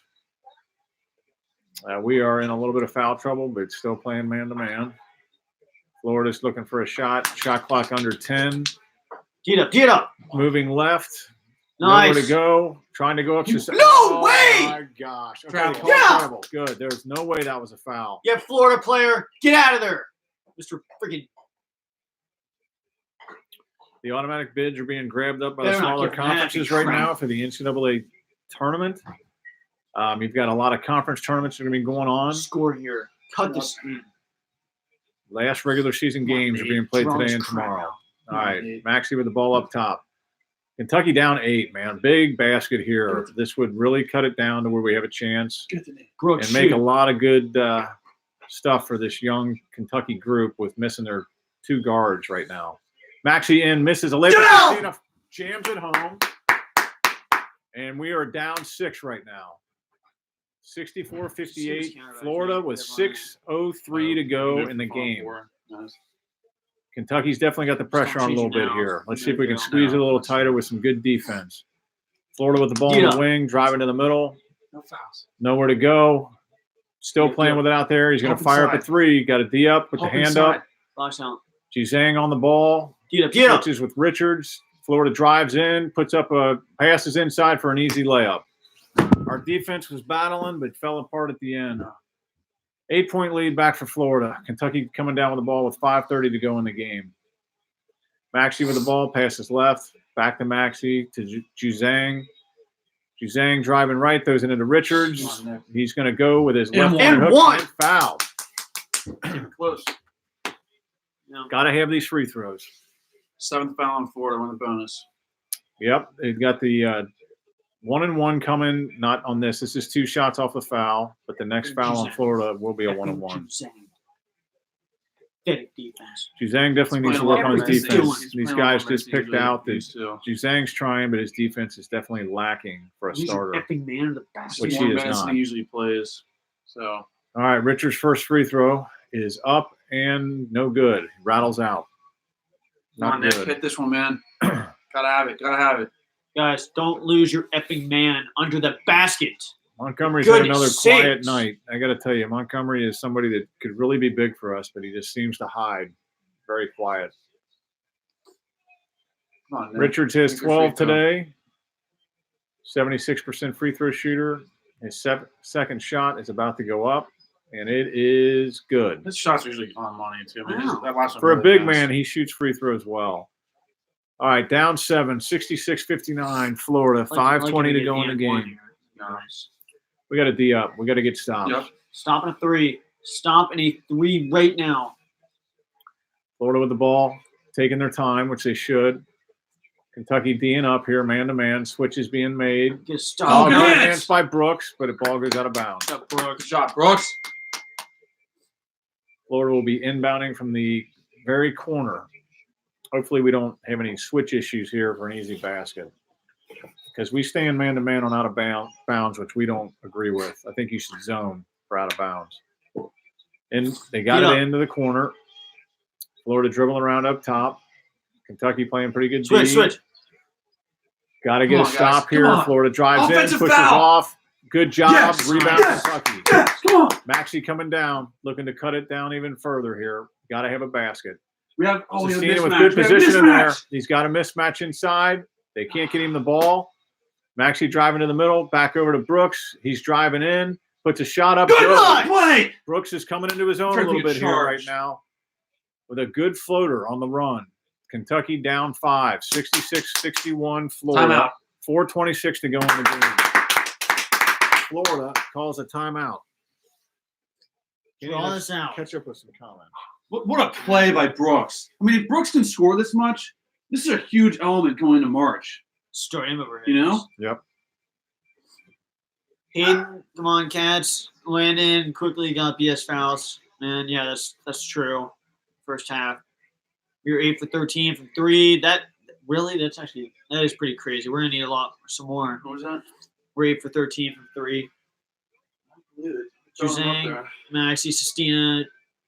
We are in a little bit of foul trouble, but still playing man-to-man. Florida's looking for a shot. Shot clock under 10. Get up. Get up. Moving left. Nice. Nowhere to go. Trying to go up to – No way! Oh, my gosh. Okay, Travel. call Yeah! travel. Good. There's no way that was a foul. Yeah, Florida player. Get out of there. Mr. Freaking. The automatic bids are being grabbed up by the They're not smaller giving that conferences a right crap. now for the NCAA tournament. You've got a lot of conference tournaments that are going to be going on. Score here. Cut the screen. Last regular season games are being played today and tomorrow. All right, Maxey with the ball up top. Kentucky down 8, man. Big basket here. This would really cut it down to where we have a chance Brooks, and make shoot. a lot of good stuff for this young Kentucky group with missing their 2 guards right now. Maxey in, misses a layup. No! Christina jams it home. And we are down 6 right now. 64-58. Florida with 6:03 to go in the game. Nice. Kentucky's definitely got the pressure on a little bit here. Let's see if we can squeeze it a little tighter with some good defense. Florida with the ball in the wing, driving to the middle. No fouls. Nowhere to go. Still playing with it out there. He's going to fire up a 3. Got a D up with the hand up. Box out. Juzang on the ball. Switches with Richards. Florida drives in, puts up passes inside for an easy layup. Our defense was battling, but fell apart at the end. 8-point lead back for Florida. Kentucky coming down with the ball with 5:30 to go in the game. Maxey with the ball, passes left, back to Maxey to Juzang. Juzang driving right, throws it into Richards. He's going to go with his left-handed hook and foul. Close. Got to have these free throws. 7th foul on Florida, won the bonus. Yep, they've got the 1-and-1 coming. Not on this. This is 2 shots off the foul, but the next foul on Florida will be a 1-and-1. Defense. Juzang definitely needs to work on his defense. These guys just picked out that too. Juzang's trying, but his defense is definitely lacking for a starter. Epic man of the basket. Which He's he more is advanced than not. he usually plays. So All right, Richards' first free throw is up and no good. Rattles out. come on, Not Nick, good. hit this one, man. Gotta have it. Gotta have it. Guys, don't lose your epic man under the basket. Montgomery's had Goodness another sakes. quiet night. I got to tell you, Montgomery is somebody that could really be big for us, but he just seems to hide. Very quiet. Come on, Nick. Richards has Make your free 12 throw. today. 76% free throw shooter. His second shot is about to go up, and it is good. His shots are usually on money too. I mean, Wow. that last one For a really big nice. man, he shoots free throws well. All right, down 7, 66-59, Florida, 5:20 to go in the game. Nice. We got a D up. We got to get stopped. Yep. Stopping a 3. Stopping a 3 right now. Florida with the ball, taking their time, which they should. Kentucky D'ing up here, man-to-man. Switches being made. Get Oh, stopped. good good. advance by Brooks, but the ball goes out of bounds. Good shot, Brooks. Florida will be inbounding from the very corner. Hopefully we don't have any switch issues here for an easy basket. Because we stand man-to-man on out of bounds, which we don't agree with. I think you should zone for out of bounds. And they got Get it up. into the corner. Florida dribbling around up top. Kentucky playing pretty good Switch, D. switch. Got to Come get a on, guys. stop Come here. on. Florida drives Offensive in, pushes foul. off. Good job. Yes. Rebound Yes. Kentucky. Yes, come on. Maxey coming down, looking to cut it down even further here. Got to have a basket. We have a Sistina with mismatch. good We have a position in there. mismatch. He's got a mismatch inside. They can't get him the ball. Maxey driving to the middle, back over to Brooks. He's driving in, puts a shot up. Good Good. play. Brooks is coming into his own a Trying to little get bit here right charged. now with a good floater on the run. Kentucky down 5, 66-61 Florida. Timeout. 4:26 to go in the game. Florida calls a timeout. Draw this out. Catch up with some comments. What a play by Brooks. I mean, if Brooks can score this much, this is a huge element going into March. Start him over. You know? Yep. Hayden, come on, Cats. Landon quickly got BS fouls. And yeah, that's true. First half. You're 8 for 13 from 3. That is pretty crazy. We're gonna need some more. What was that? We're 8 for 13 from 3. Juzang, Maxey, Sistina,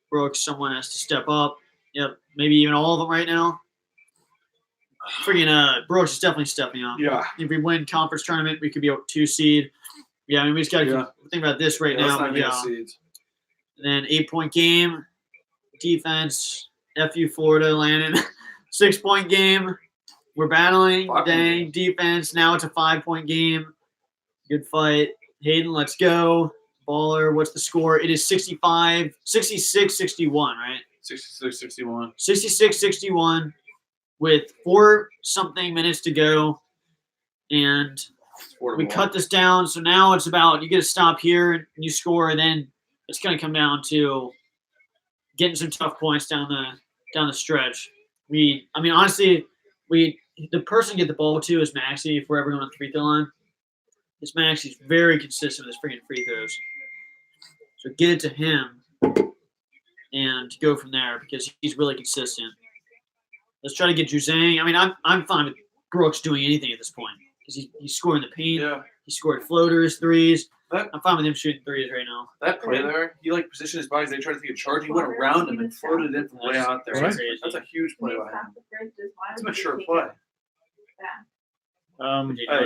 Brooks, someone has to step up. Yep, maybe even all of them right now. Freaking Brooks is definitely stepping up. Yeah. If we win conference tournament, we could be a 2 seed. Yeah, I mean we just gotta think about this right now. But yeah. And then 8-point game, defense, FU Florida, Landon, 6-point game. We're battling. 5-point Dang, defense. Now it's a 5-point game. Good fight. Hayden, let's go. Baller, what's the score? It is 66-61, right? 66-61. 66-61 with 4-something minutes to go. And we cut this down. So now it's about you get to stop here and you score, and then it's going to come down to getting some tough points down the stretch. Honestly, the person to get the ball to is Maxey if we're ever going on the free throw line. This Maxey's very consistent with his freaking free throws. So get it to him and go from there because he's really consistent. Let's try to get Juzang. I mean, I'm fine with Brooks doing anything at this point because he's scoring the paint. Yeah. He scored floaters, threes. That- I'm fine with him shooting threes right now. That play there, he like positioned his body. They tried to take a charge. He went around him and floated in from way out there. Right. That's a huge play by him. It's a mature play.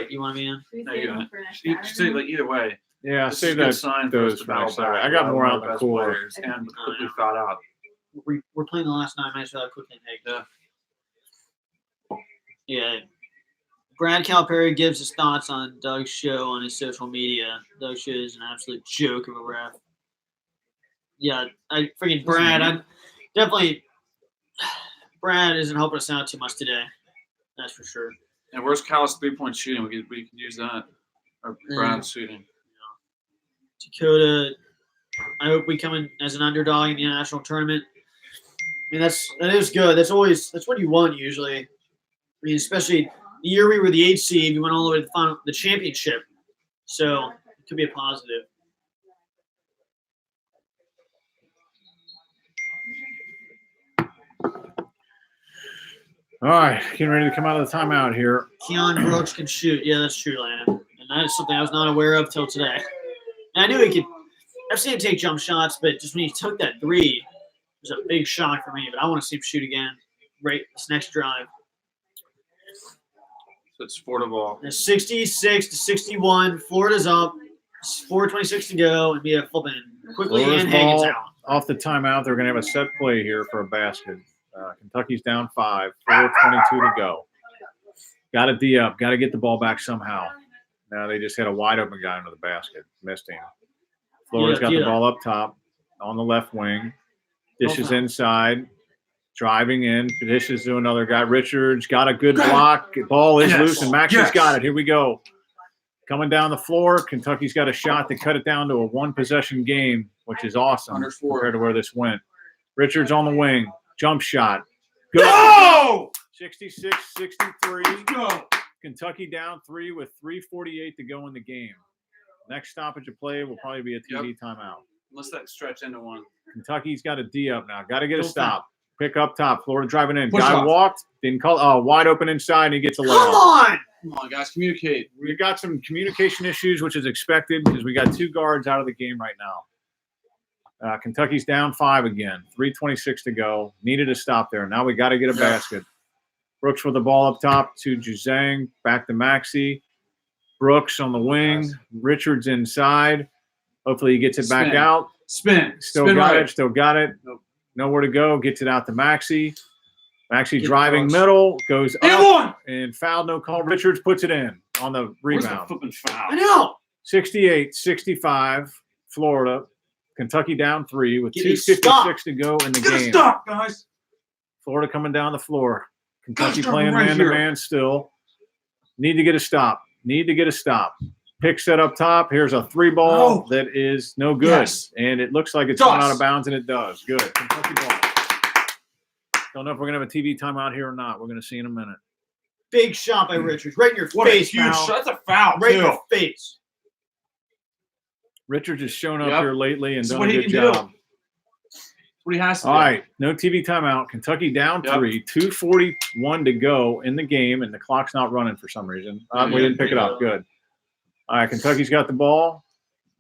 You want me in? No, you don't. You should say like either way. Yeah, This is save a good that sign for us those to for battle next back. time. I got more out in the Best cooler. players and quickly thought out. We're playing the last 9 minutes without quickly Hague. Yeah. Brad Calipari gives his thoughts on Doug's show on his social media. Doug's show is an absolute joke of a ref. Yeah, I freaking Brad. Brad isn't helping us out too much today. That's for sure. And where's Cal's 3-point shooting? We could use that. Or Brad's shooting. Dakota, I hope we come in as an underdog in the national tournament. I mean, that is good. That's what you want usually. I mean, especially the year we were the 8th seed, we went all the way to the championship. So it could be a positive. All right, getting ready to come out of the timeout here. Keon Brooks can shoot. Yeah, that's true, Landon. And that is something I was not aware of till today. And I knew he could. I've seen him take jump shots, but just when he took that 3, it was a big shock for me. But I want to see him shoot again right this next drive. So it's 4 to ball. And 66-61. Florida's up. 4:26 to go, and be a flipping quickly Florida's and Hagen's ball out. off the timeout. They're going to have a set play here for a basket. Kentucky's down 5. 4:22 to go. Got to D up. Got to get the ball back somehow. Now they just had a wide open guy under the basket. Missed him. Florida's got the ball up top on the left wing. Dishes inside. Driving in. Dishes to another guy. Richards got a good block. Ball is loose, and Maxi's got it. Here we go. Coming down the floor. Kentucky's got a shot to cut it down to a 1-possession game, which is awesome compared to where this went. Richards on the wing. Jump shot. Go! 66-63. Go! Kentucky down 3 with 3:48 to go in the game. Next stoppage of play will probably be a TV timeout. Unless that stretch into one. Kentucky's got a D up now. Got to get a stop. Pick up top. Florida driving in. Push Guy off. walked. Didn't call. Oh, wide open inside, and he gets a Come layup. on! Come on, guys, communicate. We've got some communication issues, which is expected because we got 2 guards out of the game right now. Kentucky's down 5 again. 3:26 to go. Needed a stop there. Now we got to get a basket. Brooks with the ball up top to Juzang. Back to Maxey. Brooks on the wing. Richards inside. Hopefully he gets it back out. Spin. Still Spin got right. it. Still got it. Nope. Nowhere to go. Gets it out to Maxey. Maxey Get driving Brooks. middle. Goes And up. one! And foul. No call. Richards puts it in on the Where's the rebound. flipping foul? I know. 68-65. Florida. Kentucky down 3 with Get a 2:56 stop. to go in the Get a game. stop, guys. Florida coming down the floor. Kentucky Stop playing right man-to-man still. Need to get a stop. Pick set up top. Here's a 3 ball No. that is no good. Yes. And it looks like it's Does. going out of bounds, and it does. Good. Kentucky ball. Don't know if we're going to have a TV timeout here or not. We're going to see in a minute. Big shot by Richards. Right in your What a face, huge pal. shot. That's a foul, Right in too. your face. Richards has shown up Yep. here lately and This is done what a he good can do. job. What he has to All do. right, no TV timeout. Kentucky down Yep. 3, 2:41 to go in the game, and the clock's not running for some reason. We didn't pick it up. Good. All right, Kentucky's got the ball,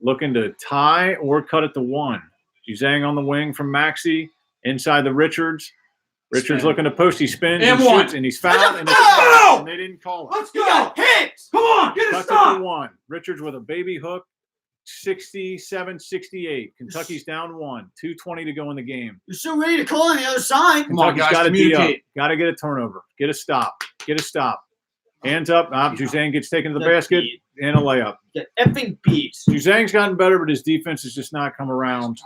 looking to tie or cut it to 1. Juzang on the wing from Maxey, inside the Richards. Richards Spin. looking to post. He spins And and one. shoots, and he's fouled, and, it's foul! fouled, and they didn't call it. Let's You go. got hit. Come on. Get a Cut it stop. to 1. Richards with a baby hook. 67-68. Kentucky's down 1. 2:20 to go in the game. You're so ready to call on the other side. Come on, Kentucky's guys, got to D up. communicate. Got to get a turnover. Get a stop. Hands up. Juzang gets taken to the Get basket beat. and a layup. Get effing beat. Juzang's gotten better, but his defense has just not come around.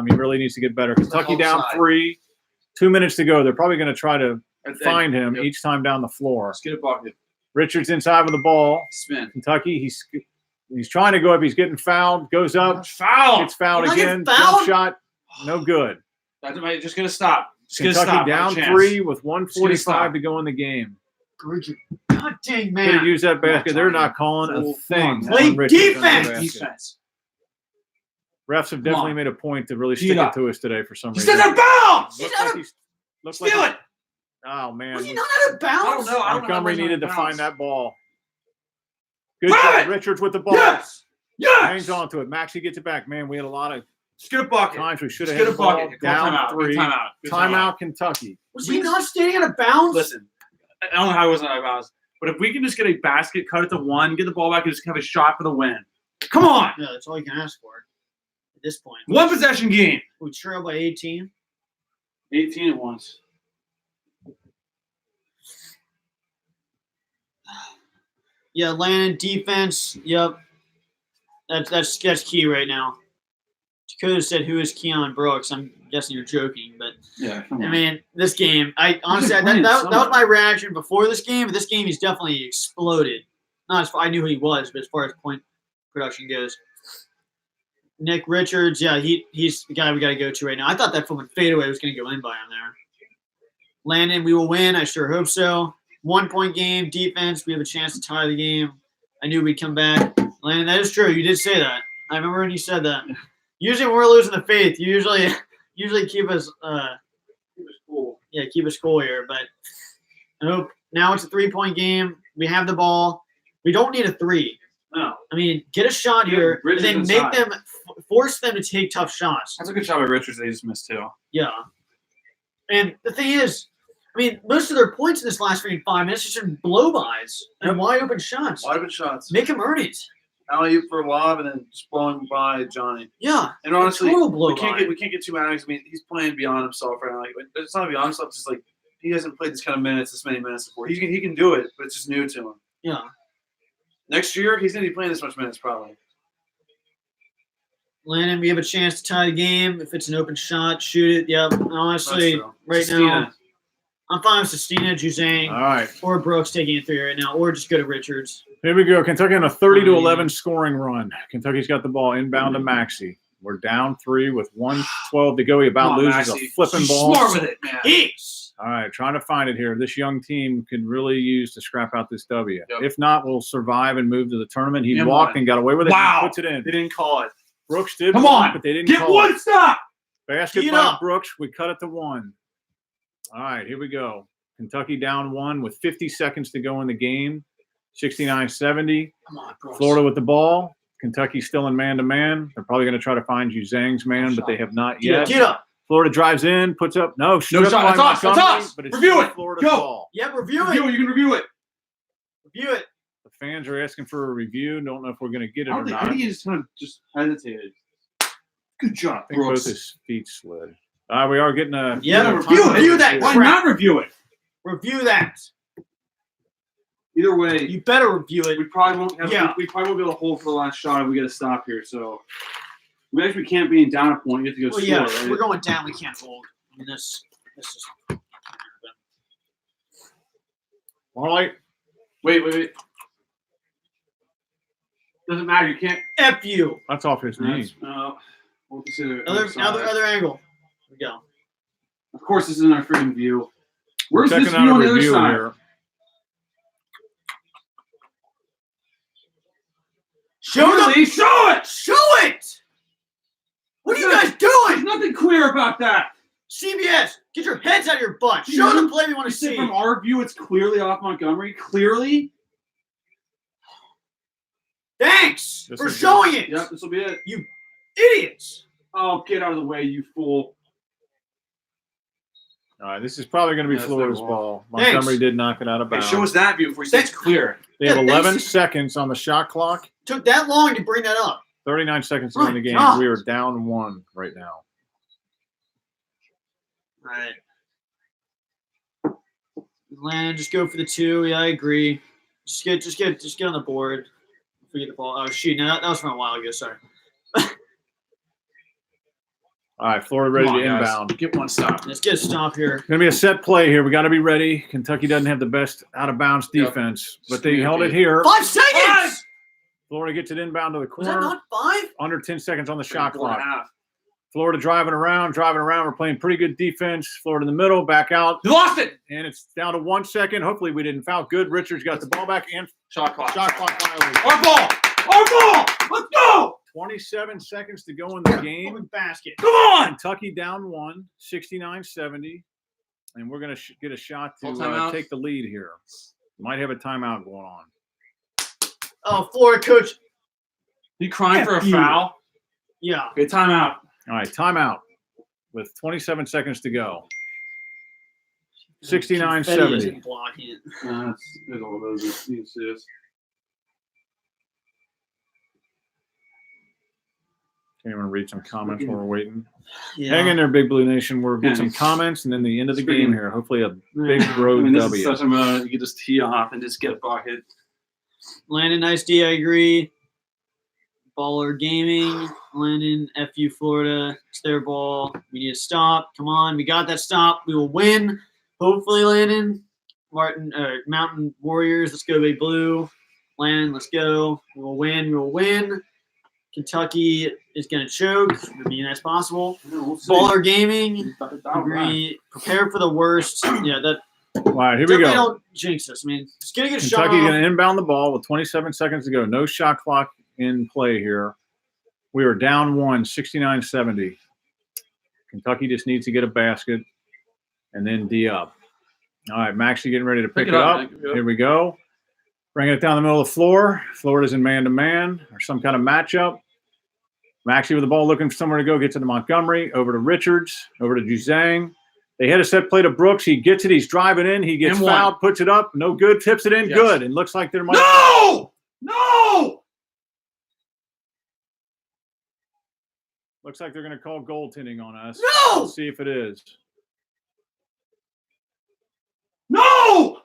He really needs to get better. Kentucky down Offside. 3. 2 minutes to go. They're probably going to try to Right there. find him Yep. each time down the floor. Let's get a bucket. Richards inside with the ball. Spin. Kentucky, he's trying to go up. He's getting fouled. Goes up. Foul. Gets fouled You're not again. getting fouled? Jump shot. No good. That's right. Just gonna stop. Just gonna Kentucky stop. down Chance. 3 with Just gonna 1:45 stop. to go in the game. God dang, Could have man. used that basket. on, They're man. not calling a Full thing. on. Play on Richards under the defense. basket. Defense. Refs have definitely made a point to really Tee stick it it up. to us today for some He reason. says a bounce. Looks like he's- looks like Steal he's- it. Oh, man. Was he not out of bounds? I don't know. Montgomery needed to find that ball. Good Grab job. it! Richards with the ball. Yes! Yes! Hangs on to it. Maxey gets it back. Man, we had a lot of Just get a bucket. times we should have Just hit get the a ball bucket. down Timeout. 3. Timeout. Good Timeout, Kentucky. Was he not standing out of bounds? Listen, I don't know how he wasn't out of bounds, but if we can just get a basket, cut it to 1, get the ball back, and just have a shot for the win. Come on! Yeah, that's all you can ask for at this point. One possession game. We trail by 18. 18 at once. Yeah, Landon defense. Yep, that's key right now. Dakota said, "Who is Keon Brooks?" I'm guessing you're joking, but Yeah, come on. I mean, this game. I honestly that was my reaction before this game. But this game, he's definitely exploded. Not as far, I knew who he was, but as far as point production goes, Nick Richards. Yeah, he's the guy we got to go to right now. I thought that fucking fadeaway was going to go in by him there. Landon, we will win. I sure hope so. 1-point game, defense. We have a chance to tie the game. I knew we'd come back. Landon, that is true. You did say that. I remember when you said that. Usually when we're losing the faith, you usually keep us cool. Yeah, keep us cool here. But I hope now it's a 3-point game. We have the ball. We don't need a 3. No. I mean, get a shot Yeah, here, and Richards then inside. make them force them to take tough shots. That's a good shot by Richards that he just missed, too. Yeah. And the thing is, I mean, most of their points in this last 5 minutes are just blow-bys and wide open shots. Wide open shots. Make them earn it. Alley-oop for a lob and then just blowing by Johnny. Yeah. And honestly, Total blow we can't get too mad. I mean, he's playing beyond himself right now. Like, it's not beyond himself. It's just like he hasn't played this many minutes before. He can do it, but it's just new to him. Yeah. Next year, he's gonna be playing this much minutes probably. Landon, we have a chance to tie the game. If it's an open shot, shoot it. Yep. Honestly, That's true. right now, Sestina. I'm fine with Sestina, Juzang, All right. or Brooks taking a 3 right now, or just go to Richards. Here we go. Kentucky on a 30-11 scoring run. Kentucky's got the ball inbound to Maxey. We're down 3 with 1:12 to go. He about Come on, loses Maxey. a flipping ball. Smart with it, man. Peace. All right, trying to find it here. This young team could really use to scrap out this W. Yep. If not, we'll survive and move to the tournament. He Come walked on. and got away with it. Wow. He puts it in. They didn't call it. Brooks did. Come block, on. but they didn't Get call one it. stop. Basket Tee it by up. Brooks. We cut it to 1. All right, here we go. Kentucky down 1 with 50 seconds to go in the game. 69-70. Come on, Brooks. Florida with the ball. Kentucky still in man-to-man. They're probably going to try to find Zhang's man, but they have not yet. Get up. Florida drives in, puts up. No shot. by It's us. It's Montgomery, us. but it's Review still it. Florida's Go. ball. Yep, review it. You can review it. Review it. The fans are asking for a review. Don't know if we're going to get it I or think not. he just kind of just hesitated. Good job, I think both Brooks. his feet slid. We are getting a Yeah, review it. Review that Why crap. not review it? Review that. Either way, You better review it. we probably won't. We probably won't be able to hold for the last shot if we get a stop here. So we actually can't be down a point. You have to go Well, score. yeah, Right? we're going down. We can't hold. I mean, this is. All right. Wait. Doesn't matter. You can't. F you. That's off his knee. We'll consider it Other angle. Here we go. Of course, this isn't our freaking view. Where's Checking this out view a on the other review side? here. Show Clearly, show it. Show it. What are you guys There's doing? nothing clear about that. CBS, get your heads out of your butt. Show the play we want You to say see. from our view, it's clearly off Montgomery. Clearly. Thanks This for is showing it. Yep, this will be it. Idiots. Oh, get out of the way, you fool. All right, this is probably going to be That's Florida's their ball. Thanks. Montgomery did knock it out of Hey, bounds. show us that view before you say it's clear. They have Yeah, 11 thanks. seconds on the shot clock. Took that long to bring that up. 39 seconds to go in the My game. God. We are down 1 right now. All right. Landon, just go for the 2. Yeah, I agree. Just get on the board. Forget the ball. Oh shoot! No, that was from a while ago. Sorry. All right, Florida ready Come on, to guys. inbound. Get one stop. Let's get a stop here. Going to be a set play here. We got to be ready. Kentucky doesn't have the best out of bounds Yep. defense, but Just they held it communicate. here. 5 seconds. Florida gets it inbound to the Was that corner. not 5? Under 10 seconds on the shot 4 and a clock. half. Florida driving around. We're playing pretty good defense. Florida in the middle, back out, You lost it. and it's down to 1 second. Hopefully we didn't foul. Good. Richards got the ball back and Shot clock. shot clock violation. Our ball. Our ball. Let's go. 27 seconds to go in the game. Open basket. Come on. Kentucky down 1, 69-70. and we're going to get a shot Full to timeout? take the lead here. Might have a timeout going on. Oh, Florida coach. You crying for a F you. foul? Yeah. Okay, timeout. All right, timeout with 27 seconds to go. 69-70. Confetti isn't blocking it. No, there's all those. You can see this. Anyone read some comments while we're waiting? Yeah. Hang in there, Big Blue Nation. We'll get Yeah. some comments and then the end of the Speaking- game here. Hopefully a big road I mean, this W. is such a moment you can just tee off and just get a bucket. Landon, nice D. I agree. Baller Gaming. Landon, FU Florida. It's their ball. We need to stop. Come on. We got that stop. We will win. Hopefully, Landon. Mountain Warriors. Let's go, Big Blue. Landon, let's go. We will win. We will win. Kentucky is going to choke. I mean, that's possible. We'll see. Baller Gaming. All right. Agree. Prepare for the worst. Yeah, that All right, here we definitely go. don't jinx us. I mean, just get a good shot. Kentucky off. going to inbound the ball with 27 seconds to go. No shot clock in play here. We are down 1, 69-70. Kentucky just needs to get a basket and then D up. All right, Maxie getting ready to pick it up. Here we go. Bringing it down the middle of the floor. Florida's in man-to-man or some kind of matchup. Maxie with the ball looking for somewhere to go. Gets it to Montgomery. Over to Richards. Over to Juzang. They hit a set play to Brooks. He gets it. He's driving in. He gets And one. fouled. Puts it up. No good. Tips it in. Yes. Good. And looks like there might. No! No! Looks like they're going to call goaltending on us. No! Let's see if it is. No!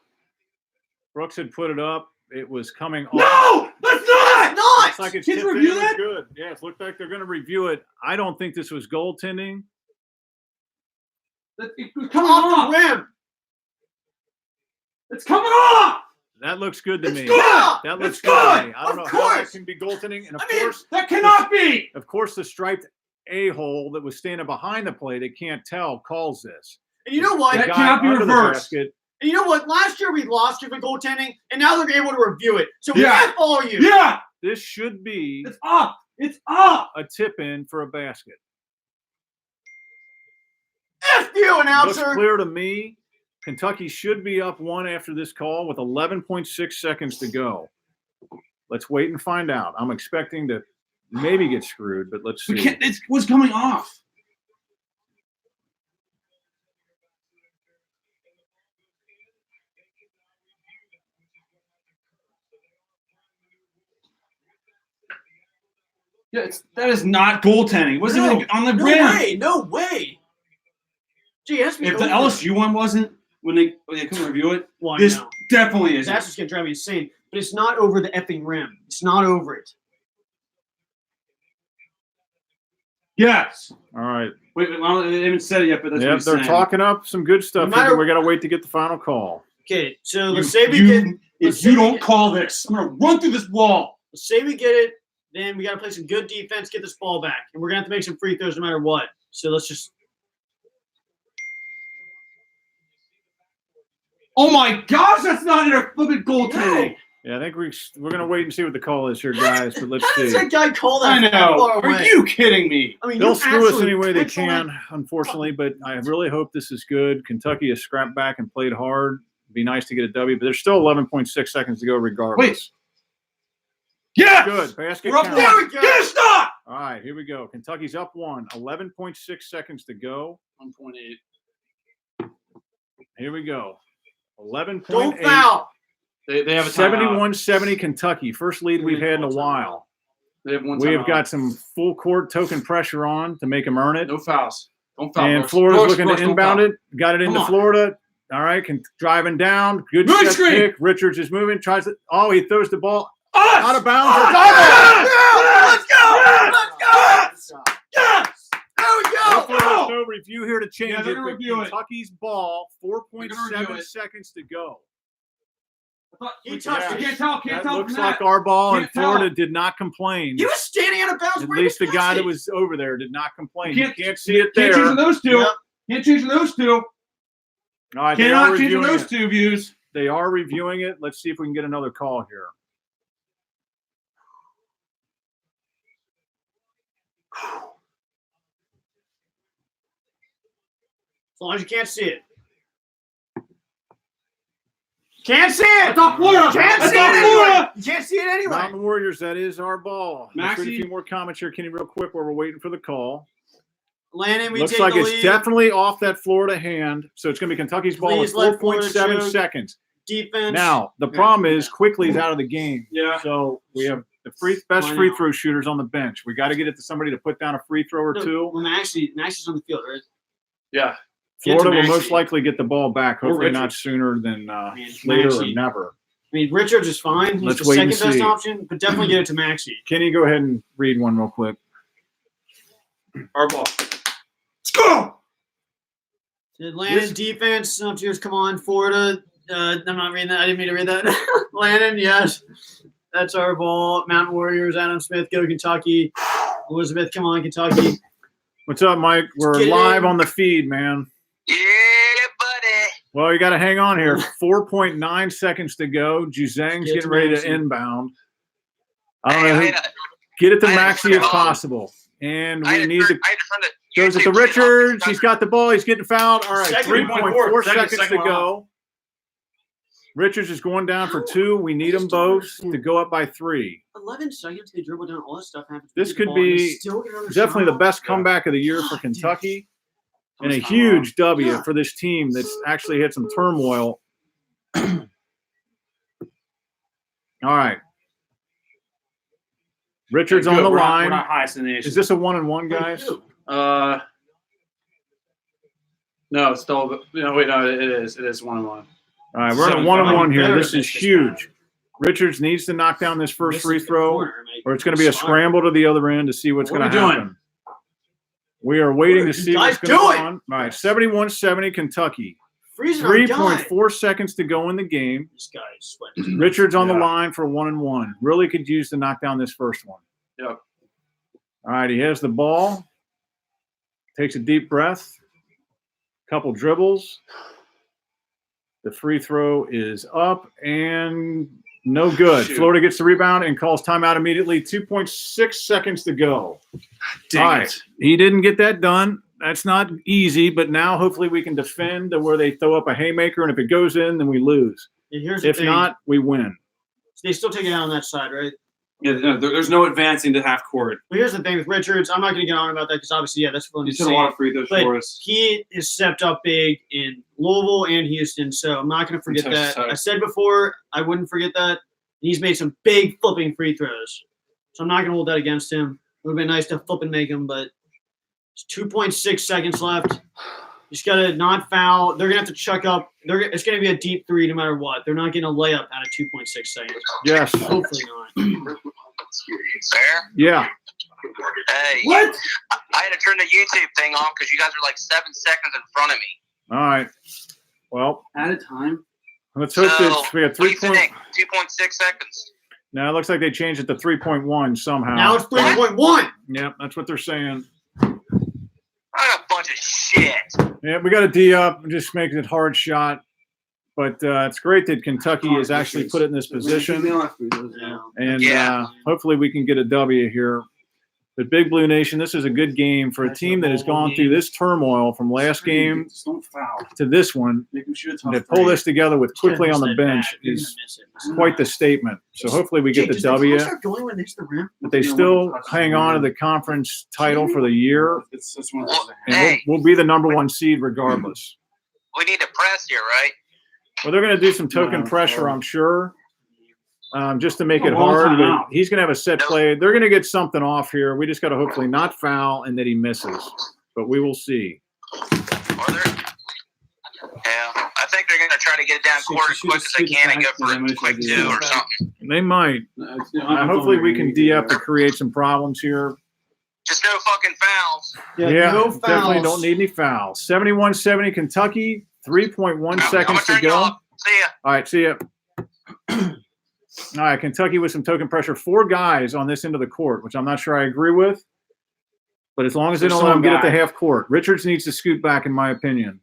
Brooks had put it up. It was coming off. No! That's not! Looks like it's Kids tipped in. review It was that? good. Yeah, it looked like they're going to review it. I don't think this was goaltending. It's coming Off off! the rim. It's coming off! That looks good to It's me. good! That looks It's good to good! me. I don't know Of how that course! can be goaltending. And of I mean, course, that cannot be! the striped a-hole that was standing behind the plate, it can't tell, calls this. And you know what? That The guy cannot be under the reversed. basket, And you know what? Last year we lost you for goaltending, and now they're able to review it. So we Yeah. can't follow you. Yeah! this should be It's up! It's up! a tip-in for a basket. F you, Looks announcer. clear to me. Kentucky should be up 1 after this call with 11.6 seconds to go. Let's wait and find out. I'm expecting to maybe get screwed, but let's see. We can't, it was coming off. Yeah, that is not goaltending. It wasn't even on the No rim. way. No way. Gee, it has to be If the over. LSU one wasn't, when they come review it, Well, I this know. definitely is. That's just going to drive me insane. But it's not over the effing rim. It's not over it. Yes. All right. Wait, well, they haven't said it yet, but that's what Yep, he's they're saying. talking up some good stuff No here, matter- but we got to wait to get the final call. Okay, so You- let's say we you- get let's If say you we don't get- call this, I'm gonna run through this wall. let's say we get it, then we got to play some good defense, get this ball back, and we're going to have to make some free throws no matter what. So let's just. Oh my gosh, that's not in a flipping goaltending. Yeah, I think we're going to wait and see what the call is here, guys, but let's How does see. that guy call I that know. far away? Are you kidding me? I mean, They'll you screw us absolute any way they pencil can, that- unfortunately, but I really hope this is good. Kentucky has scrapped back and played hard. It'd be nice to get a W, but there's still 11.6 seconds to go regardless. Yes! Good. Basket We're up count. There we go. Get a stop! All right, here we go. Kentucky's up 1. 11.6 seconds to go. 1.8. Here we go. 11.8. Don't foul. They have a timeout. 71-70 Kentucky. First lead we've had in a while. They have one We have timeout. got some full court token pressure on to make them earn it. No fouls. Don't foul. And Brooks. Florida's Brooks, looking Brooks, to don't inbound foul. it. Got it into Come on. Florida. All right, driving down. Good Moving step screen. kick. Richards is moving. Tries it. Oh, he throws the ball Us! out of bounds. Us! It's our ball. Yes! Let's go! Yes! There we go. Hopefully there's no review here to change Yeah, it. they're gonna But review it. Kentucky's ball, They're gonna 4.7 review it. seconds to go. He touched I it. can't tell. That Can't tell looks from like that. our ball, and Can't tell. Florida did not complain. He was standing out of bounds. At where he least the touched guy it. that was over there did not complain. You You can't- can't see it Can't there. change those two. Yep. Can't change those two. All right, they are Cannot change reviewing those it. two views. They are reviewing it. Let's see if we can get another call here. As long as you can't see it. Can't see it. That's on Florida. Can't That's see on it Florida. anyway. You can't see it anyway. Mountain Warriors, that is our ball. Let's read a Maxey. few more comments here, Kenny, real quick while we're waiting for the call. Landon, we Looks take like the it's lead. definitely off that Florida hand, so it's going to be Kentucky's ball Please with let Florida 4.7 choke. seconds. Defense. Now, the problem is Quickly's out of the game. Yeah. So we have the best Why free not? throw shooters on the bench. We got to get it to somebody to put down a free throw or No, two. well, Maxey's on the field, right? Yeah. Get to Florida will most Maxey. likely get the ball back, Or hopefully not Richards. sooner than Man, later or Maxey. never. I mean, Richards is fine. He's Let's the wait second and best see. option, but definitely get it to Maxey. Kenny, go ahead and read one real quick. Our ball. Let's go. Landon defense. Up to yours. Come on, Florida. I'm not reading that. I didn't mean to read that. Landon, yes. That's our ball. Mountain Warriors. Adam Smith. Go Kentucky. Elizabeth, come on, Kentucky. What's up, Mike? We're Get live in. on the feed, man. Yeah, buddy. Well, you got to hang on here. 4.9 seconds to go. Juzang's Get getting to ready Maxey. to inbound. I don't Hey, know. I Who, had a- get it to I had a Maxey friend if of- possible. And I we had need to. to turn the Goes it to YouTube thing off. Richards. He's got the ball. He's getting fouled. All right, Second, 3.4 seconds second to one go. Richards is going down for 2. We need them both to go up by 3. 11 seconds. They dribble down. All that stuff happens. This Get the could ball, and they be still get another Definitely shot. the best comeback of the year for Kentucky, and a huge W Yeah. for this team that's actually had some turmoil. All right. Richards Good. on the We're not- line. We're not highest in the nation. Is this a 1-and-1, guys? No, it's still. No, wait, no, it is. It is 1-1. All right, we're on a 7-5. 1-and-1 here. Better This than is this huge. Richards needs to knock down this first Misses free the throw, corner, mate. or it's going to be a scramble to the other end to see what's What going are to we happen. We are waiting to What are see you what's guys going doing? on. All right, 71-70 Kentucky. Freezing our guy. 3.4 seconds to go in the game. This guy's sweating. Richards on the Yeah. line for 1-and-1. Really could use to knock down this first one. Yep. All right, he has the ball. Takes a deep breath. Couple dribbles. The free throw is up and no good. Shoot. Florida gets the rebound and calls timeout immediately. 2.6 seconds to go. Dang All it. right. He didn't get that done. That's not easy, but now hopefully we can defend to where they throw up a haymaker, and if it goes in, then we lose. Yeah, here's the If thing. not, we win. They still take it out on that side, right? Yeah, no, there's no advancing to half court. But here's the thing with Richards. I'm not going to get on about that because obviously, yeah, that's what I'm He's hit a lot of free throws But for us. he is stepped up big in Louisville and Houston, so I'm not going to forget Texas that. Tech. I said before I wouldn't forget that. He's made some big flipping free throws, so I'm not going to hold that against him. It would have been nice to flip and make him, but it's 2.6 seconds left. You just got to not foul. They're going to have to chuck up. It's going to be a deep 3 no matter what. They're not getting a layup out of 2.6 seconds. Yes. Hopefully not. Fair? Yeah. Hey. What? I had to turn the YouTube thing off because you guys are like 7 seconds in front of me. All right. Well, At a time. let's hope So, that we have what do 3 you points. think? 2.6 seconds. Now it looks like they changed it to 3.1 somehow. Now it's 3.1. Yep, that's what they're saying. What a bunch of shit. Yeah, we got a D up, just making it hard shot. But it's great that Kentucky has actually put it in this position, and Yeah. hopefully we can get a W here. But Big Blue Nation, this is a good game for a team that has gone through this turmoil from last game Just don't foul. to this one. Make him shoot a tough To pull three. this together with quickly on the bench is quite the statement. So hopefully we get the W. Going when next to the rim? But they still hang on to the conference title for the year, It's one of those. and Hey. we'll be the number 1 seed regardless. We need to press here, right? Well, they're going to do some token No, pressure, I'm sure, just to make it A long hard. time But out. he's going to have a set play. They're going to get something off here. We just got to hopefully not foul and that he misses. But we will see. Or they're, yeah, I think they're going to try to get it down court as quick as they can and go for a quick 2 or something. They might. Hopefully we can D up to create some problems here. Just no fucking fouls. Yeah, no definitely fouls. don't need any fouls. 71-70 Kentucky, 3.1 I'm seconds gonna to turn you go. off. See ya. All right, see ya. All right, Kentucky with some token pressure. 4 guys on this end of the court, which I'm not sure I agree with. But as long as they There's don't let them get someone at the back. half court. Richards needs to scoot back, in my opinion.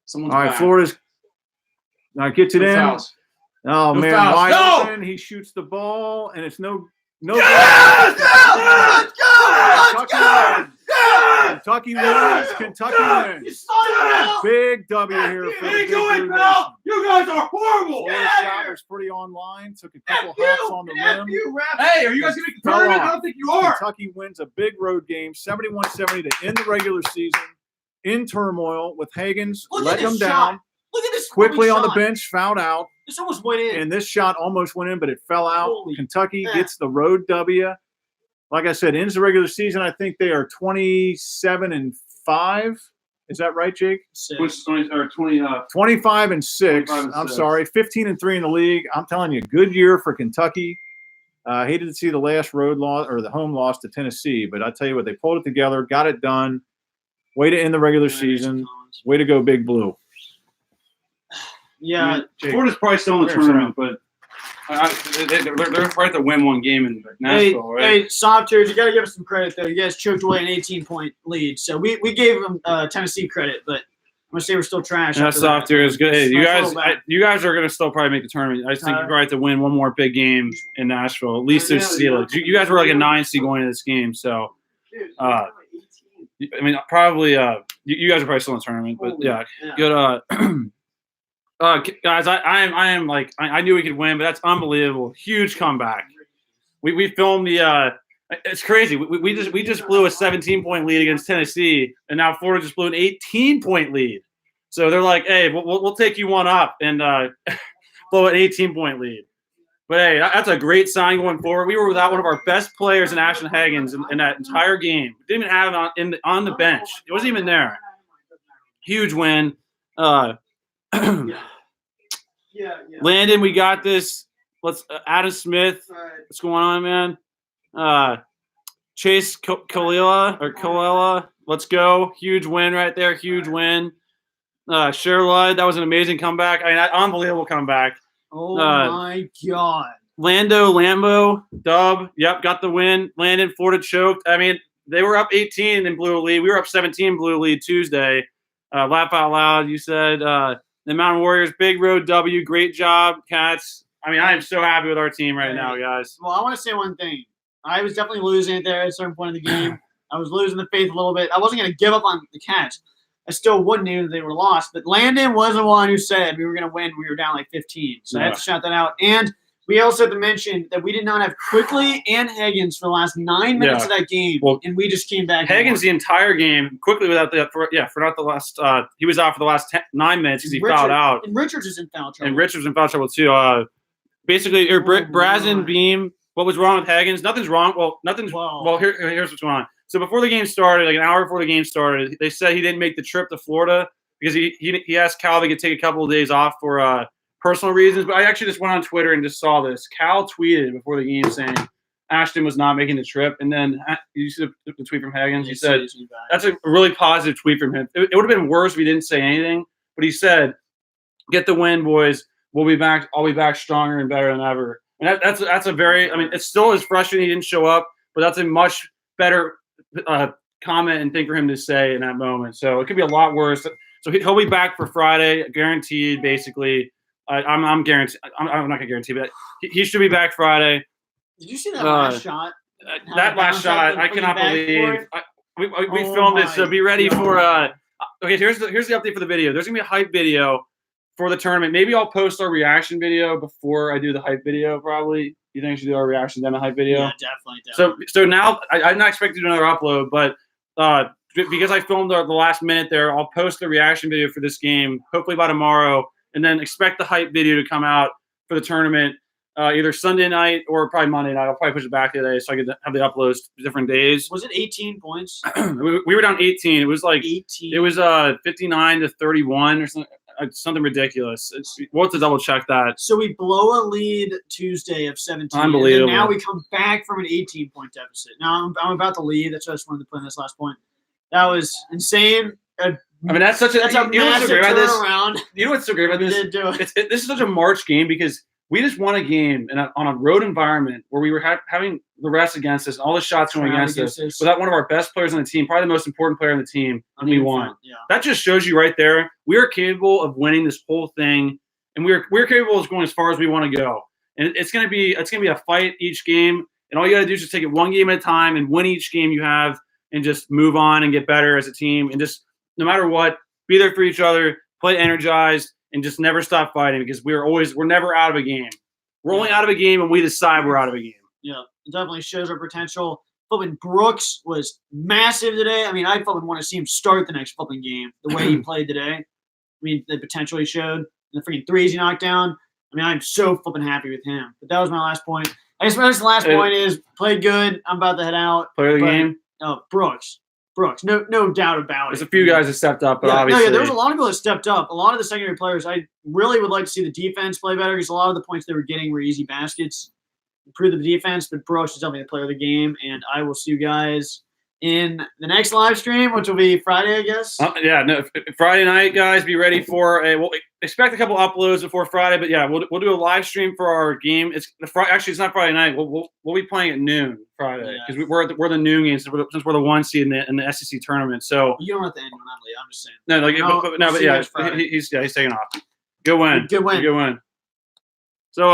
Someone's All right, back. Florida's. All right, gets it No in. fouls. Oh, No man, fouls. wide No! open. He shoots the ball, and it's no. Yes! Let's go! Let's go! Kentucky Kentucky wins. Kentucky wins. Big W here for the Big Blue Nation. You guys are horrible. Florida shot was pretty online. Took a couple hops on the rim. Hey, are you guys going to make the Fell tournament? off. I don't think you are. Kentucky wins a big road game, 71-70 to end the regular season in turmoil with Higgins letting them down. Look at this. Quickly on the shot. bench, fouled out. This almost went in. And this shot almost went in, but it fell out. Holy Kentucky crap. gets the road W. Like I said, ends the regular season. I think they are 27-5. Is that right, Jake? Which 20 or 20? 25-6. 25-6. I'm sorry, 15-3 in the league. I'm telling you, good year for Kentucky. Hated to see the last road loss or the home loss to Tennessee, but I tell you what, they pulled it together, got it done. Way to end the regular season. Way to go, Big Blue. Yeah. Jake. Florida's probably still in the tournament, but they're right to win one game in Nashville, right? Hey, soft tiers, you got to give us some credit, though. You guys choked away an 18-point lead. So we gave them Tennessee credit, but I'm going to say we're still trash. That soft tier is good. Hey, you Nice guys are going to still probably make the tournament. I just think you're right to win one more big game in Nashville, at least to seal it. You guys were like a 9 seed going into this game, so I mean, probably you guys are probably still in the tournament, but yeah. Good. Guys, I knew we could win, but that's unbelievable. Huge comeback. We filmed the it's crazy. We just blew a 17-point lead against Tennessee, and now Florida just blew an 18-point lead. So they're like, hey, we'll take you one up and blow an 18-point lead. But hey, that's a great sign going forward. We were without one of our best players in Ashton Higgins in that entire game. Didn't even have him on the bench. It wasn't even there. Huge win. Landon, we got this. Let's Adam Smith. What's going on, man? Chase Kalila. Let's go. Huge win right there. Huge win. Sherlud, that was an amazing comeback. I mean, unbelievable comeback. Oh my God. Lambo, dub. Yep, got the win. Landon, Florida choked. I mean, they were up 18 and blew a lead. We were up 17, blew a lead Tuesday. Laugh out loud. You said the Mountain Warriors, big road W. Great job, Cats. I mean, I am so happy with our team right now, guys. Well, I want to say one thing. I was definitely losing it there at a certain point in the game. I was losing the faith a little bit. I wasn't going to give up on the Cats. I still wouldn't even if they were lost. But Landon was the one who said we were going to win. We were down like 15. So I had to shout that out. And we also had to mention that we did not have Quickly and Higgins for the last 9 minutes of that game. Well, and we just came back. Higgins the entire game, Quickly without for not the last he was out for the last 9 minutes because he fouled out. And Richards is in foul trouble. And Richards in foul trouble too. Basically, Brazen Beam. What was wrong with Higgins? Nothing's wrong. Well, nothing's. Wow. Well, here's what's going on. So before the game started, like an hour before the game started, they said he didn't make the trip to Florida because he asked Cal if he could take a couple of days off for personal reasons. But I actually just went on Twitter and just saw this. Cal tweeted before the game saying Ashton was not making the trip, and then you see the tweet from Higgins. He said that's a really positive tweet from him. It would have been worse if he didn't say anything, but he said, "Get the win, boys. We'll be back. I'll be back stronger and better than ever." And that's a very. I mean, it still is frustrating he didn't show up, but that's a much better comment and thing for him to say in that moment. So it could be a lot worse. So he'll be back for Friday, guaranteed. Basically, I'm guaranteed. I'm not gonna guarantee, but he should be back Friday. Did you see that last shot? That last shot, I cannot believe. We filmed it, so be ready for. Okay, here's the update for the video. There's gonna be a hype video for the tournament. Maybe I'll post our reaction video before I do the hype video. Probably. You think I should do our reaction then a hype video? Yeah, definitely. So now I'm not expecting to do another upload, but because I filmed the last minute there, I'll post the reaction video for this game hopefully by tomorrow, and then expect the hype video to come out for the tournament either Sunday night or probably Monday night. I'll probably push it back today so I can have the uploads different days. Was it 18 points? we were down 18. It was like 18. It was 59-31 or something ridiculous. We'll have to double check that. So we blow a lead Tuesday of 17. Unbelievable. And now we come back from an 18-point deficit. Now I'm about to lead. That's why I just wanted to put in this last point. That was insane. I mean, that's a massive turnaround. You know what's so great about this? This is such a March game because we just won a game on a road environment where we were having the rest against us, all the shots going against us, without one of our best players on the team, probably the most important player on the team, and we won. Yeah. That just shows you right there, we are capable of winning this whole thing, and we're capable of going as far as we want to go. And it's gonna be a fight each game, and all you gotta do is just take it one game at a time and win each game you have. and just move on and get better as a team, and just no matter what, be there for each other, play energized, and just never stop fighting, because we're never out of a game. We're only out of a game when we decide we're out of a game. Yeah, it definitely shows our potential. Flipping Brooks was massive today. I mean, I flipping want to see him start the next flipping game the way he played today. I mean, the potential he showed, the freaking threes he knocked down. I mean, I'm so flipping happy with him. But that was my last point. I guess my last point is played good. I'm about to head out. Player of the game? No, Brooks. No doubt about it. There's a few guys that stepped up, but obviously. there was a lot of people that stepped up. A lot of the secondary players, I really would like to see the defense play better, because a lot of the points they were getting were easy baskets. Improve the defense, but Brooks is definitely the player of the game. And I will see you guys in the next live stream, which will be Friday, I guess. Friday night, guys. Be ready for we'll expect a couple uploads before Friday, but yeah, we'll do a live stream for our game. It's not Friday night. We'll be playing at noon Friday, because we're the noon games since we're the 1 seed in the SEC tournament. So you don't have to end on that, Lee. I'm just saying. He's taking off. Good win. Good win. So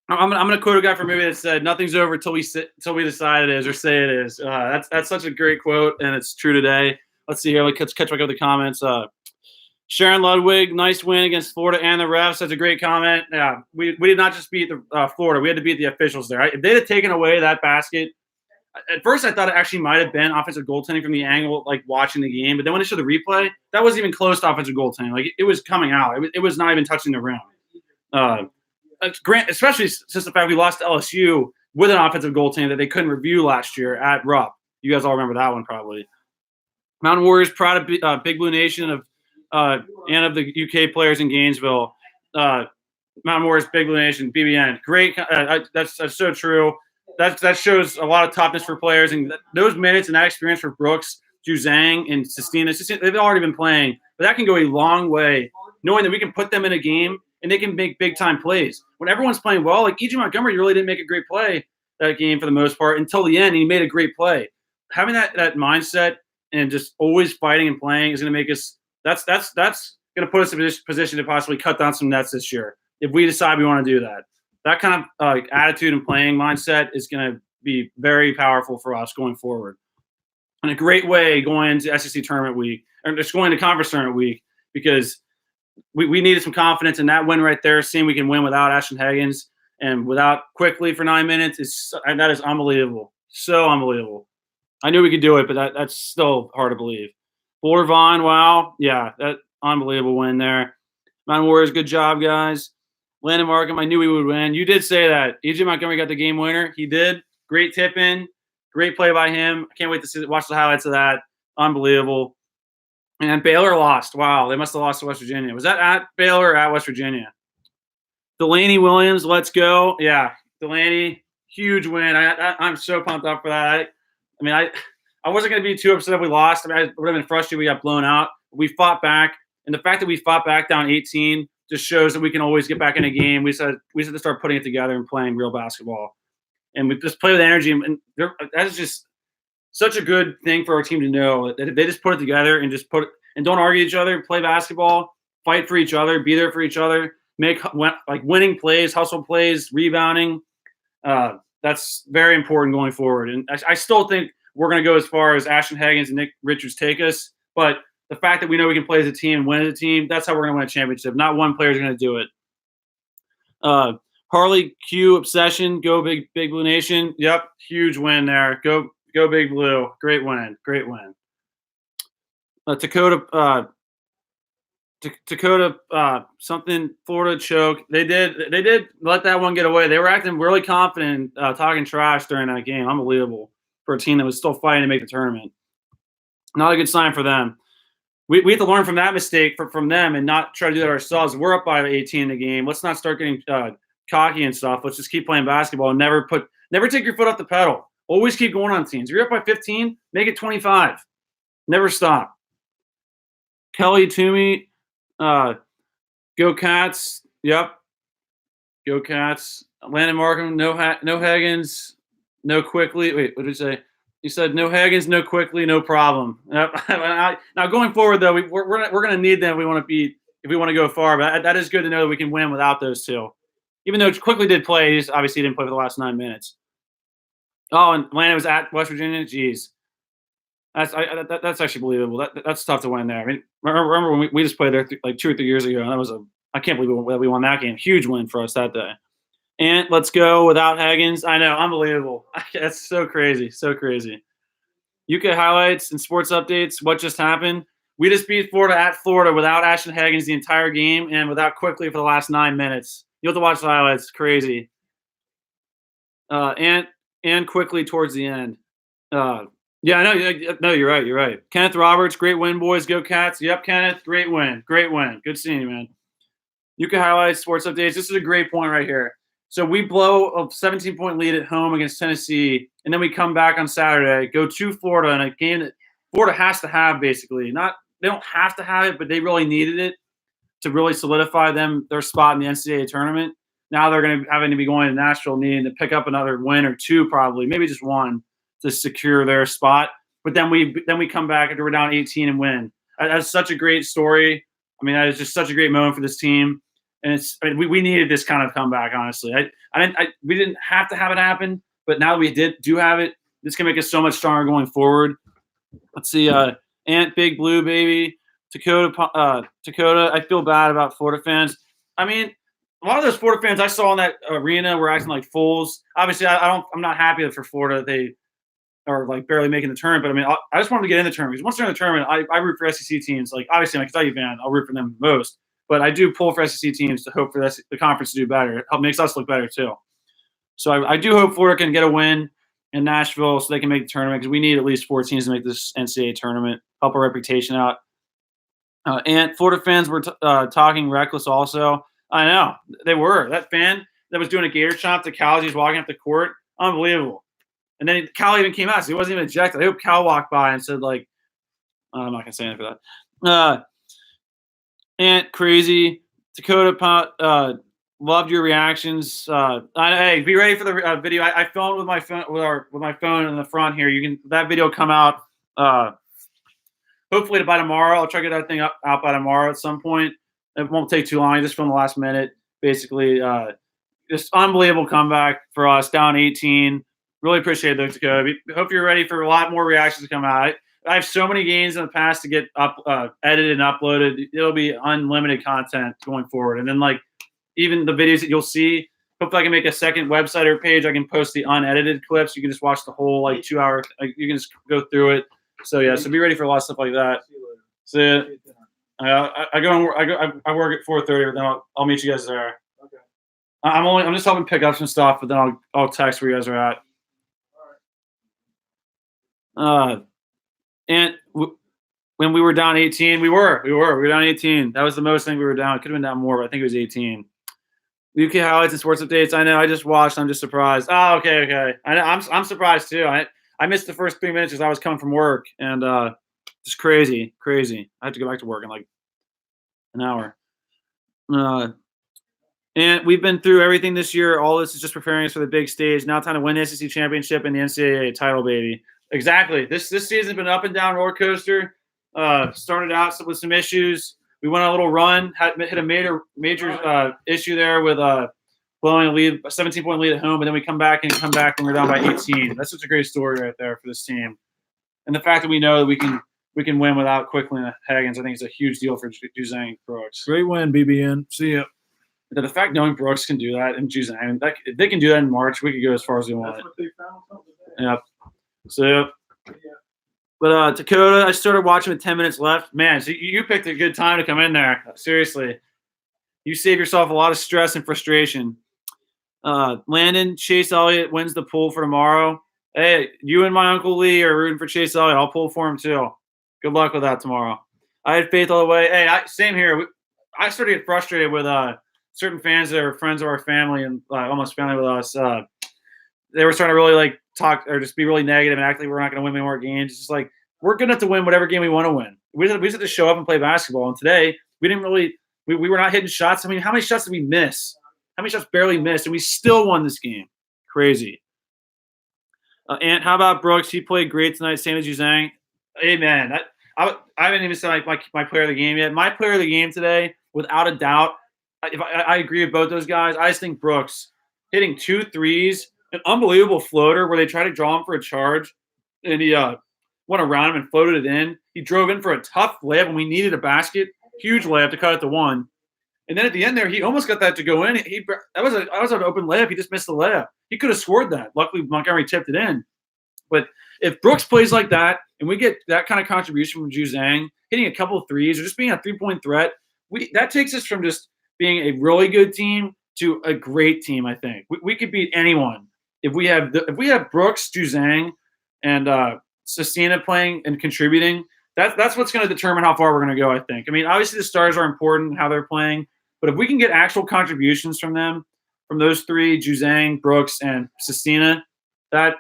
I'm gonna quote a guy from a movie that said, "Nothing's over till we decide it is or say it is." That's such a great quote, and it's true today. Let's see here. Let's catch back up the comments. Sharon Ludwig, nice win against Florida and the refs. That's a great comment. Yeah, we did not just beat the Florida. We had to beat the officials there. If they'd have taken away that basket, at first I thought it actually might have been offensive goaltending from the angle, like watching the game. But then when they showed the replay, that wasn't even close to offensive goaltending. Like it was coming out. It was not even touching the rim. Especially since the fact we lost to LSU with an offensive goaltending that they couldn't review last year at Rupp. You guys all remember that one probably. Mountain Warriors, proud of Big Blue Nation and of the UK players in Gainesville. Mountain Warriors, Big Blue Nation, BBN. Great. That's so true. That shows a lot of toughness for players, and those minutes and that experience for Brooks, Juzang, and Sistina, they've already been playing, but that can go a long way, knowing that we can put them in a game and they can make big-time plays. When everyone's playing well, like E.J. Montgomery really didn't make a great play that game for the most part until the end, and he made a great play. Having that mindset and just always fighting and playing is going to make us – that's going to put us in a position to possibly cut down some nets this year if we decide we want to do that. That kind of attitude and playing mindset is going to be very powerful for us going forward. And a great way going into SEC tournament week, or just going to conference tournament week, because – we needed some confidence in that win right there, seeing we can win without Ashton Higgins and without Quickly for 9 minutes. That is unbelievable. So unbelievable. I knew we could do it, but that's still hard to believe. Boulder Vaughn, wow. Yeah, that unbelievable win there. Mountain Warriors, good job, guys. Landon Markham, I knew we would win. You did say that. E.J. Montgomery got the game winner. He did. Great tip in. Great play by him. I can't wait to watch the highlights of that. Unbelievable. And Baylor lost. Wow, they must have lost to West Virginia. Was that at Baylor or at West Virginia? Delaney Williams, let's go. Yeah, Delaney, huge win. I'm so pumped up for that. I wasn't going to be too upset if we lost. I would have been frustrated we got blown out. We fought back, and the fact that we fought back down 18 just shows that we can always get back in a game. We said to start putting it together and playing real basketball. And we just play with energy. And that is just such a good thing for our team to know, that if they just put it together and and don't argue each other, play basketball, fight for each other, be there for each other, make winning plays, hustle plays, rebounding. That's very important going forward. And I still think we're going to go as far as Ashton Higgins and Nick Richards take us. But the fact that we know we can play as a team and win as a team, that's how we're going to win a championship. Not one player is going to do it. Harley Q Obsession, go Big Blue Nation. Yep, huge win there. Go Big Blue. Great win. Dakota something Florida choke. They did let that one get away. They were acting really confident, talking trash during that game. Unbelievable for a team that was still fighting to make the tournament. Not a good sign for them. We have to learn from that mistake from them and not try to do that ourselves. We're up by 18 in the game. Let's not start getting cocky and stuff. Let's just keep playing basketball and never take your foot off the pedal. Always keep going on teams. If you're up by 15, make it 25. Never stop. Kelly Toomey, go Cats. Yep. Go Cats. Landon Markham, no Higgins, no Quickly. Wait, what did he say? He said no Higgins, no Quickly, no problem. Yep. Now going forward though, we're going to need them if we want to go far. But that is good to know that we can win without those two. Even though Quickly did play, he obviously didn't play for the last 9 minutes. Oh, and Landon was at West Virginia. Jeez. That's actually believable. That's tough to win there. I mean, remember when we just played there like 2 or 3 years ago, and that was I can't believe we won that game. Huge win for us that day. And let's go without Higgins. I know, unbelievable. That's so crazy, so crazy. UK highlights and sports updates. What just happened? We just beat Florida at Florida without Ashton Higgins the entire game and without Quickly for the last 9 minutes. You'll have to watch the highlights. Crazy. And Quickly towards the end. Yeah, I know. No, you're right. You're right. Kenneth Roberts, great win, boys. Go Cats. Yep, Kenneth, great win. Great win. Good seeing you, man. UK highlights, sports updates. This is a great point right here. So we blow a 17-point lead at home against Tennessee, and then we come back on Saturday, go to Florida in a game that Florida has to have, basically. They don't have to have it, but they really needed it to really solidify their spot in the NCAA tournament. Now they're going to having to be going to Nashville, needing to pick up another win or two, probably, maybe just one, to secure their spot. But then we come back after we're down 18 and win. That's such a great story. I mean, that is just such a great moment for this team. And we needed this kind of comeback, honestly. We didn't have to have it happen, but now that we do have it, this can make us so much stronger going forward. Let's see, Ant Big Blue Baby, Dakota. I feel bad about Florida fans. I mean, a lot of those Florida fans I saw in that arena were acting like fools. Obviously, I'm not happy for Florida that they are like barely making the tournament. But I mean, I just wanted to get in the tournament because once they're in the tournament, I root for SEC teams. Like obviously, I'm a Kentucky fan. I'll root for them most. But I do pull for SEC teams to hope for the conference to do better. It makes us look better too. So I do hope Florida can get a win in Nashville so they can make the tournament because we need at least 4 teams to make this NCAA tournament, help our reputation out. And Florida fans were talking reckless also. I know. They were. That fan that was doing a gator chomp to Cal as he's walking up the court, unbelievable. And then Cal even came out, so he wasn't even ejected. I hope Cal walked by and said, like, I'm not going to say anything for that. Ant Crazy, Dakota, loved your reactions. Hey, be ready for the video. I filmed with my phone with my phone in the front here. That video will come out hopefully by tomorrow. I'll try to get that thing out by tomorrow at some point. It won't take too long. I just filmed the last minute. Basically, just unbelievable comeback for us, down 18. Really appreciate it, Dakota. Hope you're ready for a lot more reactions to come out. I have so many games in the past to get edited and uploaded. It'll be unlimited content going forward. And then, like, even the videos that you'll see, hopefully I can make a second website or page. I can post the unedited clips. You can just watch the whole, like, 2 hour. You can just go through it. So, yeah, so be ready for a lot of stuff like that. So, I work at 4:30, but then I'll meet you guys there. Okay. I'm just helping pick up some stuff, but then I'll text where you guys are at. And when we were down 18, we were down 18. That was the most thing we were down. It could have been down more, but I think it was 18. UK highlights and sports updates. I know. I just watched. I'm just surprised. Oh, okay. I'm surprised too. I missed the first 3 minutes because I was coming from work, and just crazy. I have to go back to work in like an hour. And we've been through everything this year. All this is just preparing us for the big stage. Now time to win the SEC championship and the NCAA title, baby. Exactly. This season's been up and down roller coaster. Started out with some issues. We went on a little run, hit a major issue there with blowing a 17-point lead at home, but then we come back when we're down by 18. That's such a great story right there for this team. And the fact that we know that we can win without Quickly and Higgins, I think is a huge deal for Juzang Brooks. Great win, BBN. See ya. The fact knowing Brooks can do that and Juzang, if they can do that in March, we could go as far as we want. That's what they found. Yeah. So, but Dakota, I started watching with 10 minutes left. Man, so you picked a good time to come in there. Seriously. You save yourself a lot of stress and frustration. Landon, Chase Elliott wins the pool for tomorrow. Hey, you and my Uncle Lee are rooting for Chase Elliott. I'll pull for him too. Good luck with that tomorrow. I had faith all the way. Hey, same here. I started to get frustrated with certain fans that are friends of our family and almost family with us. They were starting to really like talk or just be really negative and act like we're not going to win many more games. It's just like we're good enough to win whatever game we want to win. We just have to show up and play basketball. And today we didn't really we were not hitting shots. I mean, how many shots did we miss? How many shots barely missed? And we still won this game. Crazy. And how about Brooks? He played great tonight, same as Juzang. Hey, man. I haven't even said my player of the game yet. My player of the game today, without a doubt, I agree with both those guys. I just think Brooks hitting 2 threes, an unbelievable floater where they try to draw him for a charge. And he went around him and floated it in. He drove in for a tough layup when we needed a basket, huge layup to cut it to 1. And then at the end there, he almost got that to go in. That was an open layup. He just missed the layup. He could have scored that. Luckily, Montgomery tipped it in. But if Brooks plays like that and we get that kind of contribution from Juzang, hitting a couple of threes or just being a 3-point threat, that takes us from just being a really good team to a great team, I think. We could beat anyone. If we have Brooks, Juzang, and Sestina playing and contributing, that's what's going to determine how far we're going to go, I think. I mean, obviously the stars are important, how they're playing, but if we can get actual contributions from them, from those three, Juzang, Brooks, and Sestina, that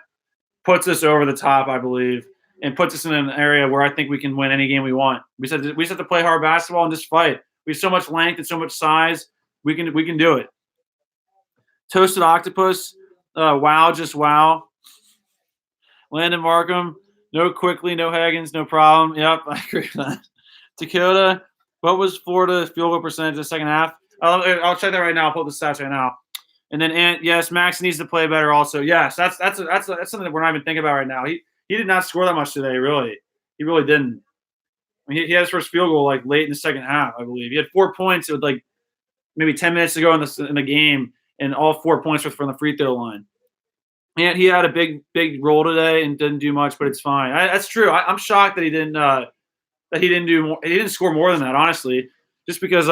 puts us over the top, I believe, and puts us in an area where I think we can win any game we want. We just have to play hard basketball and just fight. We have so much length and so much size. We can do it. Toasted Octopus, wow, just wow. Landon Markham, no Quickly, no Higgins, no problem. Yep, I agree with that. Dakota, what was Florida's field goal percentage in the second half? I'll check that right now. I'll pull up the stats right now. And then, yes, Max needs to play better also. Yes, that's something that we're not even thinking about right now. He did not score that much today, really. He really didn't. I mean, he had his first field goal like late in the second half, I believe. He had 4 points with like maybe 10 minutes to go in the game, and all 4 points were from the free throw line. And he had a big role today and didn't do much, but it's fine. That's true. I'm shocked that he didn't do more. He didn't score more than that, honestly, just because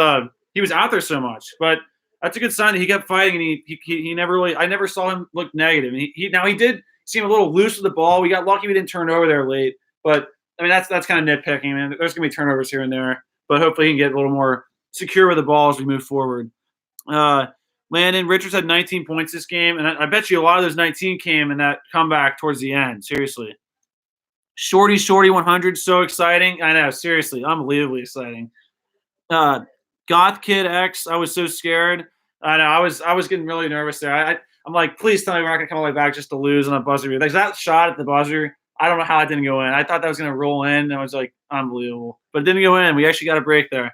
he was out there so much. But that's a good sign that he kept fighting, and he never really. I never saw him look negative. And he did seem a little loose with the ball. We got lucky we didn't turn over there late, but I mean that's kind of nitpicking. I mean, there's gonna be turnovers here and there, but hopefully he can get a little more secure with the ball as we move forward. Landon Richards had 19 points this game, and I bet you a lot of those 19 came in that comeback towards the end. Seriously. Shorty 100, so exciting. I know, seriously, unbelievably exciting. Goth Kid X, I was so scared. I know, I was getting really nervous there. I'm like, please tell me we're not going to come all the way back just to lose on a buzzer. Like that shot at the buzzer, I don't know how it didn't go in. I thought that was going to roll in, and I was like, unbelievable. But it didn't go in. We actually got a break there.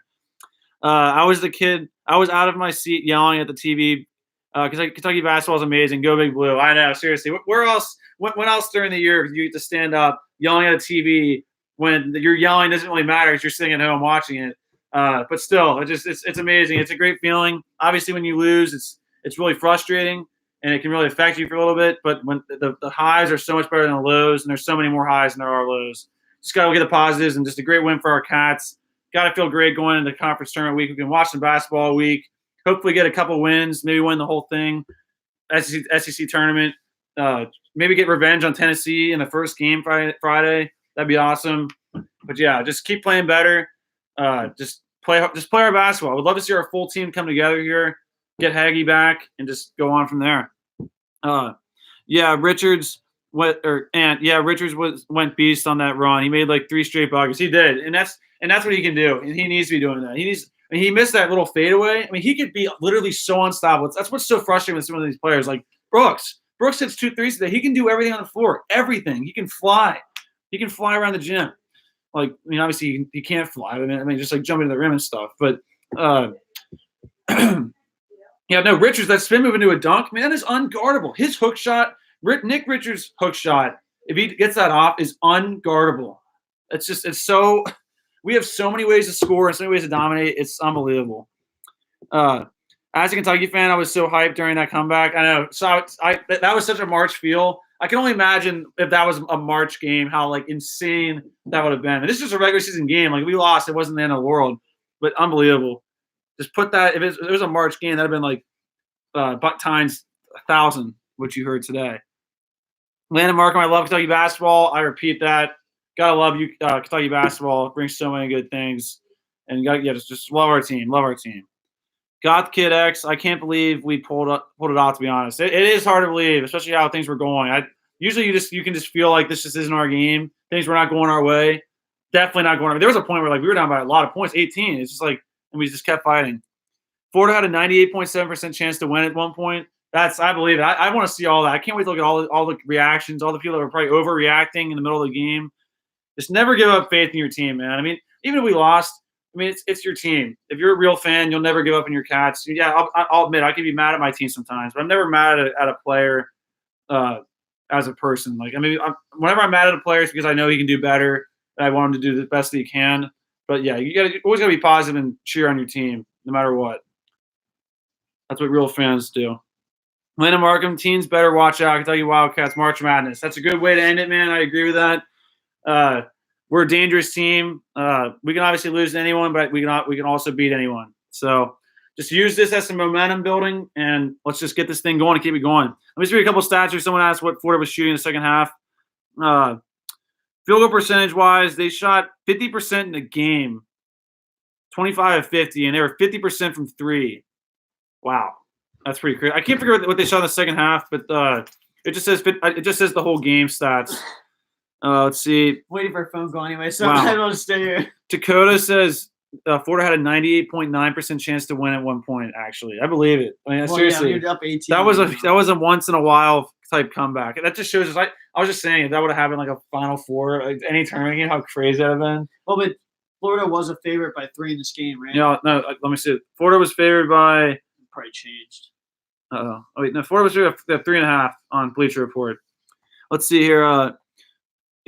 I was the kid. I was out of my seat yelling at the TV because Kentucky basketball is amazing. Go Big Blue. I know, seriously. Where else? When else during the year do you get to stand up yelling at a TV when your yelling doesn't really matter because you're sitting at home watching it? But still, it's amazing. It's a great feeling. Obviously, when you lose, it's really frustrating and it can really affect you for a little bit. But when the highs are so much better than the lows, and there's so many more highs than there are lows. Just got to look at the positives, and just a great win for our Cats. Got to feel great going into conference tournament week. We can watch some basketball all week. Hopefully get a couple wins, maybe win the whole thing. SEC tournament. Maybe get revenge on Tennessee in the first game Friday. That'd be awesome. But yeah, just keep playing better. Just play our basketball. I would love to see our full team come together here, get Haggy back, and just go on from there. Richards went went beast on that run. He made like 3 straight buckets. He did, and that's what he can do. And he needs to be doing that. He missed that little fadeaway. I mean, he could be literally so unstoppable. That's what's so frustrating with some of these players, like Brooks. Brooks hits 2 threes today. He can do everything on the floor. Everything. He can fly. He can fly around the gym. Like, I mean, obviously he can't fly. I mean, just like jumping to the rim and stuff. But Richards, that spin move into a dunk, man, is unguardable. His hook shot, Nick Richards' hook shot, if he gets that off, is unguardable. It's so – we have so many ways to score and so many ways to dominate. It's unbelievable. As a Kentucky fan, I was so hyped during that comeback. I know. So that was such a March feel. I can only imagine if that was a March game, how like insane that would have been. And this is just a regular season game. Like, we lost. It wasn't the end of the world. But unbelievable. Just put that – if it was a March game, that would have been like times 1,000, which you heard today. Landon Markham, I love Kentucky basketball. I repeat that. Gotta love you, Kentucky basketball. It brings so many good things, and just love our team. Love our team. Goth Kid X, I can't believe we pulled it off. To be honest, it is hard to believe, especially how things were going. Usually you can just feel like this just isn't our game. Things were not going our way. Definitely not going. There was a point where like we were down by a lot of points, 18. It's just like, and we just kept fighting. Florida had a 98.7% chance to win at one point. I believe it. I want to see all that. I can't wait to look at all the reactions, all the people that were probably overreacting in the middle of the game. Just never give up faith in your team, man. I mean, even if we lost, I mean, it's your team. If you're a real fan, you'll never give up on your Cats. Yeah, I'll admit I can be mad at my team sometimes, but I'm never mad at a player as a person. Like, I mean, whenever I'm mad at a player, it's because I know he can do better, and I want him to do the best that he can. But yeah, you always gotta be positive and cheer on your team, no matter what. That's what real fans do. Landon Markham, teams better watch out. Kentucky Wildcats, March Madness. That's a good way to end it, man. I agree with that. We're a dangerous team. We can obviously lose to anyone, but we can also beat anyone. So just use this as some momentum building, and let's just get this thing going and keep it going. Let me just read a couple stats here. Someone asked what Florida was shooting in the second half. Field goal percentage-wise, they shot 50% in the game, 25 of 50, and they were 50% from three. Wow, that's pretty crazy. I can't figure out what they shot in the second half, but it just says the whole game stats. Let's see. Waiting for a phone call anyway, so Wow. I don't stay here. Dakota says Florida had a 98.9% chance to win at one point. Actually, I believe it. I mean, Well, seriously, yeah, you're up 18. that was a once in a while type comeback. That just shows us. I was just saying, if that would have happened like a Final Four, like any tournament game, how crazy that would have been. Well, but Florida was a favorite by 3 in this game, right? No, let me see. Florida was favored by. Probably changed. Oh wait, no. Florida was favored by 3.5 on Bleacher Report. Let's see here.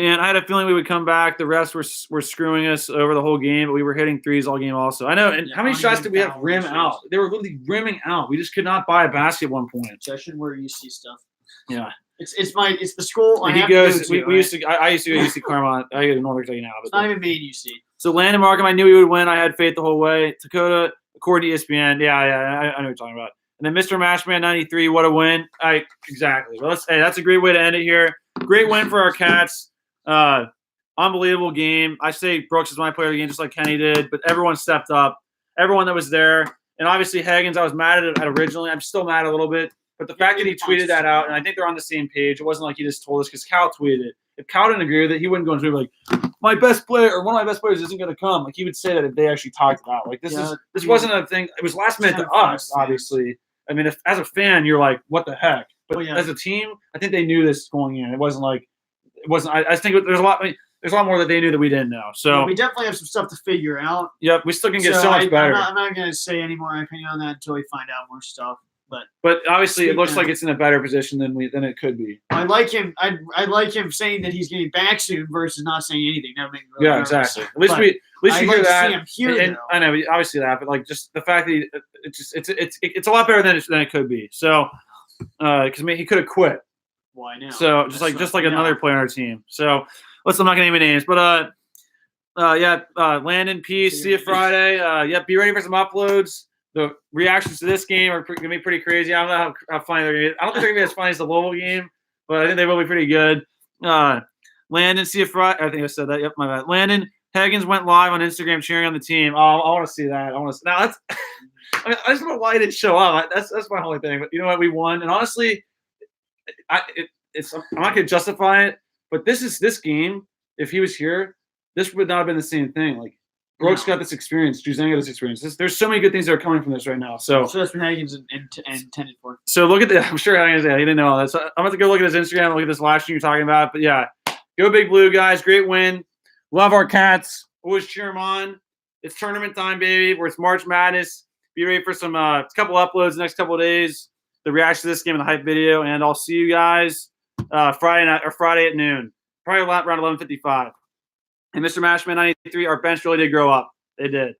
And I had a feeling we would come back. The refs were screwing us over the whole game, but we were hitting threes all game also. I know. And Yeah, how many shots did we have foul rim shots. out? They were literally rimming out. We just could not buy a basket at one point. Session where you see stuff. Yeah. It's the school. And I he have goes. to go to, we right? used to. I used to go to UC Claremont. I go to Northern Kentucky now. It's But not even me and UC. so Landon Markham, I knew he would win. I had faith the whole way. Dakota, according to ESPN, I know what you're talking about. And then Mr. Mashman 93, what a win! Exactly. Well, that's a great way to end it here. Great win for our Cats. Unbelievable game. I say Brooks is my player of the game, just like Kenny did. But everyone stepped up. Everyone that was there, and obviously Higgins, I was mad at originally. I'm still mad a little bit. But the fact that he tweeted that out, and I think they're on the same page. It wasn't like he just told us because Cal tweeted it. If Cal didn't agree with it, he wouldn't go into it like, my best player or one of my best players isn't going to come. Like he would say that if they actually talked about. Like this wasn't a thing. It was last minute to us, obviously. I mean, if as a fan you're like, what the heck? But as a team, I think they knew this going in. It wasn't like I think there's a lot. There's a lot more that they knew that we didn't know. So we definitely have some stuff to figure out. Yep, we still can get so much better. I'm not going to say any more opinion on that until we find out more stuff. But obviously, it looks like it's in a better position than it could be. I like him. I like him saying that he's getting back soon versus not saying anything. That makes me really nervous. Exactly. At least you hear that. See him here, and I know, obviously that, but like just the fact that it's a lot better than it could be. So, because he could have quit. Why now? So just like another player on our team. So I'm not gonna name any names, but Landon, peace. See you Friday. Be ready for some uploads. The reactions to this game are going to be pretty crazy. I don't know how funny they're going to be. I don't think they're going to be as funny as the Louisville game, but I think they will be pretty good. Landon, see you Friday. I think I said that. Yep, my bad. Landon, Higgins went live on Instagram cheering on the team. Oh, I want to see that. Now that's. I just don't know why he didn't show up. That's my only thing. But you know what? We won, and honestly, I'm not going to justify it. But this game. If he was here, this would not have been the same thing. Like. Brooks got this experience. Juzang got this experience. There's so many good things that are coming from this right now. So that's what Higgins intended for. So look at I'm sure Higgins. He didn't know all that. So I'm going to go look at his Instagram. Look at this last stream you're talking about. But yeah, go Big Blue, guys. Great win. Love our Cats. Always cheer them on. It's tournament time, baby. Where it's March Madness. Be ready for some couple uploads the next couple of days. The reaction to this game and the hype video. And I'll see you guys Friday night or Friday at noon. Probably around 11:55. And Mr. Mashman 93, our bench really did grow up. They did.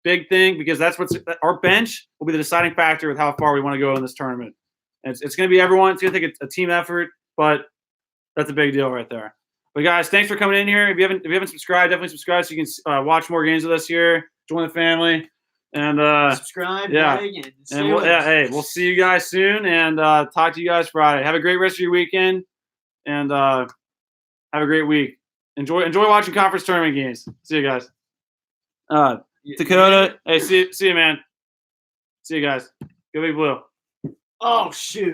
Big thing because that's our bench will be the deciding factor with how far we want to go in this tournament. And it's going to be everyone. It's going to take a team effort, but that's a big deal right there. But guys, thanks for coming in here. If you haven't subscribed, definitely subscribe so you can watch more games with us here. Join the family and subscribe. And we'll see you guys soon and talk to you guys Friday. Have a great rest of your weekend and have a great week. Enjoy watching conference tournament games. See you guys. Dakota, hey, see you, man. See you guys. Go Big Blue. Oh shoot.